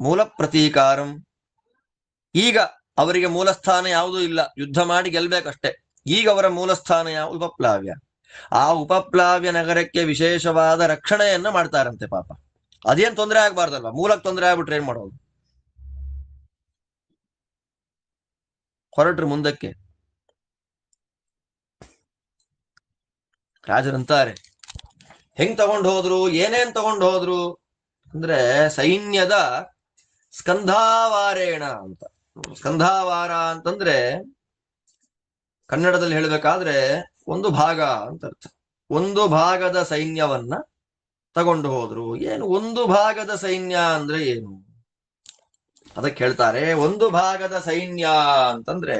S1: ಮೂಲ ಪ್ರತೀಕಾರಂ. ಈಗ ಅವರಿಗೆ ಮೂಲಸ್ಥಾನ ಯಾವುದೂ ಇಲ್ಲ, ಯುದ್ಧ ಮಾಡಿ ಗೆಲ್ಬೇಕಷ್ಟೇ. ಈಗ ಅವರ ಮೂಲಸ್ಥಾನ ಉಪಪ್ಲಾವ್ಯ. ಆ ಉಪಪ್ಲಾವ್ಯ ನಗರಕ್ಕೆ ವಿಶೇಷವಾದ ರಕ್ಷಣೆಯನ್ನ ಮಾಡ್ತಾರಂತೆ. ಪಾಪ ಅದೇನ್ ತೊಂದರೆ ಆಗ್ಬಾರ್ದಲ್ವಾ? ಮೂಲಕ್ಕೆ ತೊಂದರೆ ಆಗ್ಬಿಟ್ರೆ ಏನ್ ಮಾಡೋದು? ಹೊರಟ್ರು ಮುಂದಕ್ಕೆ. ರಾಜರಂತಾರೆ, ಹೆಂಗ್ ತಗೊಂಡು ಹೋದ್ರು, ಏನೇನ್ ತಗೊಂಡು ಹೋದ್ರು ಅಂದ್ರೆ ಸೈನ್ಯದ ಸ್ಕಂಧಾವಾರೇಣ ಅಂತ. ಸ್ಕಂಧಾವಾರ ಅಂತಂದ್ರೆ ಕನ್ನಡದಲ್ಲಿ ಹೇಳಬೇಕಾದ್ರೆ ಒಂದು ಭಾಗ ಅಂತ ಅರ್ಥ. ಒಂದು ಭಾಗದ ಸೈನ್ಯವನ್ನ ತಗೊಂಡು ಹೋದ್ರು. ಏನು ಒಂದು ಭಾಗದ ಸೈನ್ಯ ಅಂದ್ರೆ ಏನು? ಅದಕ್ಕೆ ಹೇಳ್ತಾರೆ ಒಂದು ಭಾಗದ ಸೈನ್ಯ ಅಂತಂದ್ರೆ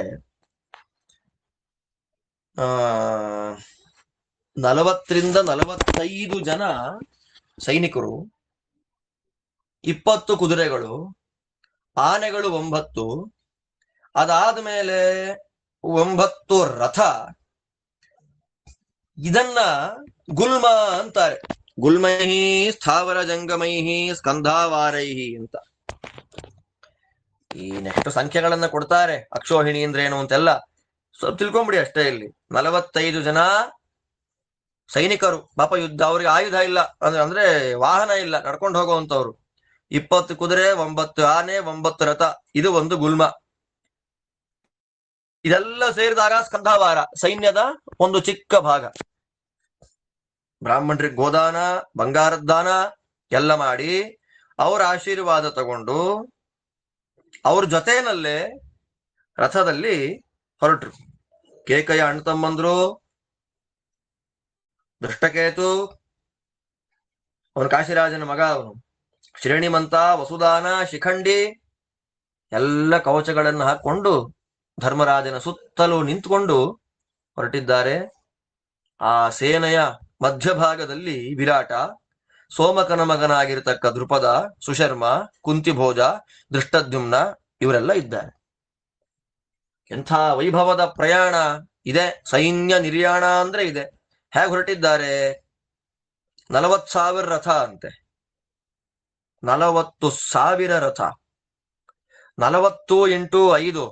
S1: 40ರಿಂದ 45 ಜನ ಸೈನಿಕರು, 20 ಕುದುರೆಗಳು, ಆನೆಗಳು 9, ಅದಾದ ಮೇಲೆ 9 ರಥ. ಇದನ್ನ ಗುಲ್ಮ ಅಂತಾರೆ. ಗುಲ್ಮೈಹಿ ಸ್ಥಾವರ ಜಂಗಮೈಹಿ ಸ್ಕಂಧಾವಾರೈಹಿ ಅಂತ. ಈ ನೆಕ್ಸ್ಟ್ ಸಂಖ್ಯೆಗಳನ್ನ ಕೊಡ್ತಾರೆ, ಅಕ್ಷೋಹಿಣಿ ಅಂದ್ರೆ ಏನು ಅಂತೆಲ್ಲ ಸ್ವಲ್ಪ ತಿಳ್ಕೊಂಬಿಡಿ ಅಷ್ಟೇ. ಇಲ್ಲಿ 45 ಜನ ಸೈನಿಕರು, ಪಾಪ ಯುದ್ಧ, ಅವ್ರಿಗೆ ಆಯುಧ ಇಲ್ಲ, ಅಂದ್ರೆ ವಾಹನ ಇಲ್ಲ, ನಡ್ಕೊಂಡು ಹೋಗುವಂತವ್ರು. 20 ಕುದುರೆ, 9 ಆನೆ, 9 ರಥ, ಇದು ಒಂದು ಗುಲ್ಮ. ಇದೆಲ್ಲ ಸೇರಿದಾಗ ಸ್ಕಂಧಾವಾರ, ಸೈನ್ಯದ ಒಂದು ಚಿಕ್ಕ ಭಾಗ. ಬ್ರಾಹ್ಮಣರಿಗೆ ಗೋದಾನ, ಬಂಗಾರದ ದಾನ ಎಲ್ಲ ಮಾಡಿ ಅವರ ಆಶೀರ್ವಾದ ತಗೊಂಡು ಅವ್ರ ಜೊತೆನಲ್ಲೇ ರಥದಲ್ಲಿ ಹೊರಟ್ರು. ಕೇಕಯ್ಯ ಅಣ್ಣ ತಮ್ಮಂದ್ರು, ದೃಷ್ಟಕೇತು ಅವನು ಕಾಶಿರಾಜನ ಮಗ, ಅವನು ಶ್ರೇಣಿಮಂತ, ವಸುದಾನ, ಶಿಖಂಡಿ ಎಲ್ಲ ಕವಚಗಳನ್ನು ಹಾಕೊಂಡು ಧರ್ಮರಾಜನ ಸುತ್ತಲೂ ನಿಂತುಕೊಂಡು ಹೊರಟಿದ್ದಾರೆ. ಆ ಸೇನೆಯ ಮಧ್ಯಭಾಗದಲ್ಲಿ ವಿರಾಟ, ಸೋಮಕನ ಮಗನಾಗಿರ್ತಕ್ಕ ದೃಪದ, ಸುಶರ್ಮ, ಕುಂತಿಭೋಜ, ದೃಷ್ಟದ್ಯುಮ್ನ ಇವರೆಲ್ಲ ಇದ್ದಾರೆ. ಎಂಥ ವೈಭವದ ಪ್ರಯಾಣ ಇದೆ. ಸೈನ್ಯ ನಿರ್ಯಾಣ ಅಂದ್ರೆ ಇದೆ. ಹೇಗೆ ಹೊರಟಿದ್ದಾರೆ? 40,000 ರಥ ಅಂತೆ. 40,000 ರಥ. 40 × 5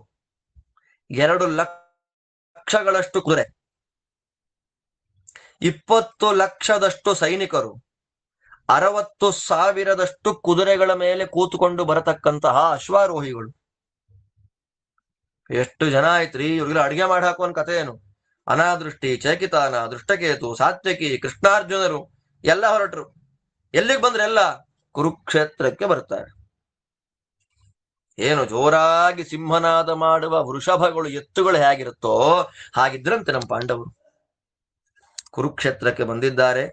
S1: 2 ಲಕ್ಷಗಳಷ್ಟು ಕುದುರೆ, 20 ಲಕ್ಷದಷ್ಟು ಸೈನಿಕರು, 60,000ದಷ್ಟು ಕುದುರೆಗಳ ಮೇಲೆ ಕೂತುಕೊಂಡು ಬರತಕ್ಕಂತಹ ಅಶ್ವಾರೋಹಿಗಳು. ಎಷ್ಟು ಜನ ಆಯ್ತ್ರಿ ಇವ್ರಿಗೆಲ್ಲ ಅಡಿಗೆ ಮಾಡಿ ಹಾಕುವನ್ ಕಥೆ ಏನು? ಅನಾದೃಷ್ಟಿ, ಚೇಕಿತಾನ, ದೃಷ್ಟಕೇತು, ಸಾತ್ಯಕಿ, ಕೃಷ್ಣಾರ್ಜುನರು ಎಲ್ಲ ಹೊರಟರು. ಎಲ್ಲಿಗೆ ಬಂದ್ರೆಲ್ಲ ಕುರುಕ್ಷೇತ್ರಕ್ಕೆ ಬರ್ತಾರೆ. ಏನು ಜೋರಾಗಿ ಸಿಂಹನಾದ ಮಾಡುವ ವೃಷಭಗಳು, ಎತ್ತುಗಳು ಹೇಗಿರುತ್ತೋ ಹಾಗಿದ್ರಂತೆ ನಮ್ಮ ಪಾಂಡವರು. ಕುರುಕ್ಷೇತ್ರಕ್ಕೆ ಬಂದಿದ್ದಾರೆ.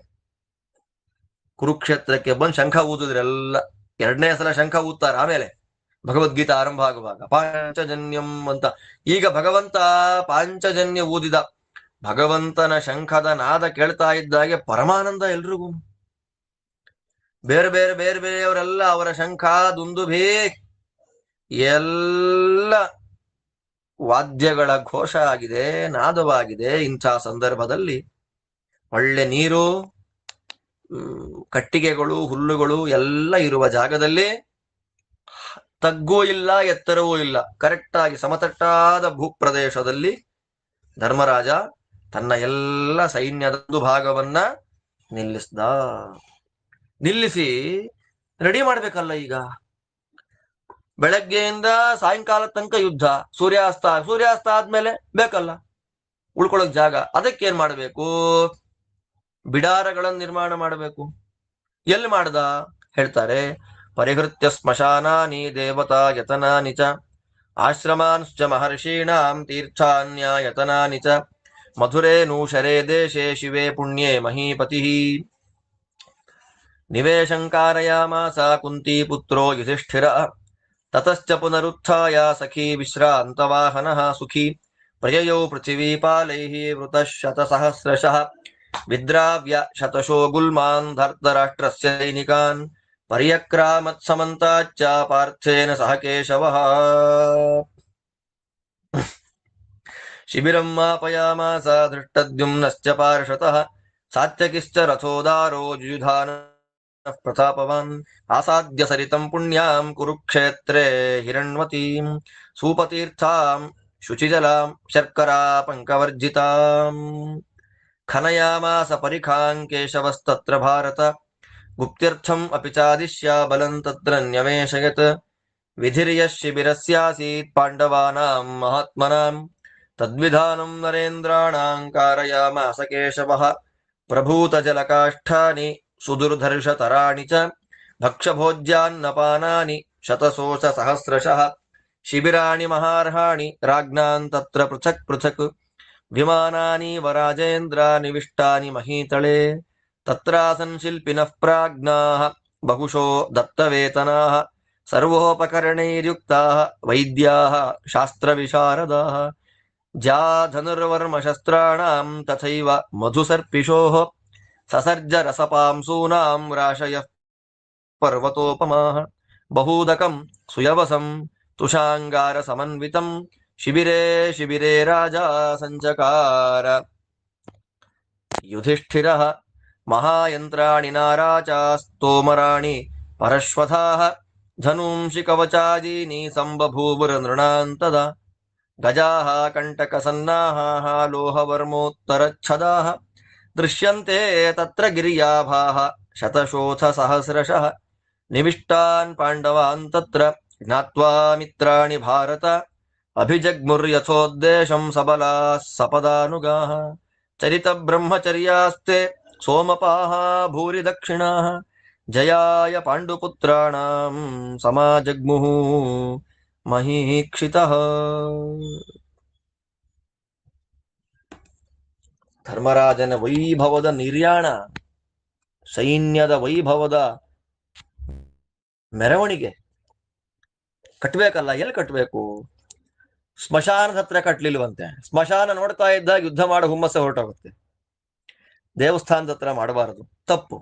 S1: ಕುರುಕ್ಷೇತ್ರಕ್ಕೆ ಬಂದು ಶಂಖ ಊದಿದ್ರೆಲ್ಲ. 2ನೇ ಸಲ ಶಂಖ ಊದ್ತಾರೆ. ಆಮೇಲೆ ಭಗವದ್ಗೀತಾ ಆರಂಭ ಆಗುವಾಗ ಪಾಂಚಜನ್ಯಂ ಅಂತ. ಈಗ ಭಗವಂತ ಪಾಂಚಜನ್ಯ ಊದಿದ. ಭಗವಂತನ ಶಂಖದ ನಾದ ಕೇಳ್ತಾ ಇದ್ದಾಗೆ ಪರಮಾನಂದ ಎಲ್ರಿಗೂ. ಬೇರೆ ಬೇರೆ ಬೇರೆ ಬೇರೆಯವರೆಲ್ಲ ಅವರ ಶಂಖ, ದುಂದುಭಿ ಎಲ್ಲ ವಾದ್ಯಗಳ ಘೋಷ ಆಗಿದೆ, ನಾದವಾಗಿದೆ. ಇಂಥ ಸಂದರ್ಭದಲ್ಲಿ ಒಳ್ಳೆ ನೀರು, ಕಟ್ಟಿಗೆಗಳು, ಹುಲ್ಲುಗಳು ಎಲ್ಲ ಇರುವ ಜಾಗದಲ್ಲಿ ತಗ್ಗೂ ಇಲ್ಲ, ಎತ್ತರವೂ ಇಲ್ಲ, ಕರೆಕ್ಟ್ ಆಗಿ ಸಮತಟ್ಟಾದ ಭೂಪ್ರದೇಶದಲ್ಲಿ ಧರ್ಮರಾಜ ತನ್ನ ಎಲ್ಲ ಸೈನ್ಯದ ಭಾಗವನ್ನ ನಿಲ್ಲಿಸಿ ರೆಡಿ ಮಾಡ್ಬೇಕಲ್ಲ. ಈಗ ಬೆಳಗ್ಗೆಯಿಂದ ಸಾಯಂಕಾಲ ತನಕ ಯುದ್ಧ, ಸೂರ್ಯಾಸ್ತ ಆದ್ಮೇಲೆ ಬೇಕಲ್ಲ ಉಳ್ಕೊಳಕ್ ಜಾಗ. ಅದಕ್ಕೇನ್ ಮಾಡಬೇಕು? ಬಿಡಾರಗಳನ್ನು ನಿರ್ಮಾಣ ಮಾಡಬೇಕು. ಎಲ್ಲಿ ಮಾಡ್ದ ಹೇಳ್ತಾರೆ, ಪರಿಹೃತ್ಯ ಸ್ಮಶಾನಾನಿ ದೇವತಾ ಯತನಾನಿ ಚ ಆಶ್ರಮಾಂಶ್ಚ ಮಹರ್ಷೀಣಾಂ ತೀರ್ಥಾನ್ಯಾಯತನಾನಿ ಚ ಮಧುರೇ ನೂಷರೇ ದೇಶೇ ಶಿವೇ ಪುಣ್ಯೇ ಮಹೀಪತಿ ನಿವೇಶಂಕಾರಯಾಮಾಸ ಕುಂತಿ ಪುತ್ರೋ ಯುಧಿಷ್ಠಿರ ತತಶ್ಚ ಪುನರುತ್ಥಾಯ ಸಖೀ ವಿಶ್ರಾಂತವಾಹನಃ ಸುಖಿ ಪ್ರಯಯೌ ಪೃಥಿವೀಪಾಲೈಃ ವೃತಃ ಶತಸಹಸ್ರಶಃ ವಿದ್ರಾವ್ಯ ಶತಶೋ ಗುಲ್ಮಾನ್ ಧರ್ತರಾಷ್ಟ್ರಸ್ಯ ಸೈನಿಕಾನ್ ಪರ್ಯಕ್ರಾಮತ್ ಸಮಂತಾಚ್ಚ ಪಾರ್ಥೇನ ಸಹ ಕೇಶವಃ ಶಿಬಿರಂ ಮಾಪಯಾಮಾಸ ದೃಷ್ಟದ್ಯುಮ್ನಶ್ಚ ಪಾರ್ಷತಃ ಸಾತ್ಯಕಿಶ್ಚ ರಥೋದಾರೋ ಜುಯುಧಾನ ಪ್ರತಾಪವಾನ್ ಆಸಾದ್ಯ ಸರಿತಂ ಪುಣ್ಯಾಂ ಕುರುಕ್ಷೇತ್ರೇ ಹಿರಣ್ವತೀಂ ಸೂಪತೀರ್ಥಾಂ ಶುಚಿಜಲಾಂ ಶರ್ಕರಾ ಪಂಕವರ್ಜಿತಾಂ ಖನಯಾಮಾಸ ಪರಿಖಾಂ ಕೇಶವಸ್ತತ್ರ ಭಾರತ ಗುಪ್ತ್ಯರ್ಥಂ ಅಪಿ ಚಾದಿಶ್ಯ ಬಲಂ ತತ್ರ ನ್ಯವೇಶಯತ್ ವಿಧಿರ್ಯಃ ಶಿಬಿರಸ್ಯಾಸೀತ್ ಪಾಂಡವಾನಾಂ ಮಹಾತ್ಮನಾಂ ತದ್ವಿಧಾನಂ ನರೇಂದ್ರಾಣಾಂ ಕಾರಯಾಮಾಸ ಕೇಶವಃ ಪ್ರಭೂತ ಜಲಕಾಷ್ಠಾನಿ ಸುದುರ್ಧರ್ಷತರಾಣಿ ಚ ಭಕ್ಷಭೋಜ್ಯಾನ್ನಪಾನಾನಿ ಶತಸೋಷ ಸಹಸ್ರಶಃ ಶಿಬಿರಾಣಿ ಮಹಾರ್ಹಾಣಿ ರಾಜ್ಞಾನ್ ತತ್ರ ಪೃಥಕ್ ಪೃಥಕ್ ವಿಮಾನಾನಿ ವರಾಜೇಂದ್ರ ನಿವಿಷ್ಟಾನಿ ಮಹೀತಳೆ ತತ್ರಾಸನ್ ಶಿಲ್ಪಿನಃ ಪ್ರಾಜ್ಞಾಃ ಬಹುಶೋ ದತ್ತವೇತನಾಃ ಸರ್ವೋಪಕರಣೈರ್ಯುಕ್ತಾಃ ವೈದ್ಯಾಃ ಶಾಸ್ತ್ರವಿಶಾರದಾಃ ಜಾಧನುರ್ವರ್ಮಶಸ್ತ್ರಾಣಾಂ ತಥೈವ ಮಧುಸರ್ಪಿಷೋಃ ಸಸರ್ಜ ರಸಪಾಂಸೂನಾಂ ರಾಶಯಃ ಪರ್ವತೋಪಮಾಃ ಬಹೂದಕಂ ಸುಯವಸಂ ತುಷಾಂಗಾರ ಸಮನ್ವಿತಂ ಶಿಬಿರೇ ಶಿಬಿರೇ ರಾಜಾ ಸಂಚಕಾರ ಯುಧಿಷ್ಠಿರಃ ಮಹಾಯಂತ್ರಾಣಿ ನಾರಾಚಾಸ್ತೋಮರಾಣಿ ಪರಶ್ವಥಾಃ ಧನೂಂಷಿ ಕವಚಾದೀನಿ ಸಂಬಭೂವುರ ನೃಣಾಂತದ ಗಜಾಃ ಕಂಟಕಸನ್ನಾಹಾಃ ಲೋಹವರ್ಮೋತ್ತರಚ್ಛದಾಃ ದೃಶ್ಯಂತೆ ತತ್ರ ಗಿರ್ಯಾಭಾಃ ಶತಶೋಥ ಸಹಸ್ರಶಃ ನಿವಿಷ್ಟಾನ್ ಪಾಂಡವಾನ್ ತತ್ರ ಜ್ಞಾತ್ವಾ ಮಿತ್ರಾಣಿ ಭಾರತ ಅಭಿಜಗ್ಮುರ್ಯಥೋದ್ದೇಶಂ ಸಬಲಾಃ ಸಪದಾನುಗಾಃ ಚರಿತ ಬ್ರಹ್ಮಚರ್ಯಾಸ್ತೆ ಸೋಮಪಾಃ ಭೂರಿ ದಕ್ಷಿಣಾಃ ಜಯಾಯ ಪಾಂಡುಪುತ್ರಾಣಾಂ ಸಮಾಜಗ್ಮುಃ ಮಹೀಕ್ಷಿತಃ. ಧರ್ಮರಾಜನ ವೈಭವದ ನಿರ್ಯಾಣ, ಸೈನ್ಯದ ವೈಭವದ ಮೆರವಣಿಗೆ ಕಟ್ಬೇಕಲ್ಲ. ಎಲ್ಲಿ ಕಟ್ಬೇಕು? ಸ್ಮಶಾನದ ಹತ್ರ ಕಟ್ಲಿಲ್ವಂತೆ. ಸ್ಮಶಾನ ನೋಡ್ತಾ ಇದ್ದಾಗ ಯುದ್ಧ ಮಾಡೋ ಹುಮ್ಮಸ್ಸ ಹೊರಟೋಗುತ್ತೆ. ದೇವಸ್ಥಾನದ ಹತ್ರ ಮಾಡಬಾರದು, ತಪ್ಪು.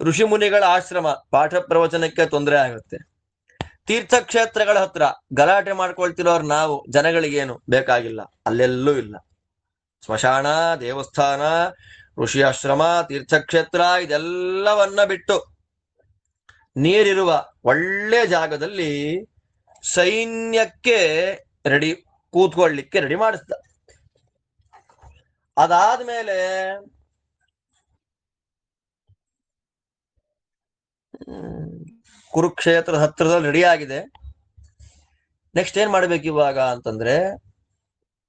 S1: ಋಷಿ ಮುನಿಗಳ ಆಶ್ರಮ, ಪಾಠ ಪ್ರವಚನಕ್ಕೆ ತೊಂದರೆ ಆಗುತ್ತೆ. ತೀರ್ಥಕ್ಷೇತ್ರಗಳ ಹತ್ರ ಗಲಾಟೆ ಮಾಡ್ಕೊಳ್ತಿರೋರು ನಾವು, ಜನಗಳಿಗೇನು ಬೇಕಾಗಿಲ್ಲ, ಅಲ್ಲೆಲ್ಲೂ ಇಲ್ಲ. ಸ್ಮಶಾನ, ದೇವಸ್ಥಾನ, ಋಷಿ ಆಶ್ರಮ, ತೀರ್ಥಕ್ಷೇತ್ರ ಇದೆಲ್ಲವನ್ನ ಬಿಟ್ಟು ನೀರಿರುವ ಒಳ್ಳೆ ಜಾಗದಲ್ಲಿ ಸೈನ್ಯಕ್ಕೆ ರೆಡಿ, ಕೂತ್ಕೊಳ್ಳಿಕ್ಕೆ ರೆಡಿ ಮಾಡಿಸ್ದ. ಅದಾದ್ಮೇಲೆ ಕುರುಕ್ಷೇತ್ರದ ಹತ್ರದಲ್ಲಿ ರೆಡಿ ಆಗಿದೆ. ನೆಕ್ಸ್ಟ್ ಏನ್ ಮಾಡ್ಬೇಕು ಇವಾಗ ಅಂತಂದ್ರೆ,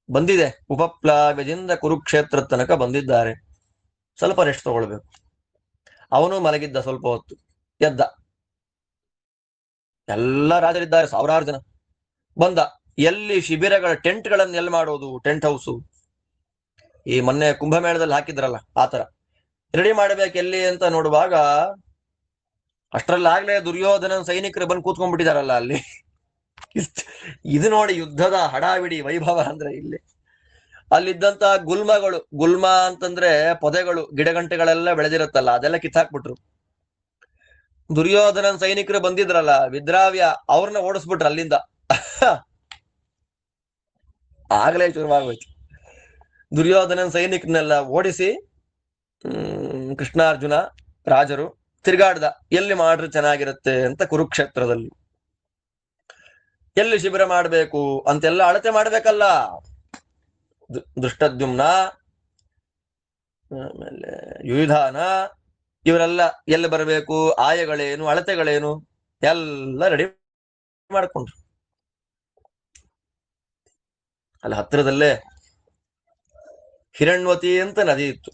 S1: ಬಂದಿದೆ, ಉಪಪ್ಲಾವ್ಯದಿಂದ ಕುರುಕ್ಷೇತ್ರ ತನಕ ಬಂದಿದ್ದಾರೆ. ಸ್ವಲ್ಪ ರೆಸ್ಟ್ ತಗೊಳ್ಬೇಕು. ಅವನು ಮಲಗಿದ್ದ, ಸ್ವಲ್ಪ ಹೊತ್ತು ಎದ್ದ. ಎಲ್ಲ ರಾಜರಿದ್ದಾರೆ, ಸಾವಿರಾರು ಜನ. ಬಂದ. ಎಲ್ಲಿ ಶಿಬಿರಗಳ ಟೆಂಟ್ಗಳನ್ನು ಎಲ್ಲಿ ಮಾಡೋದು? ಟೆಂಟ್ ಹೌಸು, ಈ ಮೊನ್ನೆ ಕುಂಭಮೇಳದಲ್ಲಿ ಹಾಕಿದ್ರಲ್ಲ ಆತರ ರೆಡಿ ಮಾಡ್ಬೇಕು ಎಲ್ಲಿ ಅಂತ ನೋಡುವಾಗ, ಅಷ್ಟರಲ್ಲಾಗ್ಲೇ ದುರ್ಯೋಧನ ಸೈನಿಕರು ಬಂದು ಕೂತ್ಕೊಂಡ್ಬಿಟ್ಟಿದಾರಲ್ಲ ಅಲ್ಲಿ. ಇದು ನೋಡಿ ಯುದ್ಧದ ಹಡಾವಿಡಿ ವೈಭವ ಅಂದ್ರೆ ಇಲ್ಲಿ. ಅಲ್ಲಿದ್ದಂತ ಗುಲ್ಮಗಳು, ಗುಲ್ಮ ಅಂತಂದ್ರೆ ಪೊದೆಗಳು, ಗಿಡಗಂಟೆಗಳೆಲ್ಲ ಬೆಳೆದಿರುತ್ತಲ್ಲ, ಅದೆಲ್ಲ ಕಿತ್ತಾಕ್ಬಿಟ್ರು. ದುರ್ಯೋಧನನ್ ಸೈನಿಕರು ಬಂದಿದ್ರಲ್ಲ, ವಿದ್ರಾವ್ಯ, ಅವ್ರನ್ನ ಓಡಿಸ್ಬಿಟ್ರು ಅಲ್ಲಿಂದ. ಆಗ್ಲೇ ಶುರುವಾಗೋಯ್ತು. ದುರ್ಯೋಧನನ್ ಸೈನಿಕರನ್ನೆಲ್ಲ ಓಡಿಸಿ ಕೃಷ್ಣಾರ್ಜುನ ರಾಜರು ತಿರ್ಗಾಡ್ದ. ಎಲ್ಲಿ ಮಾಡ್ರೆ ಚೆನ್ನಾಗಿರುತ್ತೆ ಅಂತ ಕುರುಕ್ಷೇತ್ರದಲ್ಲಿ. ಎಲ್ಲಿ ಶಿಬಿರ ಮಾಡ್ಬೇಕು ಅಂತೆಲ್ಲ ಅಳತೆ ಮಾಡ್ಬೇಕಲ್ಲ. ದೃಷ್ಟದ್ಯುಮ್ನ, ಆಮೇಲೆ ಯುಧಾನ, ಇವರೆಲ್ಲ ಎಲ್ಲಿ ಬರಬೇಕು, ಆಯಗಳೇನು, ಅಳತೆಗಳೇನು ಎಲ್ಲ ರೆಡಿ ಮಾಡ್ಕೊಂಡ್ರು. ಅಲ್ಲಿ ಹತ್ತಿರದಲ್ಲೇ ಹಿರಣ್ವತಿ ಅಂತ ನದಿ ಇತ್ತು.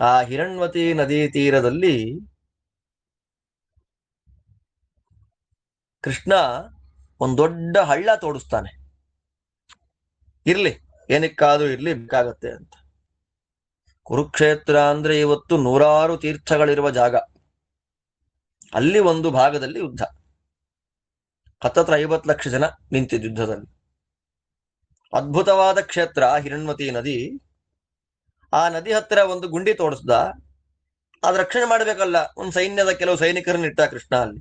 S1: ಆ ಹಿರಣ್ವತಿ ನದಿ ತೀರದಲ್ಲಿ ಕೃಷ್ಣ ಒಂದ್ ದೊಡ್ಡ ಹಳ್ಳ ತೋಡಿಸ್ತಾನೆ. ಇರ್ಲಿ, ಏನಕ್ಕಾದ್ರೂ ಇರ್ಲಿ, ಬೇಕಾಗತ್ತೆ ಅಂತ. ಕುರುಕ್ಷೇತ್ರ ಅಂದ್ರೆ ಇವತ್ತು ನೂರಾರು ತೀರ್ಥಗಳಿರುವ ಜಾಗ. ಅಲ್ಲಿ ಒಂದು ಭಾಗದಲ್ಲಿ ಯುದ್ಧ, ಹತ್ತತ್ರ 50 ಲಕ್ಷ ಜನ ನಿಂತಿದ್ದ ಯುದ್ಧದಲ್ಲಿ. ಅದ್ಭುತವಾದ ಕ್ಷೇತ್ರ ಹಿರಣ್ವತಿ ನದಿ. ಆ ನದಿ ಹತ್ತಿರ ಒಂದು ಗುಂಡಿ ತೋಡಿಸ್ದ. ಅದ್ ರಕ್ಷಣೆ ಮಾಡ್ಬೇಕಲ್ಲ, ಒಂದು ಸೈನ್ಯದ ಕೆಲವು ಸೈನಿಕರನ್ನ ಇಟ್ಟ ಕೃಷ್ಣ ಅಲ್ಲಿ.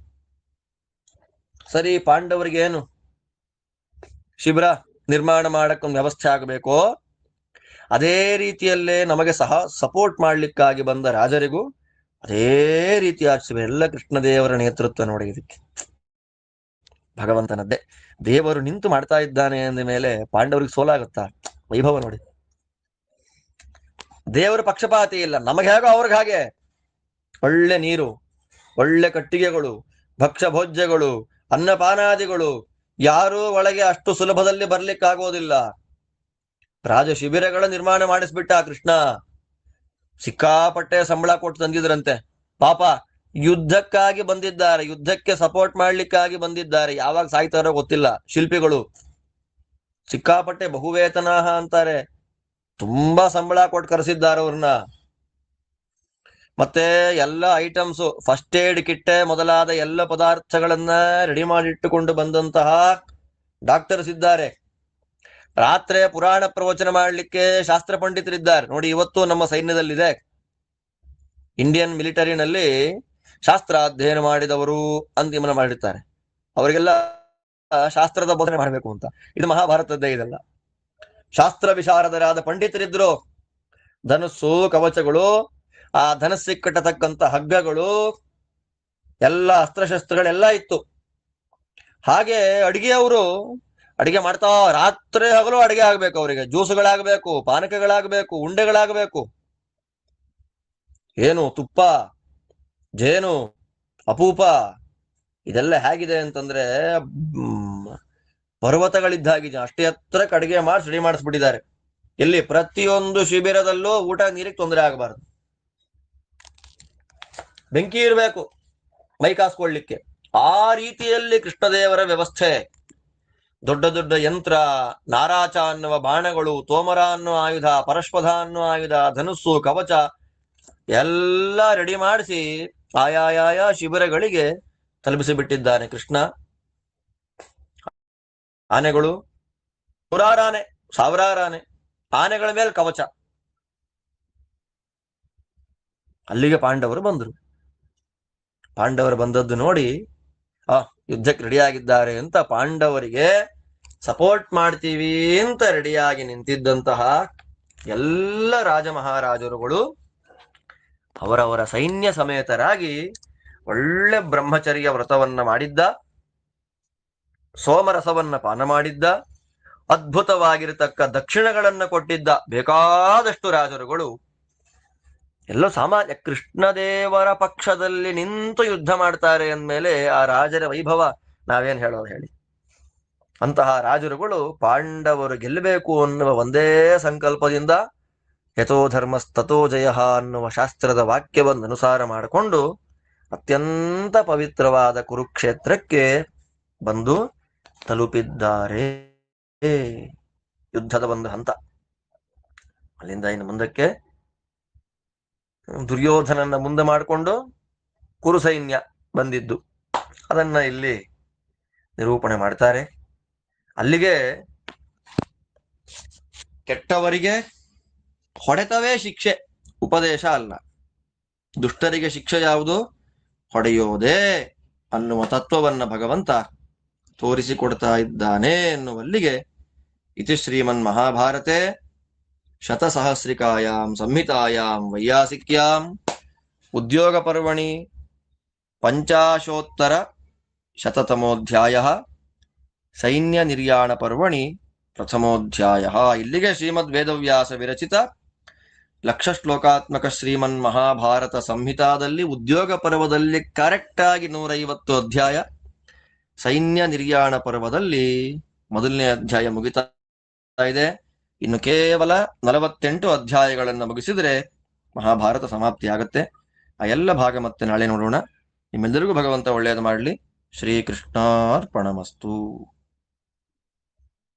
S1: ಸರಿ, ಪಾಂಡವರಿಗೆ ಏನು ಶಿಬಿರ ನಿರ್ಮಾಣ ಮಾಡಕ್ಕೆ ಒಂದು ವ್ಯವಸ್ಥೆ ಆಗಬೇಕೋ, ಅದೇ ರೀತಿಯಲ್ಲೇ ನಮಗೆ ಸಹ ಸಪೋರ್ಟ್ ಮಾಡ್ಲಿಕ್ಕಾಗಿ ಬಂದ ರಾಜರಿಗೂ ಅದೇ ರೀತಿಯ ಶಿಬಿರ. ಎಲ್ಲ ಕೃಷ್ಣದೇವರ ನೇತೃತ್ವ ನೋಡಿ. ಇದಕ್ಕೆ ಭಗವಂತನದ್ದೇ. ದೇವರು ನಿಂತು ಮಾಡ್ತಾ ಇದ್ದಾನೆ ಅಂದ ಮೇಲೆ ಪಾಂಡವರಿಗೆ ಸೋಲಾಗುತ್ತಾ? ವೈಭವ ನೋಡಿ. ದೇವರು ಪಕ್ಷಪಾತಿ ಇಲ್ಲ, ನಮಗೆ ಹೇಗೋ ಅವ್ರಿಗೆ ಹಾಗೆ. ಒಳ್ಳೆ ನೀರು, ಒಳ್ಳೆ ಕಟ್ಟಿಗೆಗಳು, ಭಕ್ಷ್ಯ ಭೋಜ್ಯಗಳು, ಅನ್ನಪಾನಾದಿಗಳು. ಯಾರೂ ಒಳಗೆ ಅಷ್ಟು ಸುಲಭದಲ್ಲಿ ಬರ್ಲಿಕ್ಕಾಗೋದಿಲ್ಲ. ರಾಜ ಶಿಬಿರಗಳ ನಿರ್ಮಾಣ ಮಾಡಿಸ್ಬಿಟ್ಟ ಕೃಷ್ಣ. ಸಿಕ್ಕಾಪಟ್ಟೆ ಸಂಬಳ ಕೊಟ್ಟು ತಂದಿದ್ರಂತೆ. ಪಾಪ ಯುದ್ಧಕ್ಕಾಗಿ ಬಂದಿದ್ದಾರೆ, ಯುದ್ಧಕ್ಕೆ ಸಪೋರ್ಟ್ ಮಾಡ್ಲಿಕ್ಕಾಗಿ ಬಂದಿದ್ದಾರೆ. ಯಾವಾಗ ಸಾಯ್ತಾರೋ ಗೊತ್ತಿಲ್ಲ. ಶಿಲ್ಪಿಗಳು ಸಿಕ್ಕಾಪಟ್ಟೆ ಬಹುವೇತನಾಹ ಅಂತಾರೆ, ತುಂಬಾ ಸಂಬಳ ಕೊಟ್ಟು ಕರೆಸಿದ್ದಾರೆ ಅವ್ರನ್ನ. ಮತ್ತೆ ಎಲ್ಲ ಐಟಮ್ಸ್, ಫಸ್ಟ್ ಏಡ್ ಕಿಟ್ಟೆ ಮೊದಲಾದ ಎಲ್ಲ ಪದಾರ್ಥಗಳನ್ನ ರೆಡಿ ಮಾಡಿಟ್ಟುಕೊಂಡು ಬಂದಂತಹ ಡಾಕ್ಟರ್ಸ್ ಇದ್ದಾರೆ. ರಾತ್ರಿ ಪುರಾಣ ಪ್ರವಚನ ಮಾಡಲಿಕ್ಕೆ ಶಾಸ್ತ್ರ ಪಂಡಿತರಿದ್ದಾರೆ. ನೋಡಿ, ಇವತ್ತು ನಮ್ಮ ಸೈನ್ಯದಲ್ಲಿದೆ, ಇಂಡಿಯನ್ ಮಿಲಿಟರಿನಲ್ಲಿ ಶಾಸ್ತ್ರ ಅಧ್ಯಯನ ಮಾಡಿದವರು ಅಂತಿಮನ ಮಾಡಿರ್ತಾರೆ. ಅವರಿಗೆಲ್ಲ ಶಾಸ್ತ್ರದ ಬೋಧನೆ ಮಾಡಬೇಕು ಅಂತ. ಇದು ಮಹಾಭಾರತದ್ದೇ. ಇದೆಲ್ಲ ಶಾಸ್ತ್ರ ವಿಶಾರದರಾದ ಪಂಡಿತರಿದ್ರು. ಧನಸ್ಸು, ಕವಚಗಳು, ಆ ಧನಸ್ಸಿಗೆ ಕಟ್ಟತಕ್ಕಂತ ಹಗ್ಗಗಳು, ಎಲ್ಲ ಅಸ್ತ್ರಶಸ್ತ್ರಗಳೆಲ್ಲ ಇತ್ತು. ಹಾಗೆ ಅಡಿಗೆಯವರು ಅಡಿಗೆ ಮಾಡ್ತಾ ರಾತ್ರಿ ಹಗಲು ಅಡಿಗೆ ಆಗ್ಬೇಕು. ಅವರಿಗೆ ಜ್ಯೂಸುಗಳಾಗಬೇಕು, ಪಾನಕಗಳಾಗಬೇಕು, ಉಂಡೆಗಳಾಗಬೇಕು. ಏನು ತುಪ್ಪ, ಜೇನು, ಅಪೂಪ, ಇದೆಲ್ಲ ಹೇಗಿದೆ ಅಂತಂದ್ರೆ ಪರ್ವತಗಳಿದ್ದಾಗಿದೆ. ಅಷ್ಟೇ ಹತ್ರಕ್ಕೆ ಅಡಿಗೆ ಮಾಡಿ ರೆಡಿ ಮಾಡಿಸ್ಬಿಟ್ಟಿದ್ದಾರೆ. ಇಲ್ಲಿ ಪ್ರತಿಯೊಂದು ಶಿಬಿರದಲ್ಲೂ ಊಟ ನೀರಿಗೆ ತೊಂದರೆ ಆಗಬಾರದು. ಬೆಂಕಿ ಇರಬೇಕು ಮೈ ಕಾಸ್ಕೊಳ್ಳಿಕ್ಕೆ. ಆ ರೀತಿಯಲ್ಲಿ ಕೃಷ್ಣದೇವರ ವ್ಯವಸ್ಥೆ. ದೊಡ್ಡ ದೊಡ್ಡ ಯಂತ್ರ, ನಾರಾಚ ಅನ್ನುವ ಬಾಣಗಳು, ತೋಮರ ಅನ್ನುವ ಆಯುಧ, ಪರಶ್ವಧ ಅನ್ನುವ ಆಯುಧ, ಧನುಸ್ಸು, ಕವಚ ಎಲ್ಲ ರೆಡಿ ಮಾಡಿಸಿ ಆಯಾಯ ಶಿಬಿರಗಳಿಗೆ ತಲುಪಿಸಿ ಬಿಟ್ಟಿದ್ದಾನೆ ಕೃಷ್ಣ. ಆನೆಗಳು, ನೂರಾರು ಆನೆ, ಸಾವಿರಾರು ಆನೆ, ಆನೆಗಳ ಮೇಲೆ ಕವಚ. ಅಲ್ಲಿಗೆ ಪಾಂಡವರು ಬಂದರು. ಪಾಂಡವರು ಬಂದದ್ದು ನೋಡಿ ಯುದ್ಧಕ್ಕೆ ರೆಡಿಯಾಗಿದ್ದಾರೆ ಅಂತ ಪಾಂಡವರಿಗೆ ಸಪೋರ್ಟ್ ಮಾಡ್ತೀವಿ ಅಂತ ರೆಡಿಯಾಗಿ ನಿಂತಿದ್ದಂತಹ ಎಲ್ಲ ರಾಜ ಮಹಾರಾಜರುಗಳು ಅವರವರ ಸೈನ್ಯ ಸಮೇತರಾಗಿ ಒಳ್ಳೆ ಬ್ರಹ್ಮಚರ್ಯ ವ್ರತವನ್ನ ಮಾಡಿದ್ದ, ಸೋಮರಸವನ್ನ ಪಾನ ಮಾಡಿದ್ದ, ಅದ್ಭುತವಾಗಿರತಕ್ಕ ದಕ್ಷಿಣಗಳನ್ನ ಕೊಟ್ಟಿದ್ದ ಬೇಕಾದಷ್ಟು ರಾಜರುಗಳು ಎಲ್ಲೋ ಸಾಮಾನ್ಯ ಕೃಷ್ಣದೇವರ ಪಕ್ಷದಲ್ಲಿ ನಿಂತು ಯುದ್ಧ ಮಾಡ್ತಾರೆ ಅಂದ್ಮೇಲೆ ಆ ರಾಜರ ವೈಭವ ನಾವೇನ್ ಹೇಳೋದು ಹೇಳಿ. ಅಂತಹ ರಾಜರುಗಳು ಪಾಂಡವರು ಗೆಲ್ಲಬೇಕು ಅನ್ನುವ ಒಂದೇ ಸಂಕಲ್ಪದಿಂದ ಯಥೋ ಧರ್ಮಸ್ತಥೋ ಜಯ ಅನ್ನುವ ಶಾಸ್ತ್ರದ ವಾಕ್ಯವನ್ನು ಅನುಸಾರ ಮಾಡಿಕೊಂಡು ಅತ್ಯಂತ ಪವಿತ್ರವಾದ ಕುರುಕ್ಷೇತ್ರಕ್ಕೆ ಬಂದು ತಲುಪಿದ್ದಾರೆ. ಯುದ್ಧದ ಒಂದು ಹಂತ. ಅಲ್ಲಿಂದ ಇನ್ನು ಮುಂದಕ್ಕೆ ದುರ್ಯೋಧನನ್ನ ಮುಂದೆ ಮಾಡಿಕೊಂಡು ಕುರು ಸೈನ್ಯ ಬಂದಿದ್ದು, ಅದನ್ನ ಇಲ್ಲಿ ನಿರೂಪಣೆ ಮಾಡ್ತಾರೆ. ಅಲ್ಲಿಗೆ ಕೆಟ್ಟವರಿಗೆ ಹೊಡೆತವೇ ಶಿಕ್ಷೆ, ಉಪದೇಶ ಅಲ್ಲ. ದುಷ್ಟರಿಗೆ ಶಿಕ್ಷೆ ಯಾವುದು? ಹೊಡೆಯೋದೇ ಅನ್ನುವ ತತ್ವವನ್ನ ಭಗವಂತ ತೋರಿಸಿಕೊಡ್ತಾ ಇದ್ದಾನೆ ಎನ್ನುವಲ್ಲಿಗೆ ಇತಿ ಶ್ರೀಮನ್ ಮಹಾಭಾರತೆ ಶತಸಹಸ್ರಿಕಾಯಾಂ ಸಂಹಿತಾಯಾಂ ವೈಯಾಸಿಕ್ಯಾಂ ಉದ್ಯೋಗ ಪರ್ವಣಿ ಪಂಚಾಶೋತ್ತರ ಶತತಮೋಧ್ಯಾಯ ಸೈನ್ಯ ನಿರ್ಯಾಣ ಪರ್ವಣಿ ಪ್ರಥಮೋಧ್ಯಾಯ. ಇಲ್ಲಿಗೆ ಶ್ರೀಮದ್ ವೇದವ್ಯಾಸ ವಿರಚಿತ ಲಕ್ಷ ಶ್ಲೋಕಾತ್ಮಕ ಶ್ರೀಮನ್ ಮಹಾಭಾರತ ಸಂಹಿತಾದಲ್ಲಿ ಉದ್ಯೋಗ ಪರ್ವದಲ್ಲಿ ಕರೆಕ್ಟ್ ಆಗಿ 150 ಅಧ್ಯಾಯ, ಸೈನ್ಯ ನಿರ್ಯಾಣ ಪರ್ವದಲ್ಲಿ ಮೊದಲನೇ ಅಧ್ಯಾಯ ಮುಗಿತಾ ಇದೆ. ಇನ್ನು ಕೇವಲ 48 ಅಧ್ಯಾಯಗಳನ್ನು ಮುಗಿಸಿದ್ರೆ ಮಹಾಭಾರತ ಸಮಾಪ್ತಿ ಆಗತ್ತೆ. ಆ ಎಲ್ಲ ಭಾಗ ಮತ್ತೆ ನಾಳೆ ನೋಡೋಣ. ನಿಮ್ಮೆಲ್ಲರಿಗೂ ಭಗವಂತ ಒಳ್ಳೆಯದು ಮಾಡಲಿ. ಶ್ರೀಕೃಷ್ಣಾರ್ಪಣಮಸ್ತು.